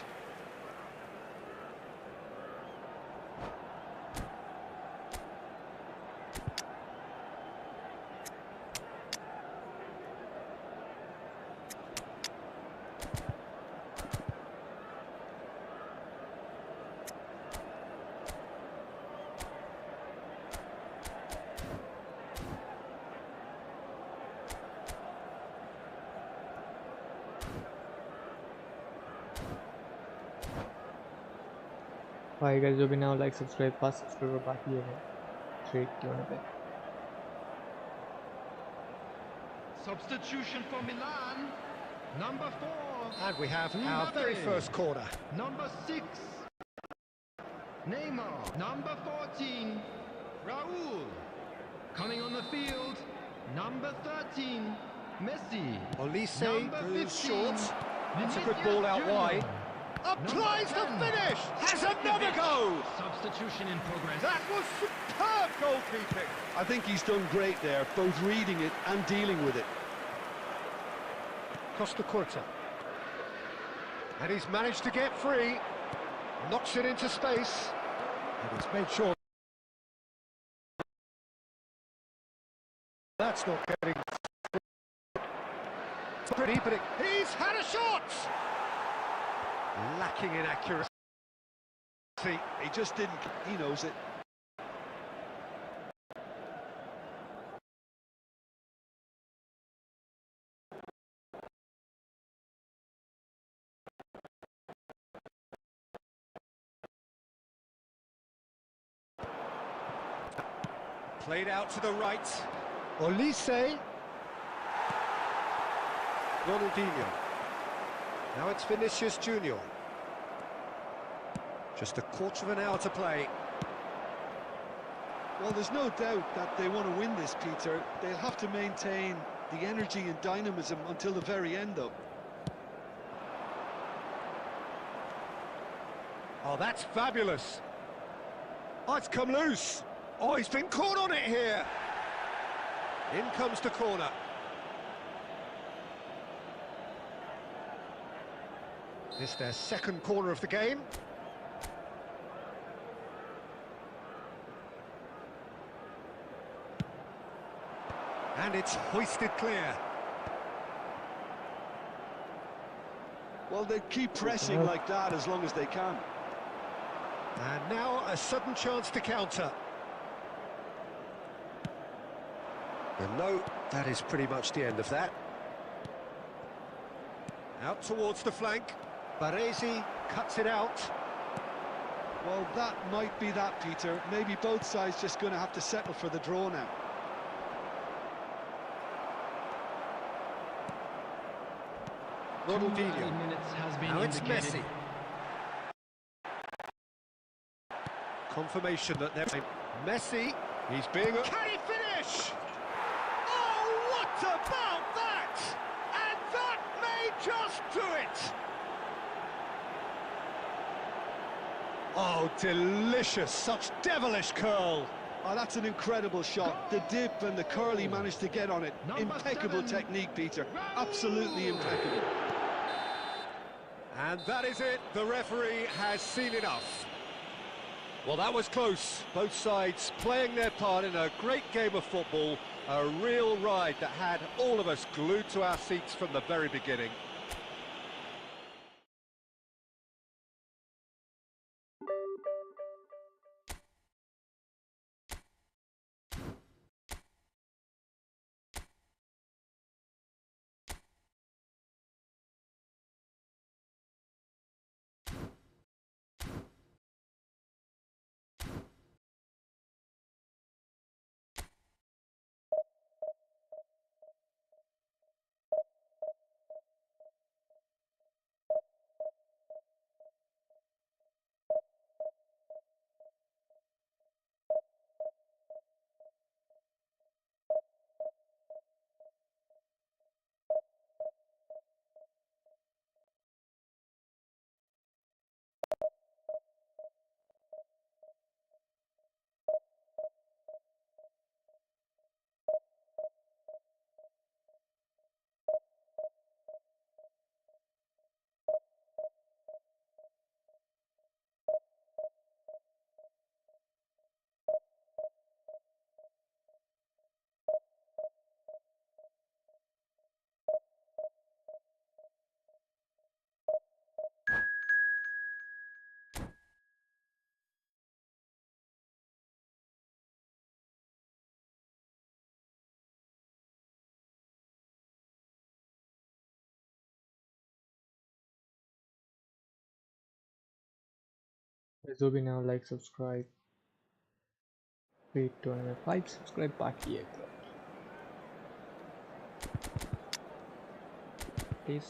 भाई guys, जो भी ना like subscribe पास subscribe बाकी है trade क्यों ना पे. Substitution for Milan, number 4. And we have our very first corner. Number 6, Neymar. Number 14, Raul. Coming on the field, number 13, Messi. Olise Number goes 15, short. That's a good Vinicius ball out Junior. wide. Applies the finish! Has another go! Substitution in progress. That was superb goalkeeping. I think he's done great there, both reading it and dealing with it. Costa Curta. And he's managed to get free. Knocks it into space. And he's made sure. That's not getting pretty, but he's had a shot! Lacking in accuracy. He just didn't, he knows it. Played out to the right. Olise. Ronaldinho. Now it's Vinicius Junior. Just a quarter of an hour to play. Well, there's no doubt that they want to win this, Peter. They'll have to maintain the energy and dynamism until the very end, though. Oh, that's fabulous. Oh, it's come loose. Oh, he's been caught on it here. In comes the corner. This their second corner of the game. And it's hoisted clear. Well, they keep pressing like that as long as they can. And now a sudden chance to counter. And no, that is pretty much the end of that. Out towards the flank. Baresi cuts it out. Well, that might be that, Peter. Maybe both sides just going to have to settle for the draw now. Ronaldinho. Now it's Messi. Confirmation that they're... Messi, he's being... Can he finish? Oh, what about that? And that may just do it. Oh, delicious, such devilish curl. Oh, that's an incredible shot. The dip and the curl he managed to get on it. Impeccable technique, Peter. Absolutely impeccable. And that is it. The referee has seen enough. Well, that was close. Both sides playing their part in a great game of football. A real ride that had all of us glued to our seats from the very beginning. जो भी ना like subscribe wait तो हमें 5 subscribe बाकी है please.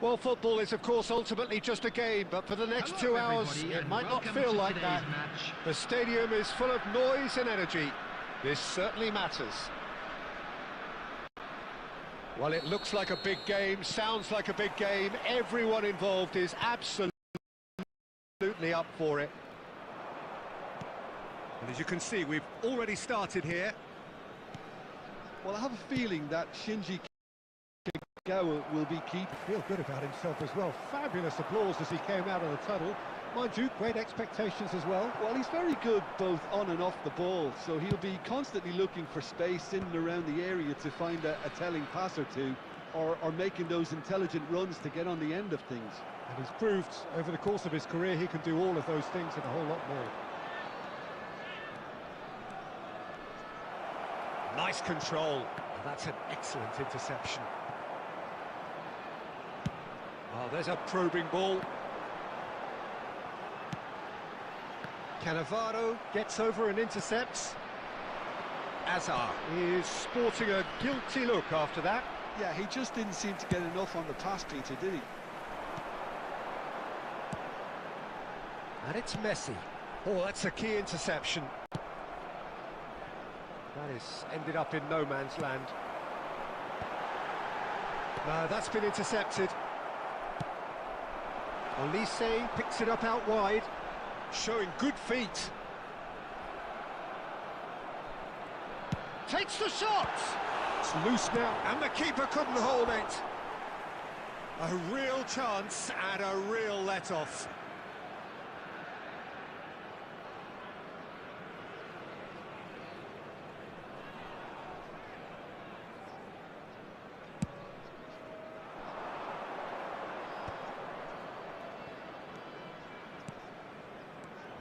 Well, football is, of course, ultimately just a game, but for the next 2 hours, it might not feel like that. The stadium is full of noise and energy. This certainly matters. Well, it looks like a big game, sounds like a big game. Everyone involved is absolutely up for it. And as you can see, we've already started here. Well, I have a feeling that Shinji will be keep. Feel good about himself as well. Fabulous applause as he came out of the tunnel. Mind you, great expectations as well. Well, he's very good both on and off the ball, so he'll be constantly looking for space in and around the area to find a telling pass or two, or making those intelligent runs to get on the end of things. And he's proved over the course of his career he can do all of those things and a whole lot more. Nice control. And that's an excellent interception. Oh, there's a probing ball. Cannavaro gets over and intercepts. Azar is sporting a guilty look after that. Yeah, he just didn't seem to get enough on the pass, Peter, did he? And it's Messi. Oh, that's a key interception. That is ended up in no man's land. No, that's been intercepted. Olise picks it up out wide, showing good feet. Takes the shot! It's loose now, and the keeper couldn't hold it. A real chance and a real let-off.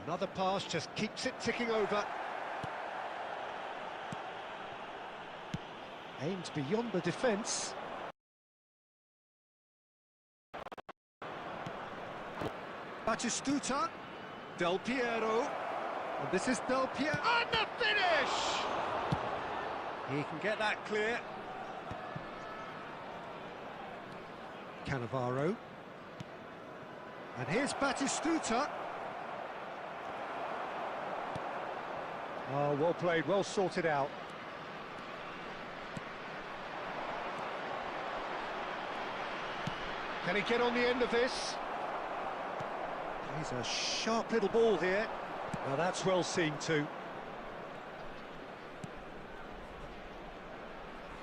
Another pass just keeps it ticking over. Aimed beyond the defence. Batistuta, Del Piero, and this is Del Piero, and the finish! He can get that clear. Cannavaro, and here's Batistuta. Oh, well played, well sorted out. Can he get on the end of this? He's a sharp little ball here. Now that's well seen too.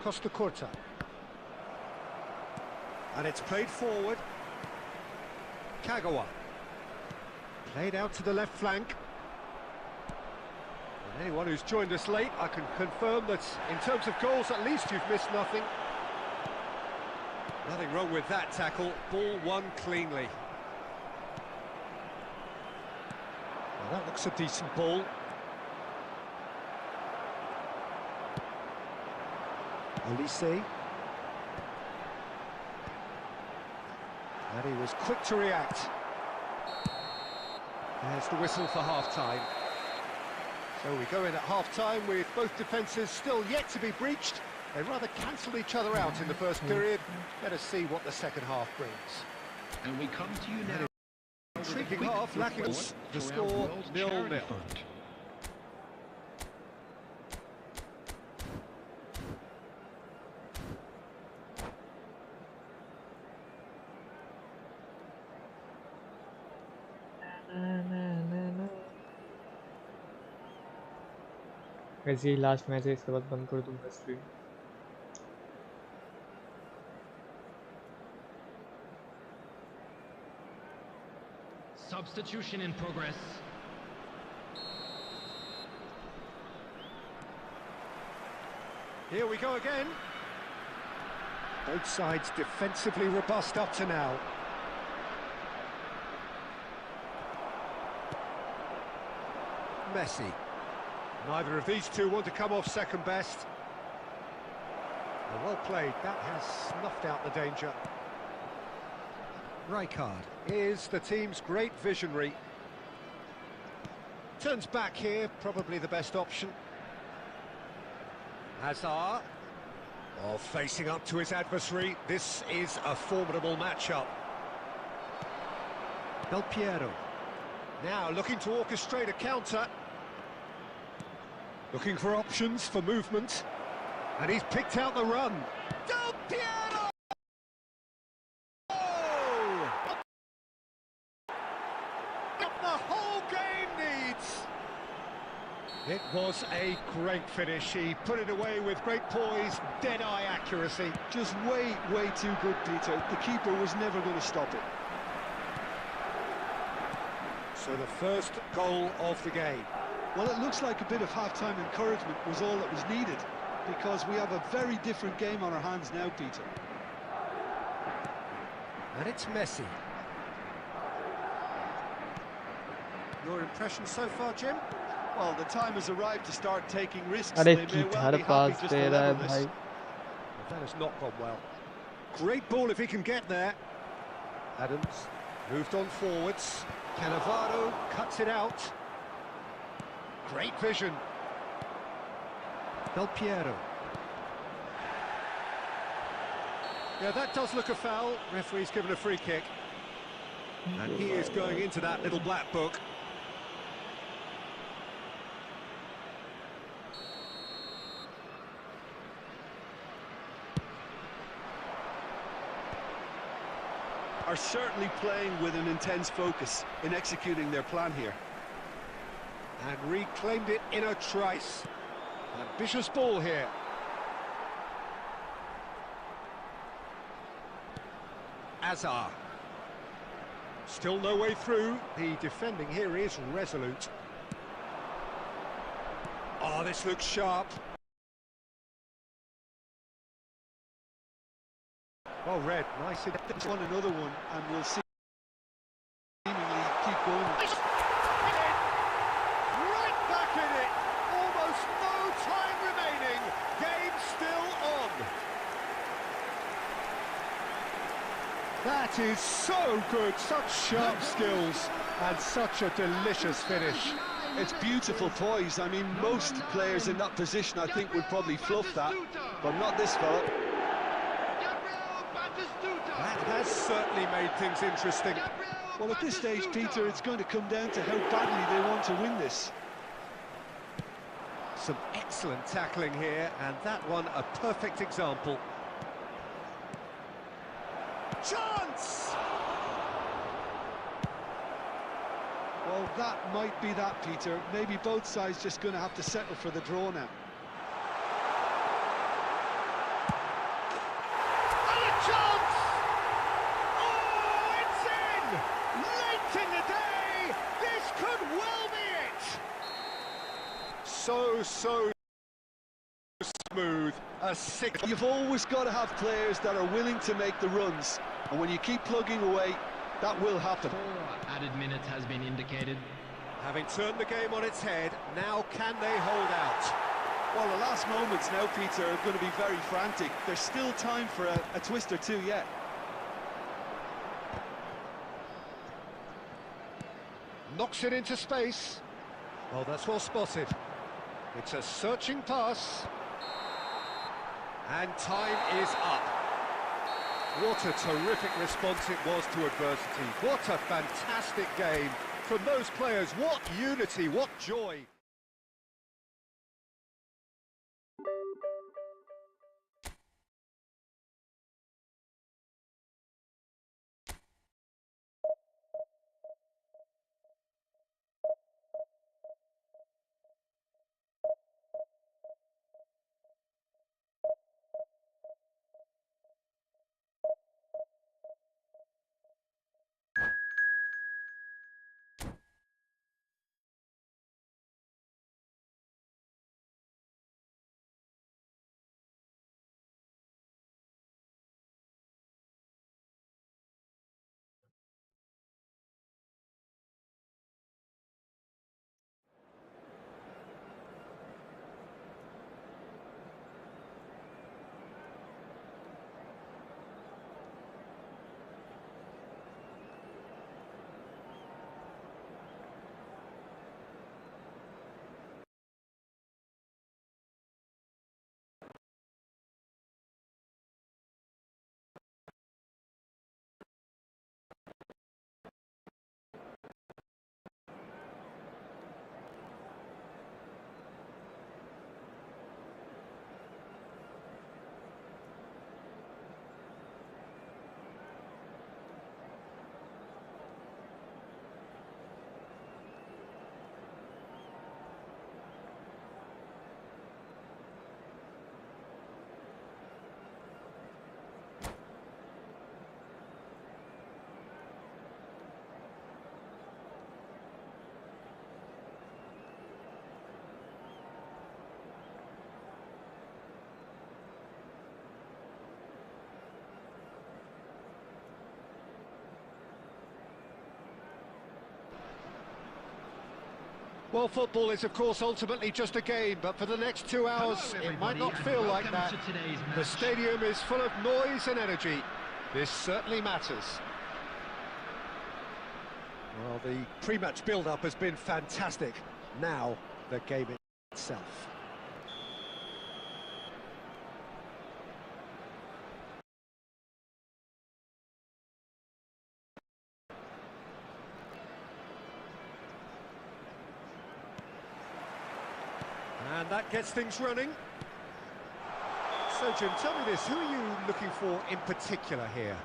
Costa Curta. And it's played forward. Kagawa. Played out to the left flank. And anyone who's joined us late, I can confirm that in terms of goals, at least you've missed nothing. Nothing wrong with that tackle. Ball won cleanly. Well, that looks a decent ball. Elise. And he was quick to react. There's the whistle for half-time. So we go in at half-time with both defences still yet to be breached. They rather cancelled each other out in the first period. Let us see what the second half brings. And we come to you now. Intriguing half, lacking the score 0-0. वैसे ही last match है, इसके बाद बंद कर दूंगा stream. Substitution in progress. Here we go again. Both sides defensively robust up to now. Messi. Neither of these two want to come off second best. Well played, that has snuffed out the danger. Rijkaard is the team's great visionary. Turns back here, probably the best option. Hazard. Oh, facing up to his adversary. This is a formidable matchup. Del Piero. Now looking to orchestrate a counter. Looking for options for movement. And he's picked out the run. Del Piero! Oh! What the whole game needs! It was a great finish. He put it away with great poise, dead-eye accuracy. Just way too good, Peter. The keeper was never going to stop it. So the first goal of the game. Well, it looks like a bit of half-time encouragement was all that was needed, because we have a very different game on our hands now, Peter. And it's Messi. Your impression so far, Jim? Well, the time has arrived to start taking risks. अरे They may well किधर be pass happy just they to रहा है level भाई? this. That has not gone well. Great ball if he can get there. Adams moved on forwards. Cannavaro cuts it out. Great vision. Del Piero. Yeah, that does look a foul. Referee's given a free kick. And he is going into that little black book. Are certainly playing with an intense focus in executing their plan here. And reclaimed it in a trice. Ambitious ball here. Azar. Still no way through. The defending here is resolute. Oh, this looks sharp. Well read, nice. This one, another one, and we'll see. Seemingly keep going. Right back in it. Almost no time remaining. Game still on. That is so good. Such sharp skills and such a delicious finish. It's beautiful poise. I mean, most players in that position, I think, would probably fluff that, but not this fella. That has certainly made things interesting. Well, at this stage, Peter, it's going to come down to how badly they want to win this. Some excellent tackling here, and that one a perfect example. Chance! Well, that might be that, Peter. Maybe both sides just going to have to settle for the draw now. so smooth. You've always got to have players that are willing to make the runs, and when you keep plugging away, that will happen. 4 added minutes has been indicated. Having turned the game on its head, now can they hold out? Well, the last moments now, Peter, are going to be very frantic. There's still time for a twist or two yet. Knocks it into space. Well, that's well spotted. It's a searching pass. And time is up. What a terrific response it was to adversity. What a fantastic game from those players. What unity, what joy. Well, football is, of course, ultimately just a game, but for the next 2 hours, it might not feel like that. The stadium is full of noise and energy. This certainly matters. Well, the pre-match build-up has been fantastic. Now, the game itself. And that gets things running. So, Jim, tell me this, who are you looking for in particular here?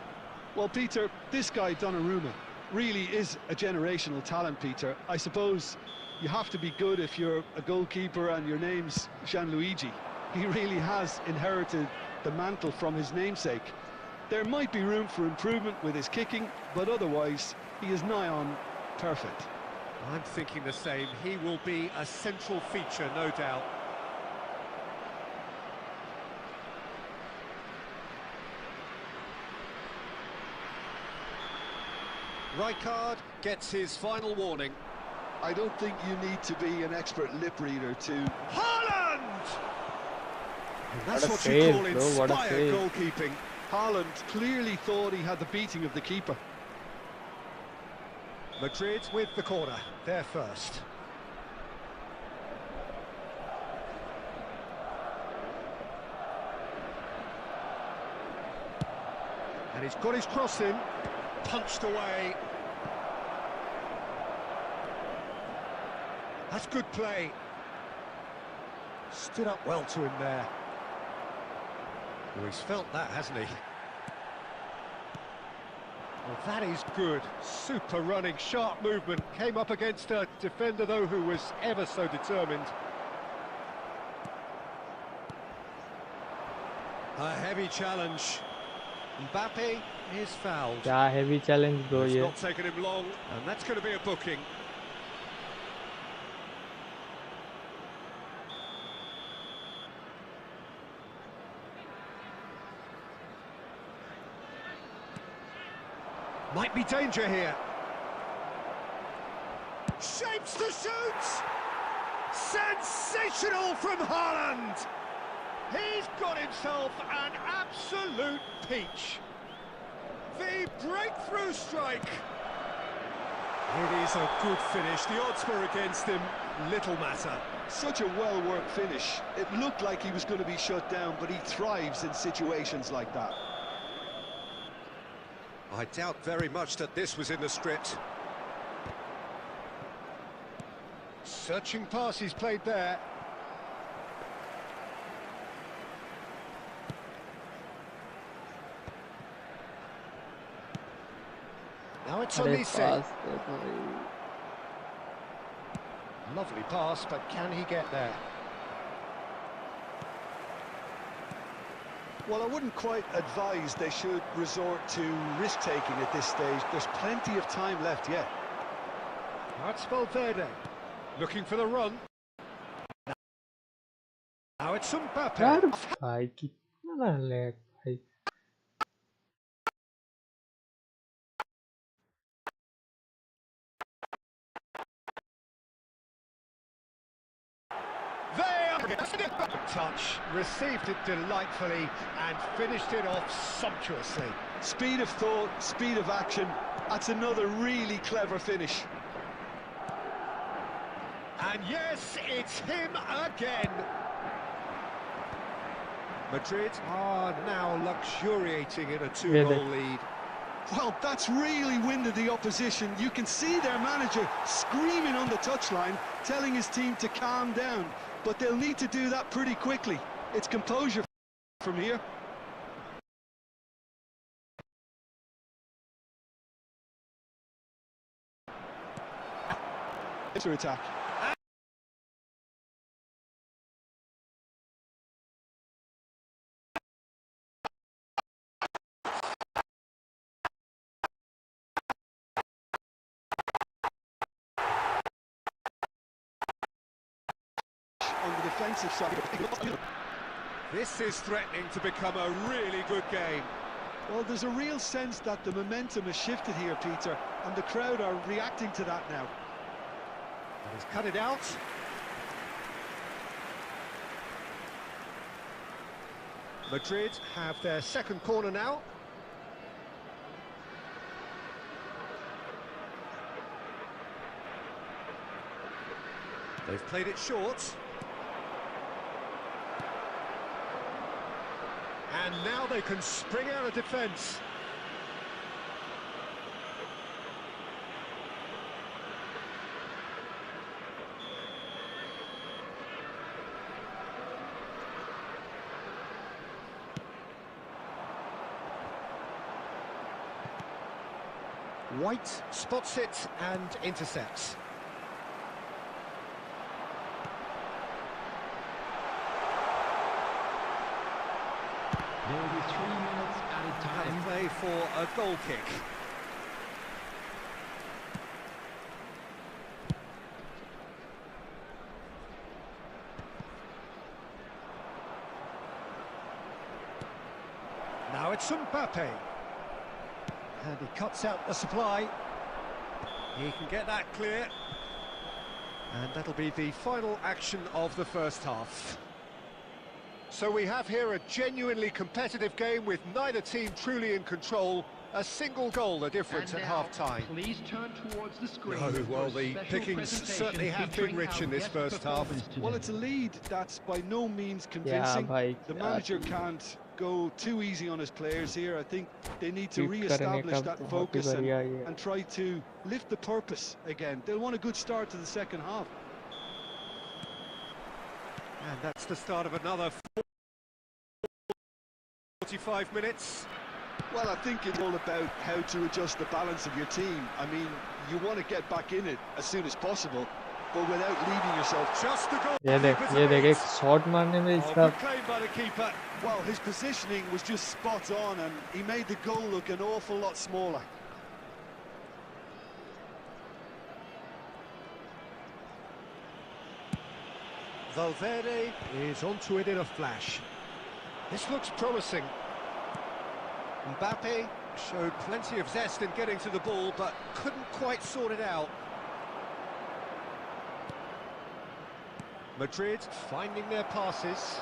Well, Peter, this guy, Donnarumma, really is a generational talent, Peter. I suppose you have to be good if you're a goalkeeper and your name's Gianluigi. He really has inherited the mantle from his namesake. There might be room for improvement with his kicking, but otherwise, he is nigh on perfect. I'm thinking the same. He will be a central feature, no doubt. Rijkaard gets his final warning. I don't think you need to be an expert lip reader to... Haaland! And that's what save, you call bro, inspired goalkeeping. Haaland clearly thought he had the beating of the keeper. Madrid with the corner, they're first. And he's got his cross in, punched away. That's good play. Stood up well to him there. Well, he's felt that, hasn't he? Well, that is good. Super running, sharp movement. Came up against a defender, though, who was ever so determined. A heavy challenge. Mbappe is fouled. क्या heavy challenge bro It's ये. not taken him long, and that's going to be a booking. Might be danger here. Shapes the shoot! Sensational from Haaland! He's got himself an absolute peach. The breakthrough strike. It is a good finish. The odds were against him. Little matter. Such a well-worked finish. It looked like he was going to be shut down, but he thrives in situations like that. I doubt very much that this was in the script. Searching pass he's played there. Now it's on Nisei. Lovely pass, but can he get there? Well, I wouldn't quite advise they should resort to risk-taking at this stage. There's plenty of time left yet. That's Valverde. Looking for the run. Now it's Mbappe. भाई कितना lag भाई. Touch, received it delightfully and finished it off sumptuously. Speed of thought, speed of action. That's another really clever finish. And yes, it's him again. Madrid are now luxuriating in a 2-goal lead. Well, that's really winded the opposition. You can see their manager screaming on the touchline, telling his team to calm down. But they'll need to do that pretty quickly. It's composure from here. To attack. On the defensive side. This is threatening to become a really good game. Well, there's a real sense that the momentum has shifted here, Peter, and the crowd are reacting to that now. He's cut it out. Madrid have their second corner now. They've played it short. And now they can spring out of defence. White spots it and intercepts. There will be 3 minutes added time. And play for a goal kick. Now it's Mbappe. And he cuts out the supply. He can get that clear. And that'll be the final action of the first half. So we have here a genuinely competitive game with neither team truly in control. A single goal the difference at half-time. Please turn towards the screen. Oh, well, the pickings certainly have been rich in this first half. Well, it's a lead that's by no means convincing. Yeah, the manager can't go too easy on his players here. I think they need to re-establish that focus and try to lift the purpose again. They'll want a good start to the second half. And that's the start of another 45 minutes. Well, I think it's all about how to adjust the balance of your team. I mean, you want to get back in it as soon as possible, but without leaving yourself. Just the goal. ये देख एक shot मारने में इसका. Claimed by the keeper. Well, his positioning was just spot on, and he made the goal look an awful lot smaller. Valverde is onto it in a flash. This looks promising. Mbappe Showed plenty of zest in getting to the ball, but couldn't quite sort it out. Madrid finding their passes.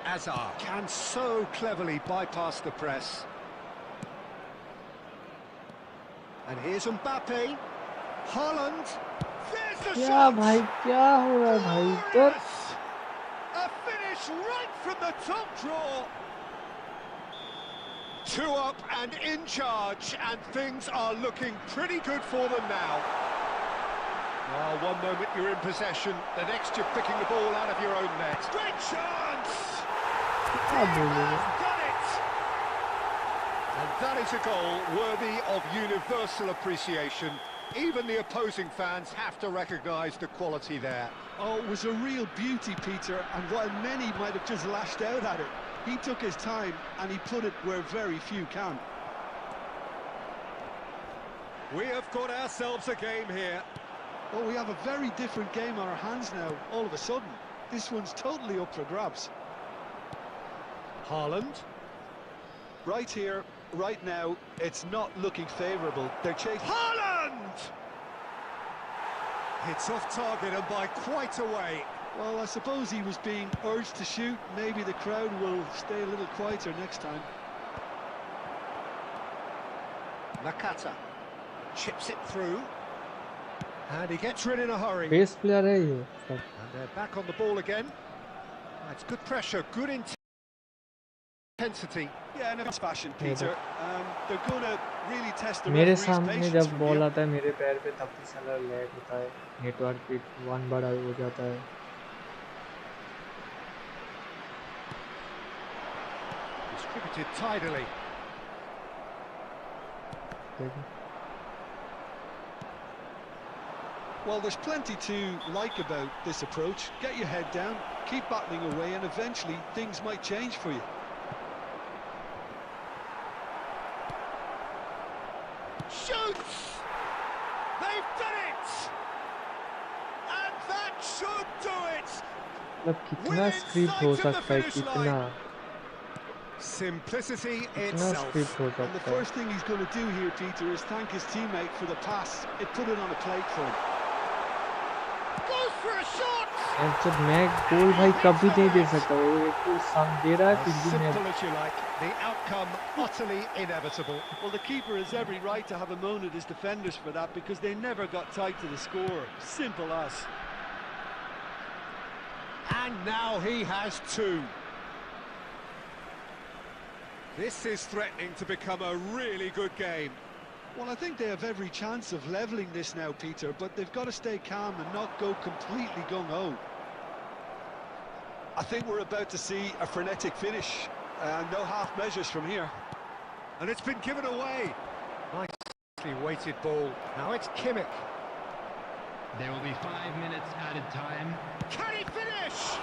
Azar can so cleverly bypass the press. And here's Mbappe. Haaland. There's the shot! भाई क्या हो रहा है भाई इधर? A finish right from the top draw. 2 up and in charge, and things are looking pretty good for them now. Well, one moment you're in possession, the next you're picking the ball out of your own net. Great chance! Got it! And that is a goal worthy of universal appreciation. Even the opposing fans have to recognise the quality there. Oh, it was a real beauty, Peter, and while many might have just lashed out at it, he took his time and he put it where very few can. We have got ourselves a game here. Oh, we have a very different game on our hands now, all of a sudden. This one's totally up for grabs. Haaland. Right here, right now, it's not looking favourable. They're chasing... Haaland! Hits off target and by quite a way. Well, I suppose he was being urged to shoot. Maybe the crowd will stay a little quieter next time. Nakata chips it through. And he gets rid in a hurry. Base player है ये. And they're back on the ball again. That's good pressure, good intensity. Yeah, in a fashion, Peter. They're going to really test the मेरे referee's सामने patience जब from ball here. आता है मेरे पैर पे तब भी साला लैग होता है. नेटवर्क पे 1 बड़ा हो जाता है. Distributed tidily. Well, there's plenty to like about this approach. Get your head down, keep battling away, and eventually things might change for you. Shoots! They've done it! And that should do it! मतलब कितना script हो सकता है कितना Simplicity कितना itself. Script हो And the सकता है. first thing he's going to do here, Peter, is thank his teammate for the pass. It put it on a plate for him. Goes for a shot! जब मैं गोल भाई कभी नहीं दे सकता. वो एक गोल साम दे रहा है As फिर भी मैं simple as you like, the outcome utterly inevitable. Well, the keeper has every right to have a moan at his defenders for that because they never got tight to the score. Simple as. And now he has 2. This is threatening to become a really good game. Well, I think they have every chance of levelling this now, Peter, but they've got to stay calm and not go completely gung-ho. I think we're about to see a frenetic finish. No half measures from here. And it's been given away. Nicely weighted ball. Now it's Kimmich. There will be 5 minutes added time. Can he finish?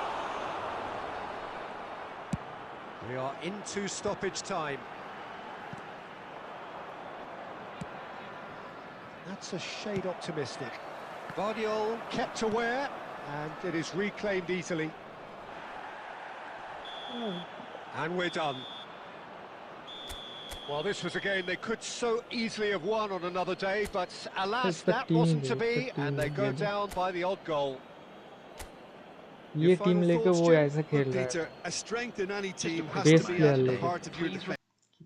We are into stoppage time. That's a shade optimistic. Guardiola kept aware, and it is reclaimed easily. And we're done. Well, this was a game they could so easily have won on another day, but alas, that wasn't to be, and they go down by the odd goal. ये team लेके वो ऐसा खेल रहा है. Peter, a strength in any team has Base to be player at the लेके. heart of your defense.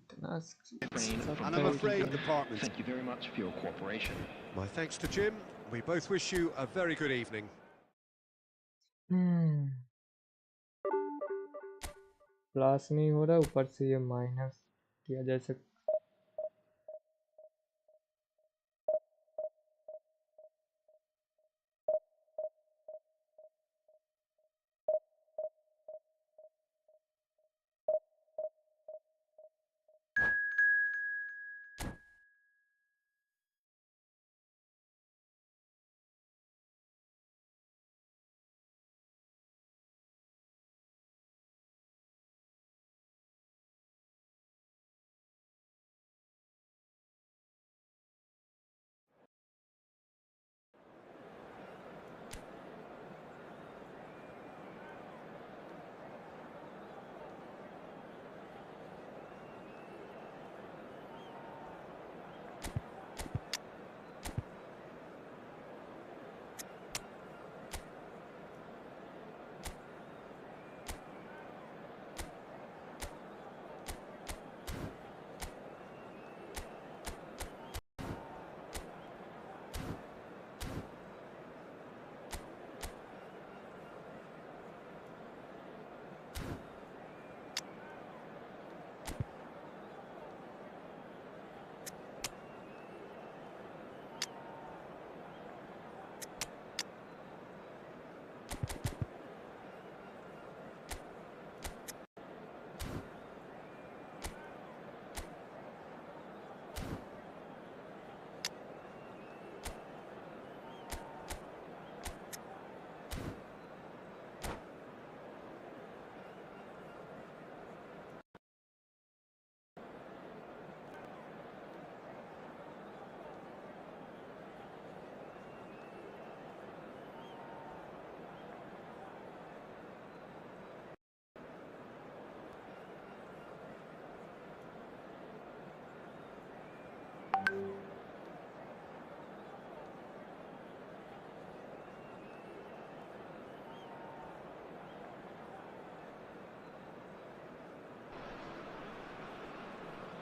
कितना And I'm afraid the department. Thank you very much for your cooperation. My thanks to Jim. We both wish you a very good evening. Plus नहीं हो रहा ऊपर से ये minus किया जैसे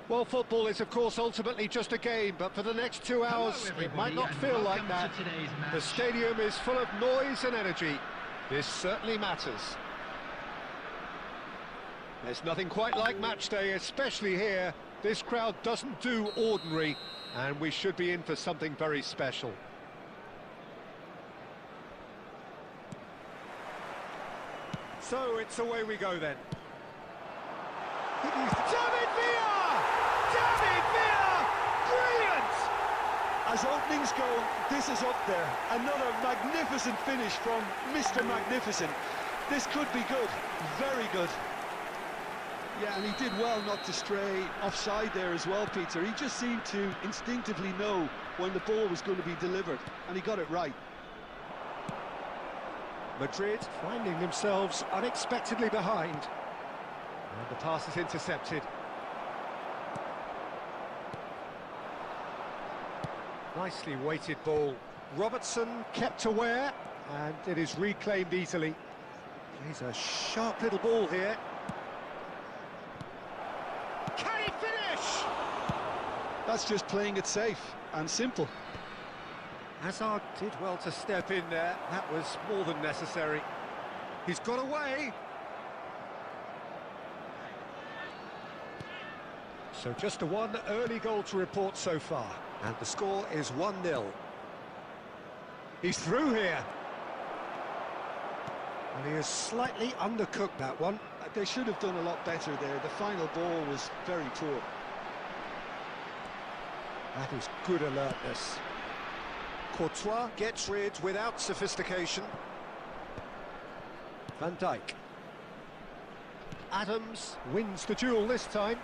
Well, football is, of course, ultimately just a game, but for the next 2 hours, it might not feel like that. The stadium is full of noise and energy. This certainly matters. There's nothing quite like match day, especially here. This crowd doesn't do ordinary, and we should be in for something very special. So it's away we go then. David Villa! David Villa! Brilliant! As openings go, this is up there. Another magnificent finish from Mr. Magnificent. This could be good, very good. Yeah, and he did well not to stray offside there as well, Peter. He just seemed to instinctively know when the ball was going to be delivered, and he got it right. Madrid finding themselves unexpectedly behind. And the pass is intercepted. Nicely weighted ball. Robertson kept aware, and it is reclaimed easily. Plays a sharp little ball here. Can he finish? That's just playing it safe and simple. Hazard did well to step in there. That was more than necessary. He's got away. So just the one early goal to report so far. And the score is 1-0. He's through here. And he has slightly undercooked that one. They should have done a lot better there. The final ball was very poor. That is good alertness. Courtois gets rid without sophistication. Van Dijk. Adams wins the duel this time.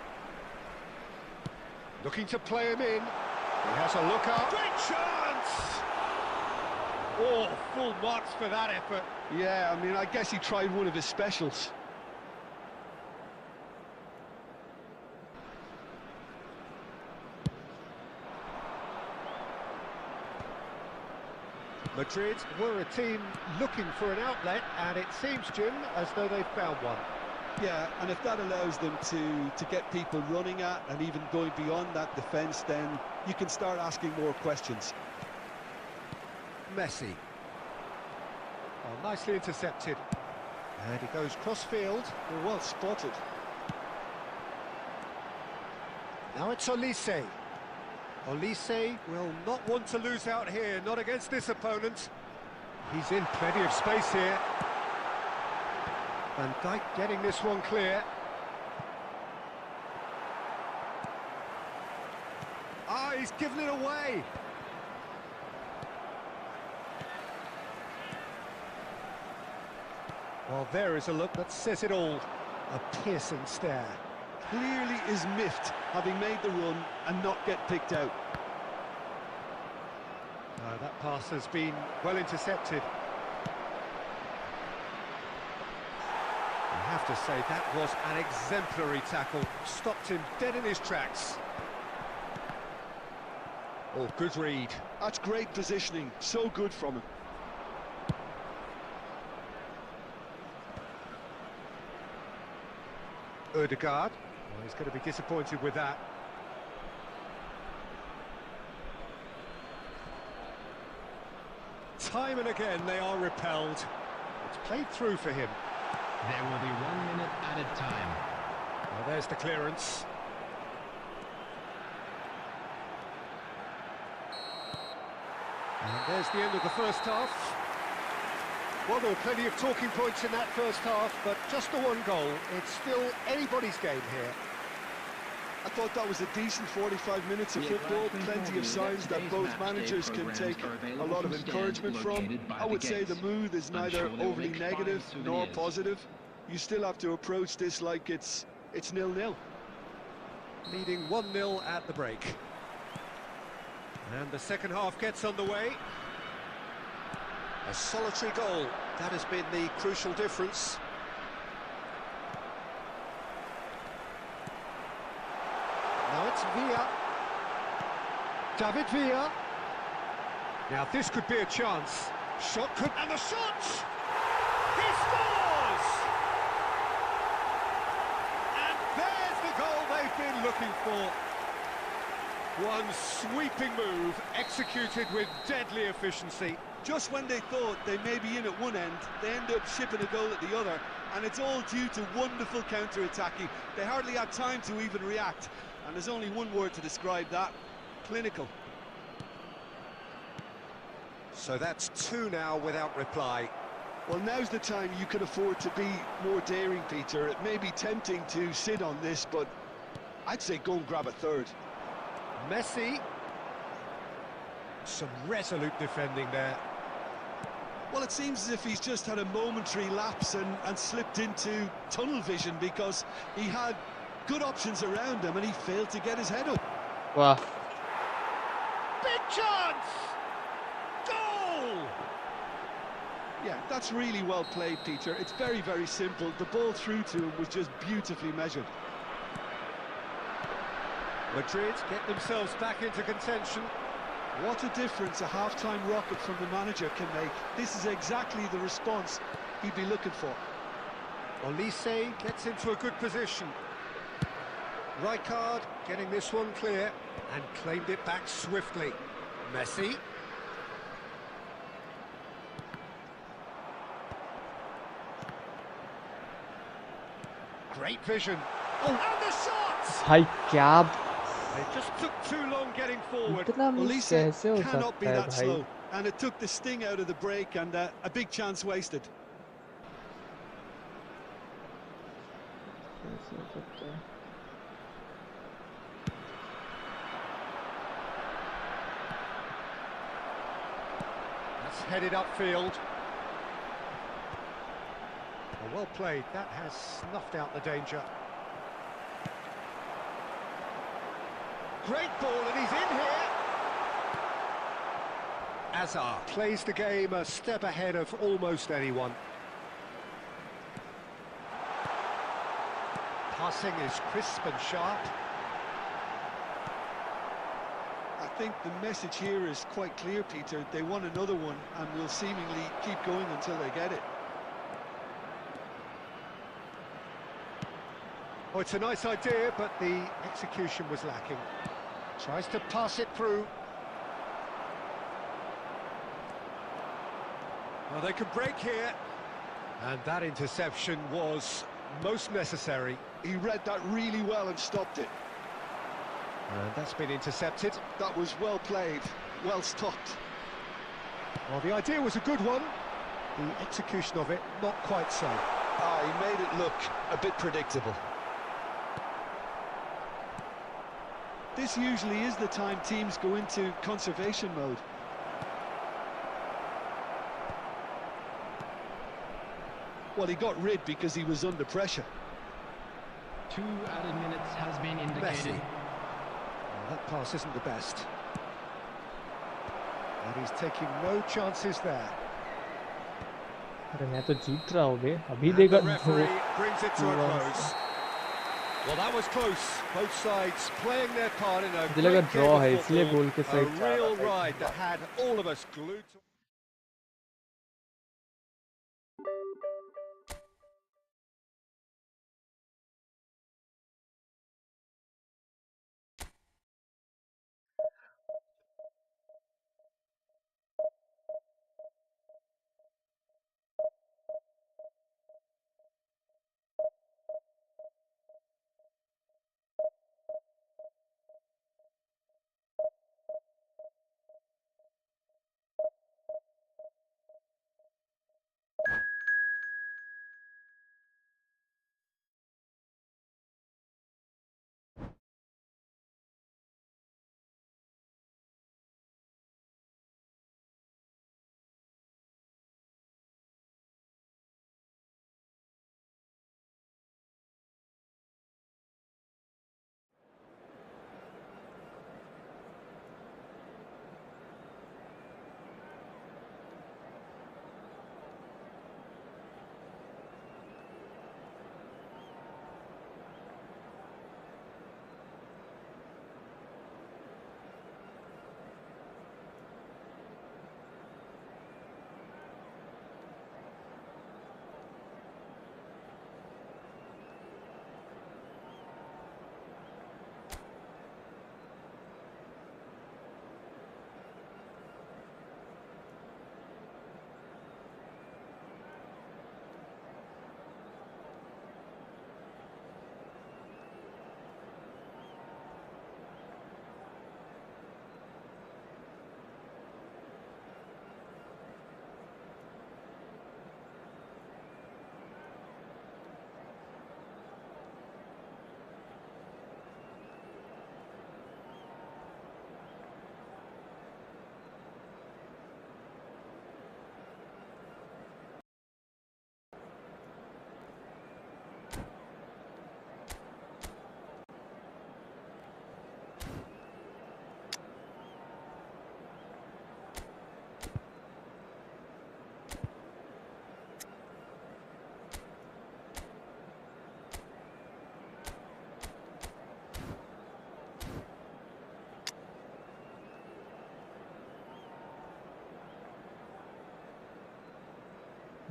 Looking to play him in. He has a look out. Great chance! Oh, full marks for that effort. Yeah, I mean, I guess he tried one of his specials. Madrid were a team looking for an outlet, and it seems, Jim, as though they've found one. Yeah, and if that allows them to get people running at and even going beyond that defence, then you can start asking more questions. Messi. Oh, nicely intercepted. And he goes cross-field. Well spotted. Now it's Olise. Olise will not want to lose out here, not against this opponent. He's in plenty of space here. Van Dijk getting this one clear. Ah, he's given it away. Well, there is a look that says it all. A piercing stare. Clearly is miffed, having made the run and not get picked out. That pass has been well intercepted. I have to say, that was an exemplary tackle. Stopped him dead in his tracks. Oh, good read. That's great positioning. So good from him. Odegaard. Well, he's going to be disappointed with that. Time and again they are repelled. It's played through for him. There will be 1 minute added time. Well, there's the clearance. And there's the end of the first half. Well, there were plenty of talking points in that first half, but just the one goal. It's still anybody's game here. I thought that was a decent 45 minutes of football, plenty of signs that both managers can take a lot of encouragement from. I would say the mood is neither overly negative nor positive. You still have to approach this like it's 0-0. Leading 1-0 at the break. And the second half gets underway. A solitary goal, that has been the crucial difference. Now it's Villa. David Villa. Now this could be a chance. Shot could... And the shot! He scores! And there's the goal they've been looking for. One sweeping move, executed with deadly efficiency. Just when they thought they may be in at one end, they end up shipping a goal at the other, and it's all due to wonderful counter-attacking. They hardly had time to even react, and there's only one word to describe that: clinical. So that's 2 now without reply. Well, now's the time you can afford to be more daring, Peter. It may be tempting to sit on this, but I'd say go and grab a third. Messi. Some resolute defending there. Well, it seems as if he's just had a momentary lapse and slipped into tunnel vision, because he had good options around him and he failed to get his head up. Wow. Big chance! Goal! Yeah, that's really well played, Peter. It's very, very simple. The ball through to him was just beautifully measured. Madrid get themselves back into contention. What a difference a half-time rocket from the manager can make. This is exactly the response he'd be looking for. Olise gets into a good position. Rijkaard getting this one clear and claimed it back swiftly. Messi. Great vision. Oh, and the shots! भाई क्या They just took too long getting forward. इतना miss Olise कैसे हो cannot be सकता है that भाई? slow, and it took the sting out of the break, and a big chance wasted. कैसे हो सकता है? That's headed upfield. Well played. That has snuffed out the danger. Great ball, and he's in here. Azar plays the game a step ahead of almost anyone. Passing is crisp and sharp. I think the message here is quite clear, Peter. They want another one and will seemingly keep going until they get it. Oh, it's a nice idea, but the execution was lacking. Tries to pass it through. Well, they could break here. And that interception was most necessary. He read that really well and stopped it. And that's been intercepted. That was well played, well stopped. Well, the idea was a good one. The execution of it, not quite so. He made it look a bit predictable. This usually is the time teams go into conservation mode. Well, he got rid because he was under pressure. 2 added minutes has been indicated. Messi. Well, that pass isn't the best. And he's taking no chances there. अरे मैं तो जीत रहा हूँ बे अभी And देखा the referee brings it to a close. Well, that was close. Both sides playing their part in a मुझे लगा great draw game है of इसलिए football. गोल के A साइड जा real रहा था ride that had all of us glued to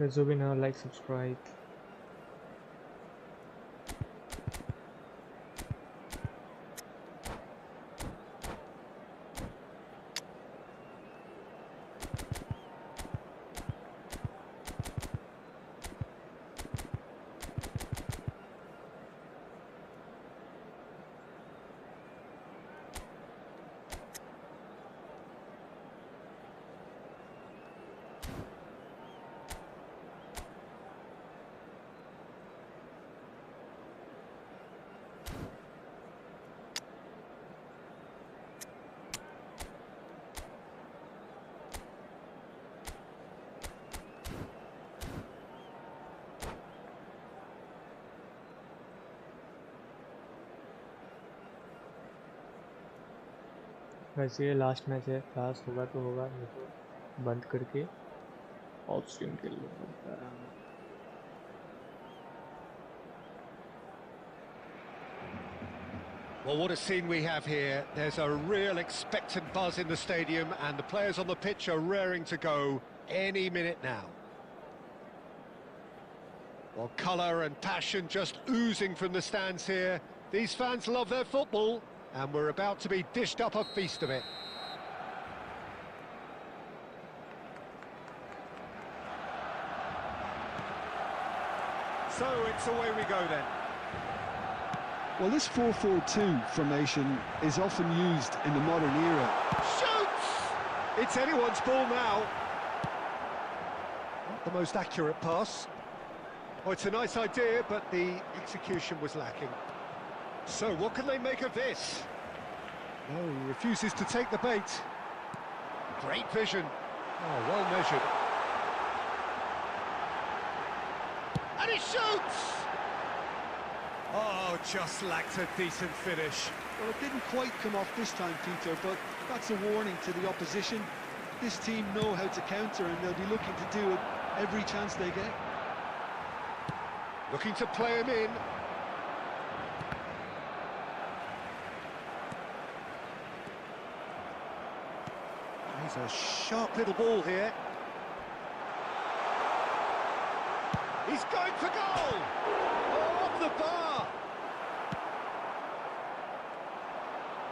जो भी ना like subscribe. वैसे ये लास्ट मैच है, लास्ट होगा तो होगा, नहीं तो बंद करके ऑफ स्ट्रीम खेल लूँगा। Well, what a scene we have here. There's a real expectant buzz in the stadium, and the players on the pitch are raring to go any minute now. Well, colour and passion just oozing from the stands here. These fans love their football, and we're about to be dished up a feast of it. So it's away we go then. Well, this 4-4-2 formation is often used in the modern era. Shoots! It's anyone's ball now. Not the most accurate pass. Oh, it's a nice idea, but the execution was lacking. So, what can they make of this? No, he refuses to take the bait. Great vision. Oh, well measured. And he shoots! Oh, just lacked a decent finish. Well, it didn't quite come off this time, Peter, but that's a warning to the opposition. This team know how to counter, and they'll be looking to do it every chance they get. Looking to play him in. He's a sharp little ball here. He's going for goal! Oh, off the bar!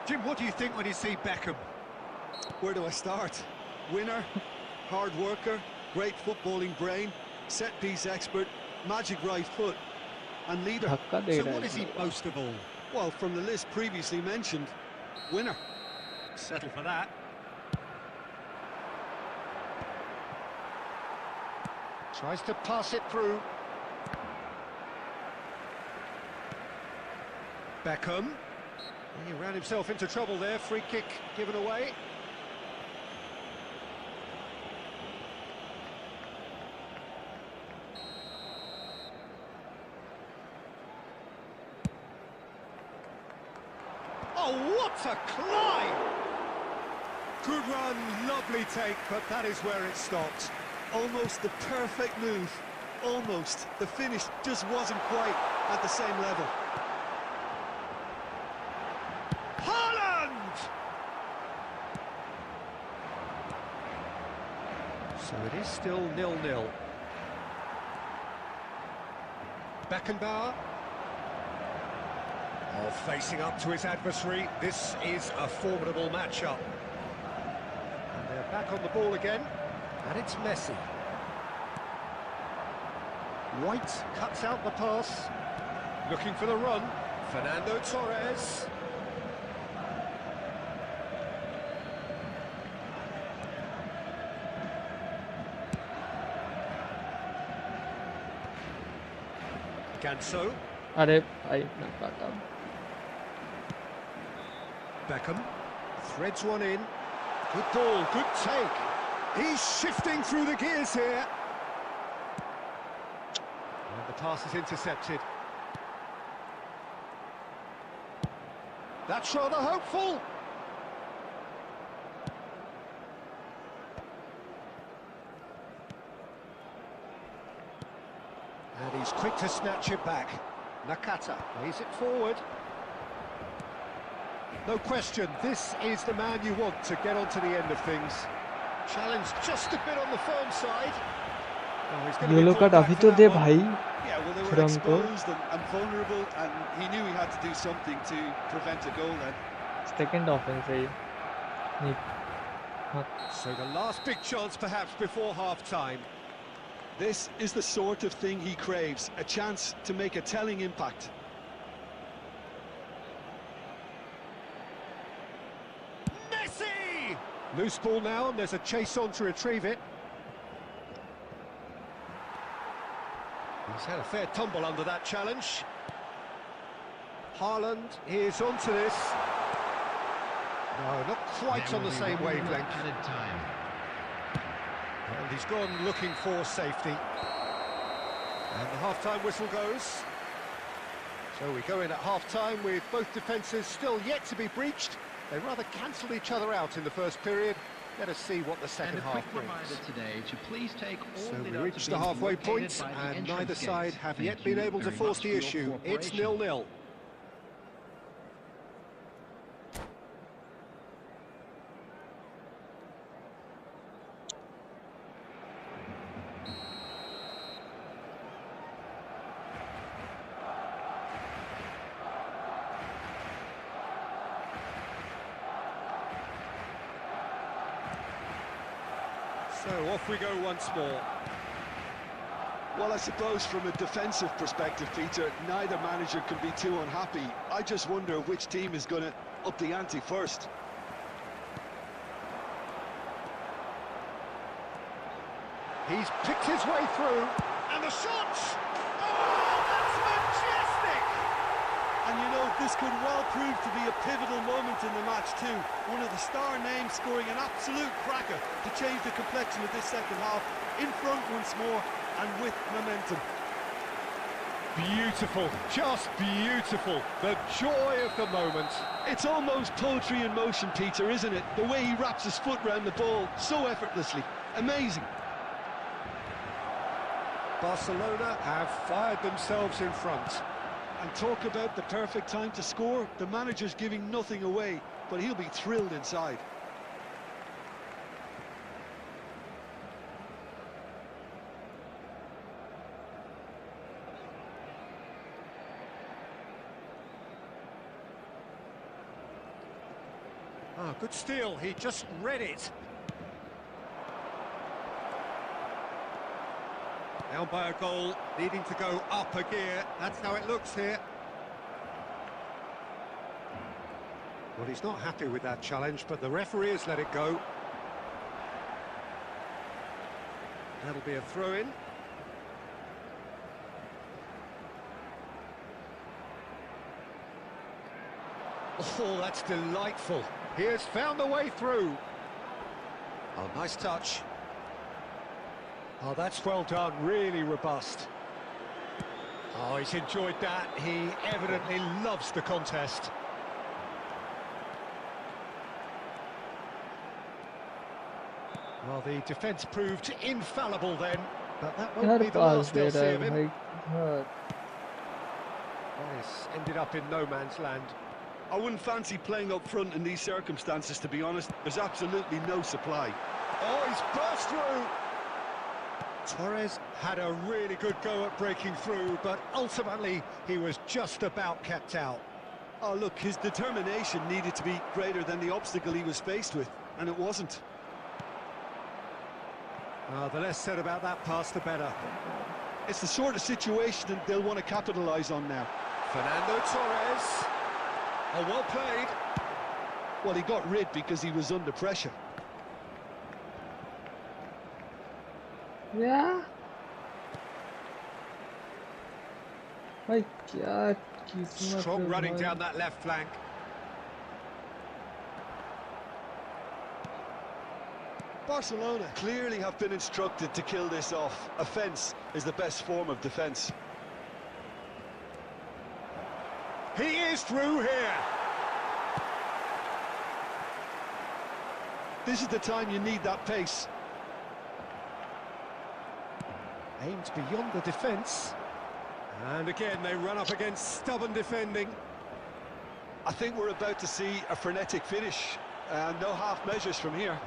Jim, what do you think when you see Beckham? Where do I start? Winner, hard worker, great footballing brain, set-piece expert, magic right foot, and leader. So what is he most of all? Well, from the list previously mentioned, winner. Settle for that. Tries to pass it through. Beckham. He ran himself into trouble there. Free kick given away. Oh, what a climb! Good run, lovely take, but that is where it stopped. Almost the perfect move. Almost. The finish just wasn't quite at the same level. Haaland! So it is still 0-0. Beckenbauer. Oh, facing up to his adversary. This is a formidable matchup. And they're back on the ball again. And it's Messi. White cuts out the pass. Looking for the run. Fernando Torres. Ganso. अरे भाई मैं पाता Beckham threads one in. Good ball, good take. He's shifting through the gears here. And the pass is intercepted. That's rather hopeful. And he's quick to snatch it back. Nakata plays it forward. No question, this is the man you want to get on to the end of things. Challenge just a bit on the firm side. Yellow card अभी तो दे भाई Yeah, well, they were Khurram को exposed and vulnerable, and he knew he had to do something to prevent a goal then. Second offence है ये नहीं हाँ So the last big chance perhaps before half-time. This is the sort of thing he craves, a chance to make a telling impact. Messi! Loose ball now, and there's a chase on to retrieve it. He's had a fair tumble under that challenge. Haaland is onto this. No, not quite on the same wavelength. Added time. And he's gone looking for safety. And the half-time whistle goes. So we go in at half-time with both defences still yet to be breached. They rather cancelled each other out in the first period. Let us see what the second And a half quick brings. reminder today to please take all So we the reached the halfway point, and neither side have yet been able to force the issue. It's 0-0. So off we go once more. Well, I suppose from a defensive perspective, Peter, neither manager can be too unhappy. I just wonder which team is going to up the ante first. He's picked his way through, and the shot! Oh, that's majestic! And you know, this could well prove to be a pivotal moment in the match too. One of the star names scoring an absolute cracker to change the complexion of this second half. In front once more, and with momentum. Beautiful, just beautiful. The joy of the moment. It's almost poetry in motion, Peter, isn't it? The way he wraps his foot round the ball so effortlessly. Amazing. Barcelona have fired themselves in front. And talk about the perfect time to score. The manager's giving nothing away, but he'll be thrilled inside. Ah, good steal, he just read it. Down by a goal, needing to go up a gear. That's how it looks here. Well, he's not happy with that challenge, but the referee has let it go. That'll be a throw-in. Oh, that's delightful. He has found the way through. Oh, nice touch. Oh, that's well done, really robust. Oh, he's enjoyed that. He evidently loves the contest. Well, the defence proved infallible then, but that won't be the last they'll see of him. This ended up in no man's land. I wouldn't fancy playing up front in these circumstances, to be honest. There's absolutely no supply. Oh, he's burst through. Torres had a really good go at breaking through, but ultimately he was just about kept out. Oh, look, his determination needed to be greater than the obstacle he was faced with, and it wasn't. The less said about that pass, the better. It's the sort of situation that they'll want to capitalise on now. Fernando Torres. Oh, well played. Well, he got rid because he was under pressure. Yeah. भाई क्या किस्मत Strong है running भाई। down that left flank. Barcelona clearly have been instructed to kill this off. Offence is the best form of defence. He is through here. This is the time you need that pace. Aimed beyond the defence. And again, they run up against stubborn defending. I think we're about to see a frenetic finish. No half measures from here.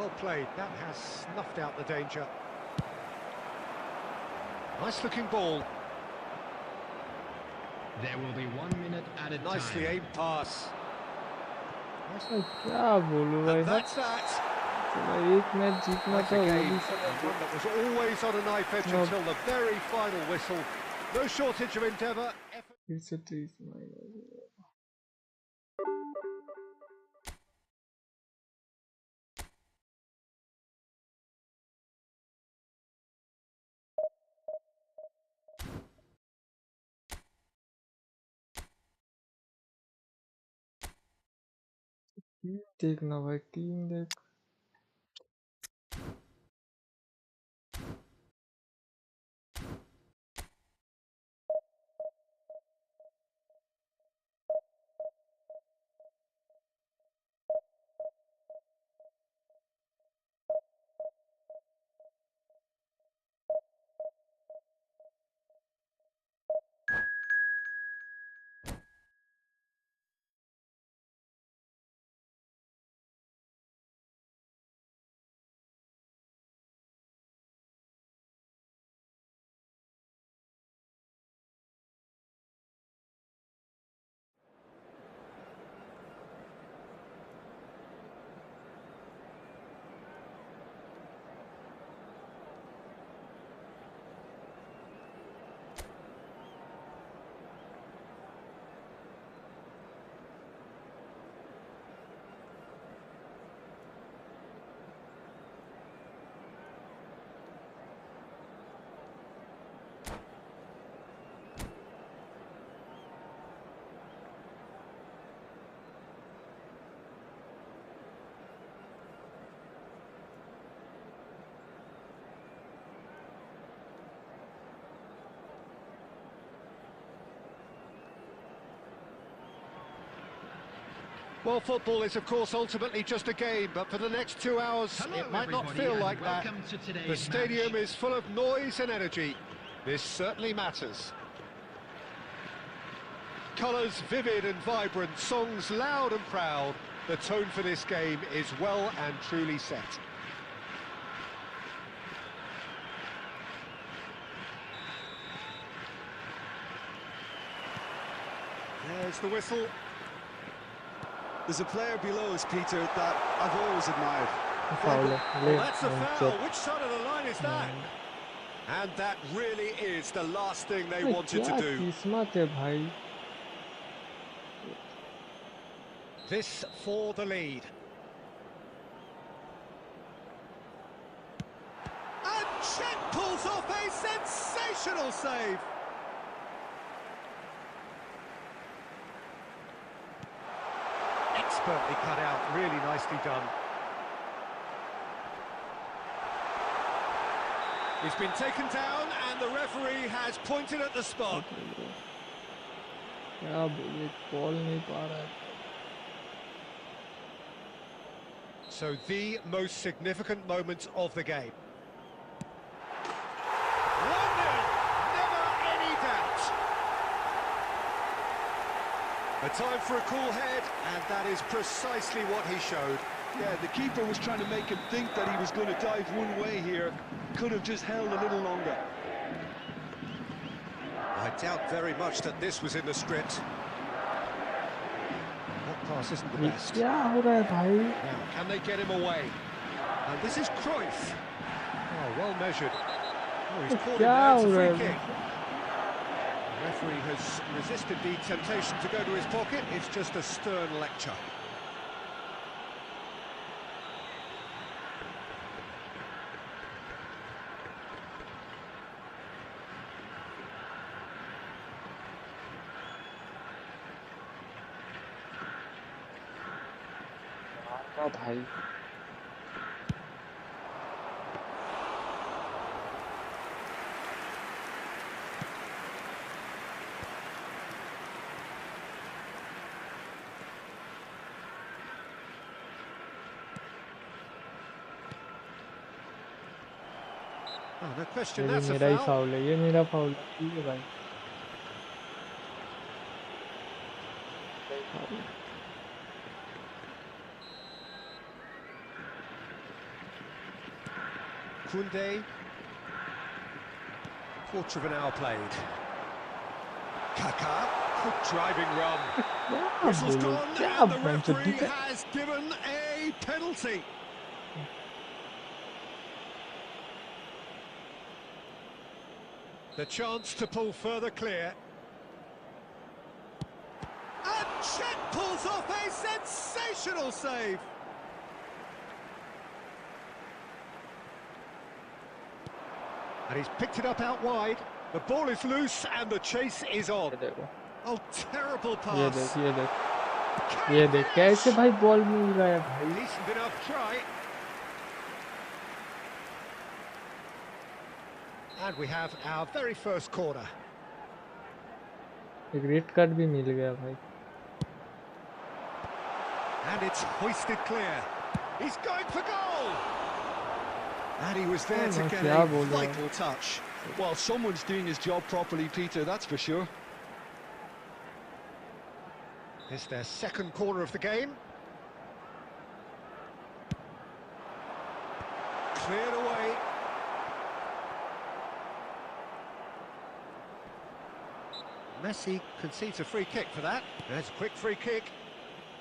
Well played, that has snuffed out the danger. Nice looking ball. There will be 1 minute at a time. Nicely aimed pass. क्या बोलूं भाई And that's that. एक match जीतना Like था a वो game, भी one that was always on a knife edge until the very final whistle. No shortage of endeavour. फिर से 30 माइनस देखना भाई टीम देख Well, football is, of course, ultimately just a game, but for the next 2 hours, it might not feel like that. The stadium is full of noise and energy. This certainly matters. Colours vivid and vibrant, songs loud and proud. The tone for this game is well and truly set. There's the whistle. There's a player below us, Peter, that I've always admired. Well, that's a foul. Which side of the line is that? And that really is the last thing they wanted to do. किस्मत है भाई This for the lead. And Chet pulls off a sensational save. Expertly cut out, really nicely done. He's been taken down and the referee has pointed at the spot. क्या बोले ball नहीं पा रहा है So the most significant moment of the game. 1-0, never any doubt. A time for a cool head, and that is precisely what he showed. Yeah, the keeper was trying to make him think that he was going to dive one way here. Could have just held a little longer. I doubt very much that this was in the script. That pass isn't the best. क्या हो रहा है भाई Now, can they get him away? And this is Cruyff. Oh, well measured. Oh, he's caught him there. It's a free kick. The referee has resisted the temptation to go to his pocket. It's just a stern lecture. भाई Oh, no question, ये that's a मेरा ही foul. Foul है ये मेरा foul है ठीक है भाई Koundé. Quarter of an hour played. Kaká, quick driving run. Whistle's gone, and the referee has given a penalty. The chance to pull further clear. And Chet pulls off a sensational save. And he's picked it up out wide. The ball is loose and the chase is on. Oh, terrible pass. ये देख कैसे भाई ball मिल रहा है भाई. Decent enough try. And we have our very first corner. एक red card भी मिल गया भाई. And it's hoisted clear. He's going for goal. And he was there to get a vital touch. Well, someone's doing his job properly, Peter, that's for sure. It's their second corner of the game. Cleared away. Messi concedes a free kick for that. There's a quick free kick.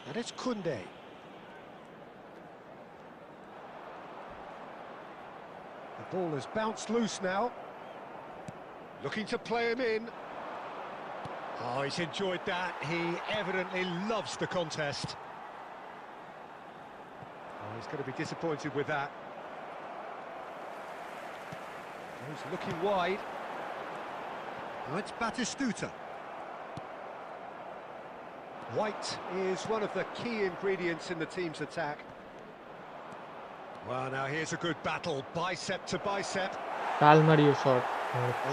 And it's Koundé. The ball has bounced loose now. Looking to play him in. Oh, he's enjoyed that. He evidently loves the contest. Oh, he's going to be disappointed with that. He's looking wide. Oh, it's Batistuta. White is one of the key ingredients in the team's attack. Well, now here's a good battle, bicep to bicep. Mario shot.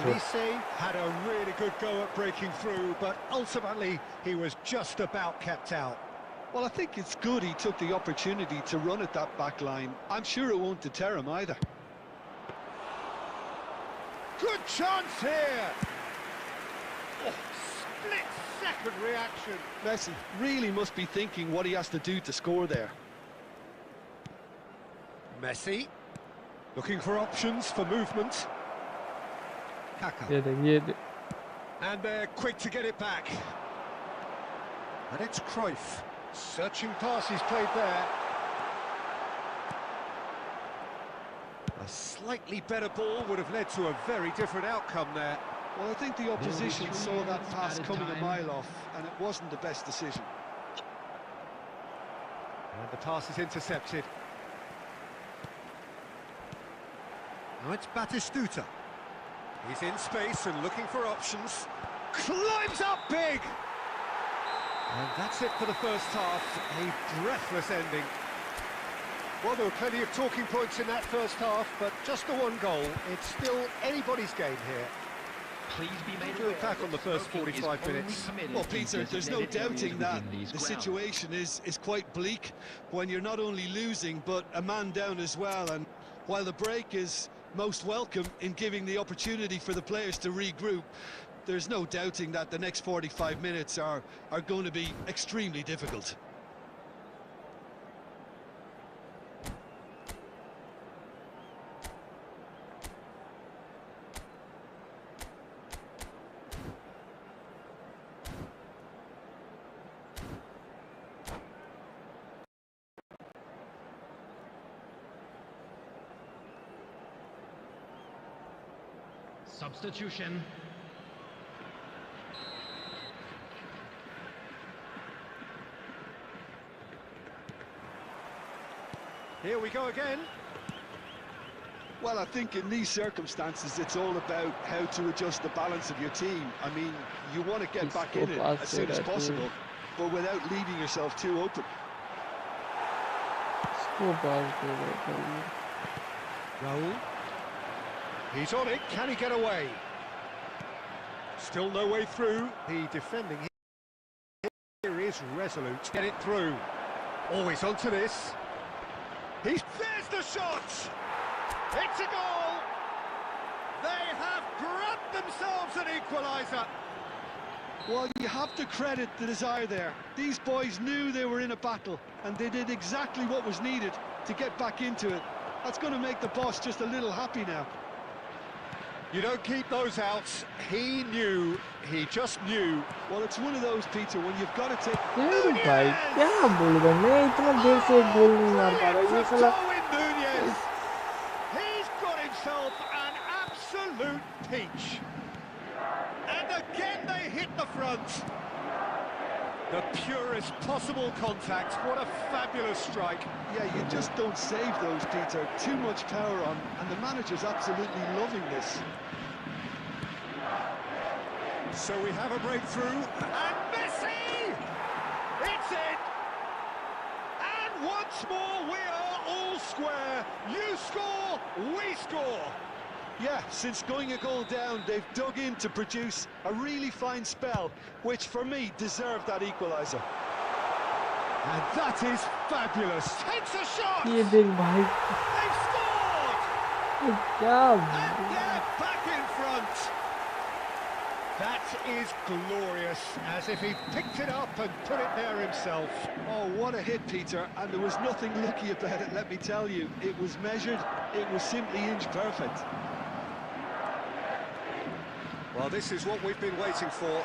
Elise had a really good go at breaking through, but ultimately he was just about kept out. Well, I think it's good he took the opportunity to run at that back line. I'm sure it won't deter him either. Good chance here! Oh, split-second reaction. Messi really must be thinking what he has to do to score there. Messi, looking for options for movement. Kaká. And they're quick to get it back. And it's Cruyff. Searching passes played there. A slightly better ball would have led to a very different outcome there. Well, I think the opposition saw that pass coming a mile off, and it wasn't the best decision. And the pass is intercepted. Now it's Batistuta. He's in space and looking for options. Climbs up big! And that's it for the first half. A breathless ending. Well, there were plenty of talking points in that first half, but just the one goal. It's still anybody's game here. Please be made We'll look back on the first 45 minutes. Well, Peter, there's no doubting that the situation is quite bleak when you're not only losing, but a man down as well. And while the break is most welcome in giving the opportunity for the players to regroup, there's no doubting that the next 45 minutes are going to be extremely difficult. Substitution. Here we go again. Well, I think in these circumstances, it's all about how to adjust the balance of your team. I mean, you want to get back in it as soon as possible, but without leaving yourself too open. Raul. He's on it. Can he get away? Still no way through. The defending here is resolute. Get it through. Always onto this. There's the shot! It's a goal! They have grabbed themselves an equaliser. Well, you have to credit the desire there. These boys knew they were in a battle, and they did exactly what was needed to get back into it. That's going to make the boss just a little happy now. You don't keep those out. He knew. He just knew. Well, it's one of those, Peter, when you've got to take... यार भाई क्या बोल रहा मैं इतना देर से एक गोल नहीं मार पा रहा ये साला He's got himself an absolute peach. And again they hit the front. The purest possible contact. What a fabulous strike. Yeah, you just don't save those, Peter. Too much power on, and the manager's absolutely loving this. So we have a breakthrough, and Messi! It's in! And once more we are all square. You score, we score. Yeah, since going a goal down, they've dug in to produce a really fine spell, which for me deserved that equaliser. And that is fabulous. Takes a shot. ये देख भाई They've scored. क्या And they're back in front. That is glorious, as if he picked it up and put it there himself. Oh, what a hit, Peter, and there was nothing lucky about it, let me tell you. It was measured, it was simply inch perfect. Well, this is what we've been waiting for.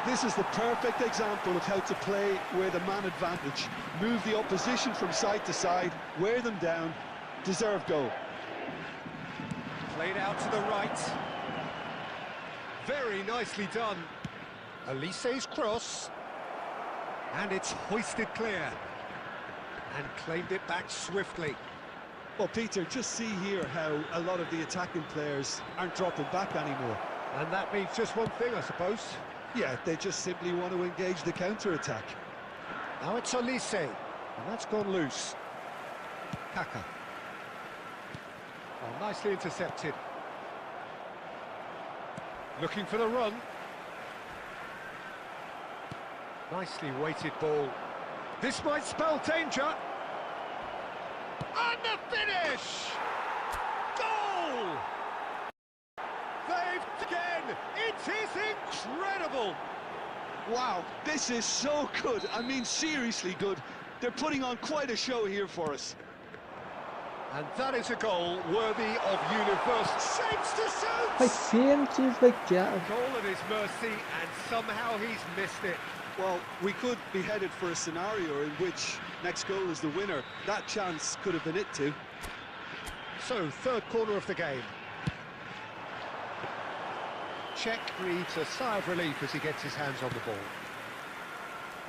This is the perfect example of how to play with a man advantage. Move the opposition from side to side, wear them down, deserve goal. Played out to the right. Very nicely done. Elise's cross. And it's hoisted clear. And claimed it back swiftly. Well, Peter, just see here how a lot of the attacking players aren't dropping back anymore. And that means just one thing, I suppose. Yeah, they just simply want to engage the counter-attack. Now it's Elise, and that's gone loose. Kaka. Oh, nicely intercepted. Looking for the run. Nicely weighted ball. This might spell danger. And the finish! Goal! They've again! It is incredible! Wow, this is so good. I mean, seriously good. They're putting on quite a show here for us. And that is a goal worthy of universal shapes to भाई shoot! Same चीज भाई क्या Goal at his mercy, and somehow he's missed it. Well, we could be headed for a scenario in which next goal is the winner. That chance could have been it too. So, third corner of the game. Czech breathes a sigh of relief as he gets his hands on the ball.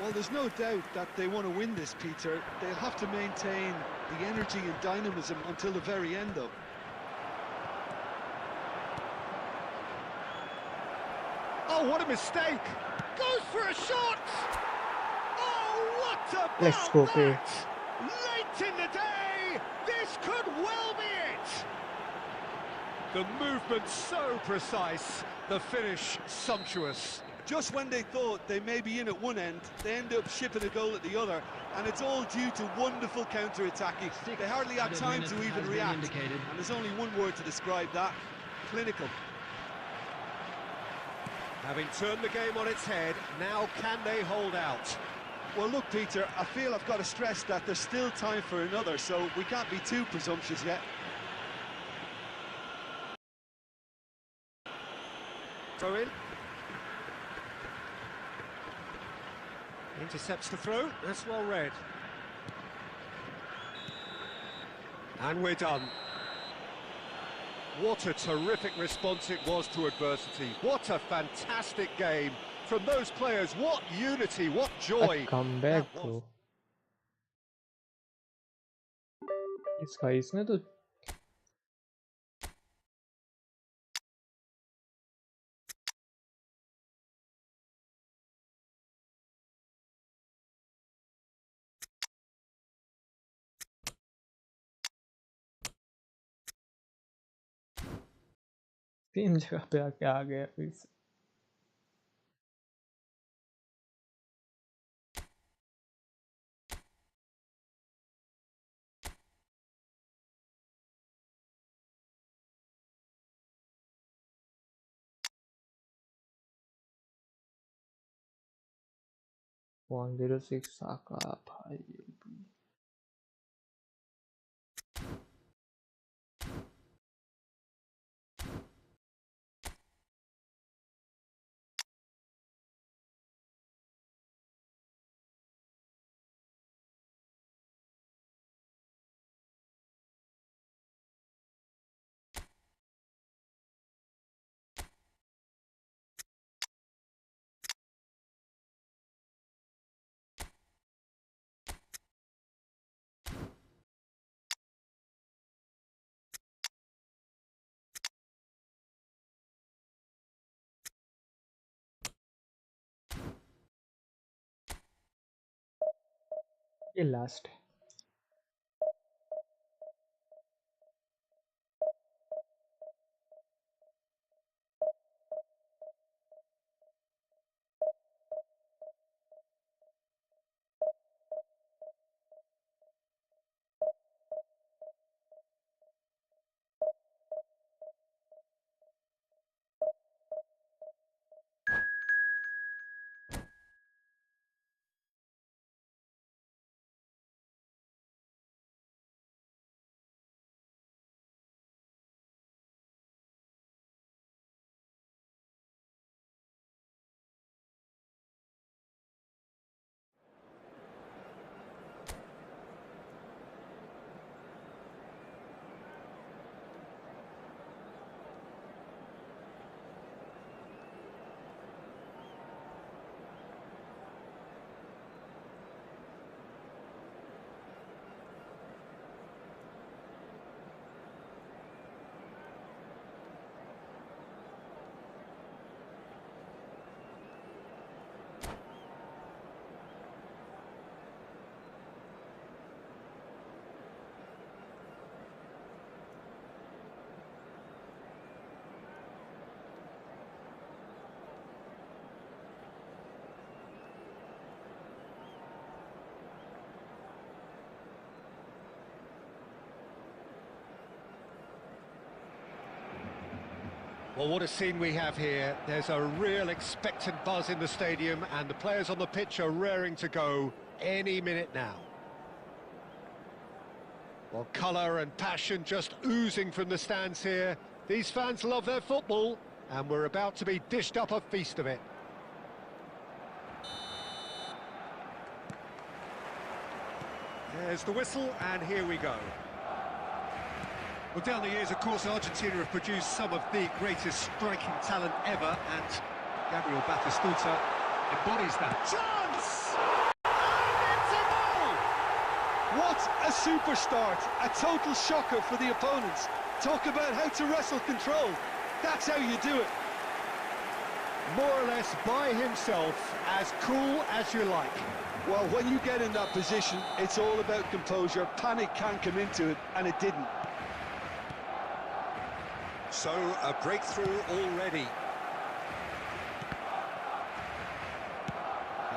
Well, there's no doubt that they want to win this, Peter. They'll have to maintain the energy and dynamism until the very end, though. Oh, what a mistake! Goes for a shot! Oh, what about Let's go, KREO. that? Late in the day, this could well be it! The movement so precise, the finish sumptuous. Just when they thought they may be in at one end, they end up shipping a goal at the other, and it's all due to wonderful counter-attacking. They hardly had time to even react, and there's only one word to describe that: clinical. Having turned the game on its head, now can they hold out? Well, look, Peter, I feel I've got to stress that there's still time for another, so we can't be too presumptuous yet. Throw in. Intercepts the throw, that's well read. And we're done. What a terrific response it was to adversity. What a fantastic game. From those players, what unity, what joy. A comeback bro इसने तो तीन जगह पे आके आ गया फिर से one 106 साका भाई ये लास्ट है। Well, what a scene we have here. There's a real expectant buzz in the stadium, and the players on the pitch are raring to go any minute now. Well, colour and passion just oozing from the stands here. These fans love their football, and we're about to be dished up a feast of it. There's the whistle, and here we go. Well, down the years, of course, Argentina have produced some of the greatest striking talent ever, and Gabriel Batistuta embodies that. Chance! And it's a goal! What a super start, a total shocker for the opponents. Talk about how to wrestle control. That's how you do it. More or less by himself, as cool as you like. Well, when you get in that position, it's all about composure. Panic can't come into it, and it didn't. So, a breakthrough already.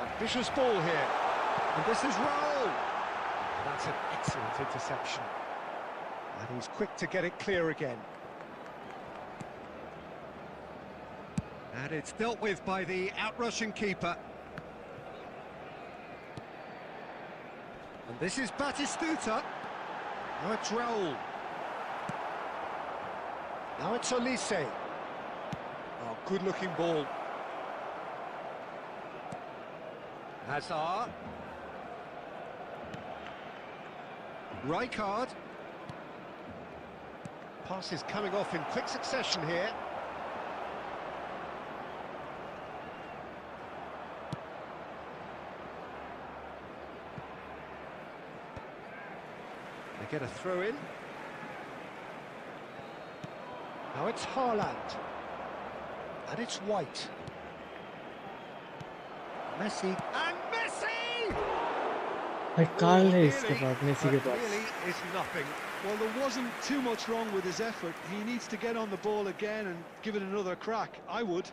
Ambitious ball here. And this is Raul. That's an excellent interception. And he's quick to get it clear again. And it's dealt with by the outrushing keeper. And this is Batistuta. Now it's Raul. Now it's Olise. Oh, good-looking ball. Hazard. Rijkaard. Pass is coming off in quick succession here. They get a throw in. Now it's Haaland. And it's White. Messi. And Messi! निकाल है इसके बाद Messi के पास. Really is nothing. Well, there wasn't too much wrong with his effort. He needs to get on the ball again and give it another crack. I would.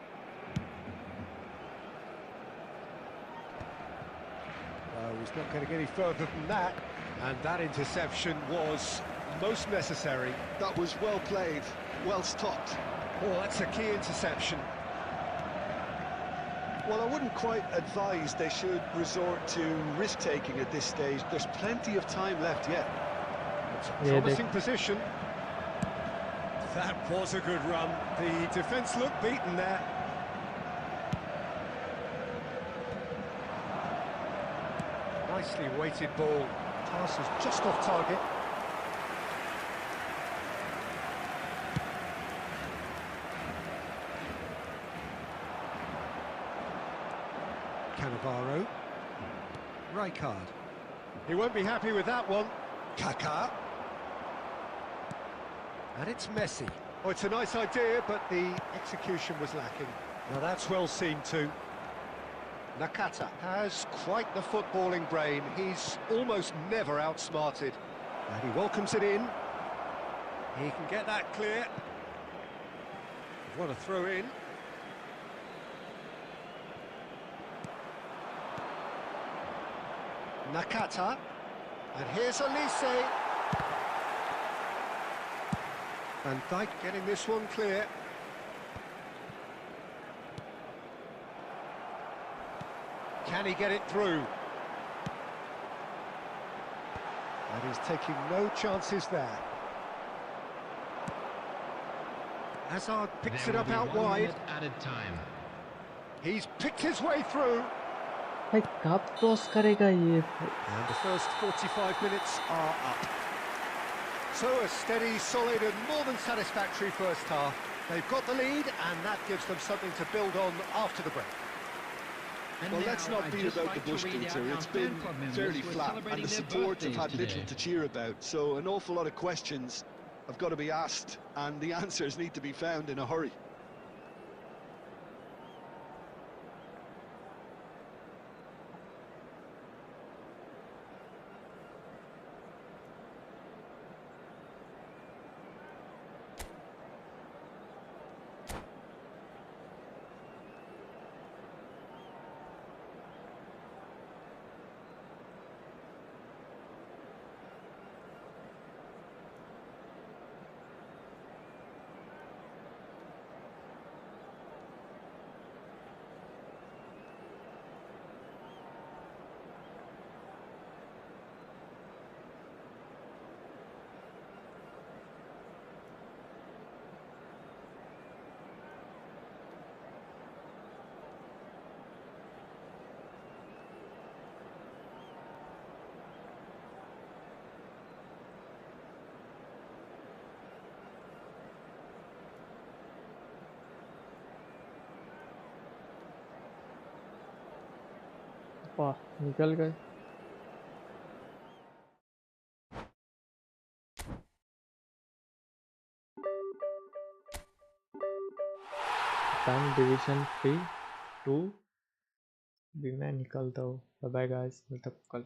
He's not going to get any further than that. And that interception was most necessary. That was well played, well stopped. Oh, that's a key interception. Well, I wouldn't quite advise they should resort to risk-taking at this stage. There's plenty of time left yet. It's a promising position. That was a good run. The defence looked beaten there. Nicely weighted ball. Pass is just off target. Cannavaro. Rijkaard. He won't be happy with that one. Kaká. And it's Messi. Oh, it's a nice idea, but the execution was lacking. Now that's well seen too. Nakata has quite the footballing brain. He's almost never outsmarted. And he welcomes it in. He can get that clear. What a throw in. Nakata. And here's Elise. Van Dijk getting this one clear. Can he get it through? And he's taking no chances there. Hazard picks it up out wide. Added time. He's picked his way through. भाई कब cross करेगा ये? And the first 45 minutes are up. So a steady, solid and more than satisfactory first half. They've got the lead and that gives them something to build on after the break. Well, let's not beat about the bush, Peter. It's been fairly flat, and the support have had little to cheer about. So an awful lot of questions have got to be asked, and the answers need to be found in a hurry. वाह, निकल गए। Division 3 2 भी मैं निकलता हूँ। Bye bye guys, मिलते हैं कल।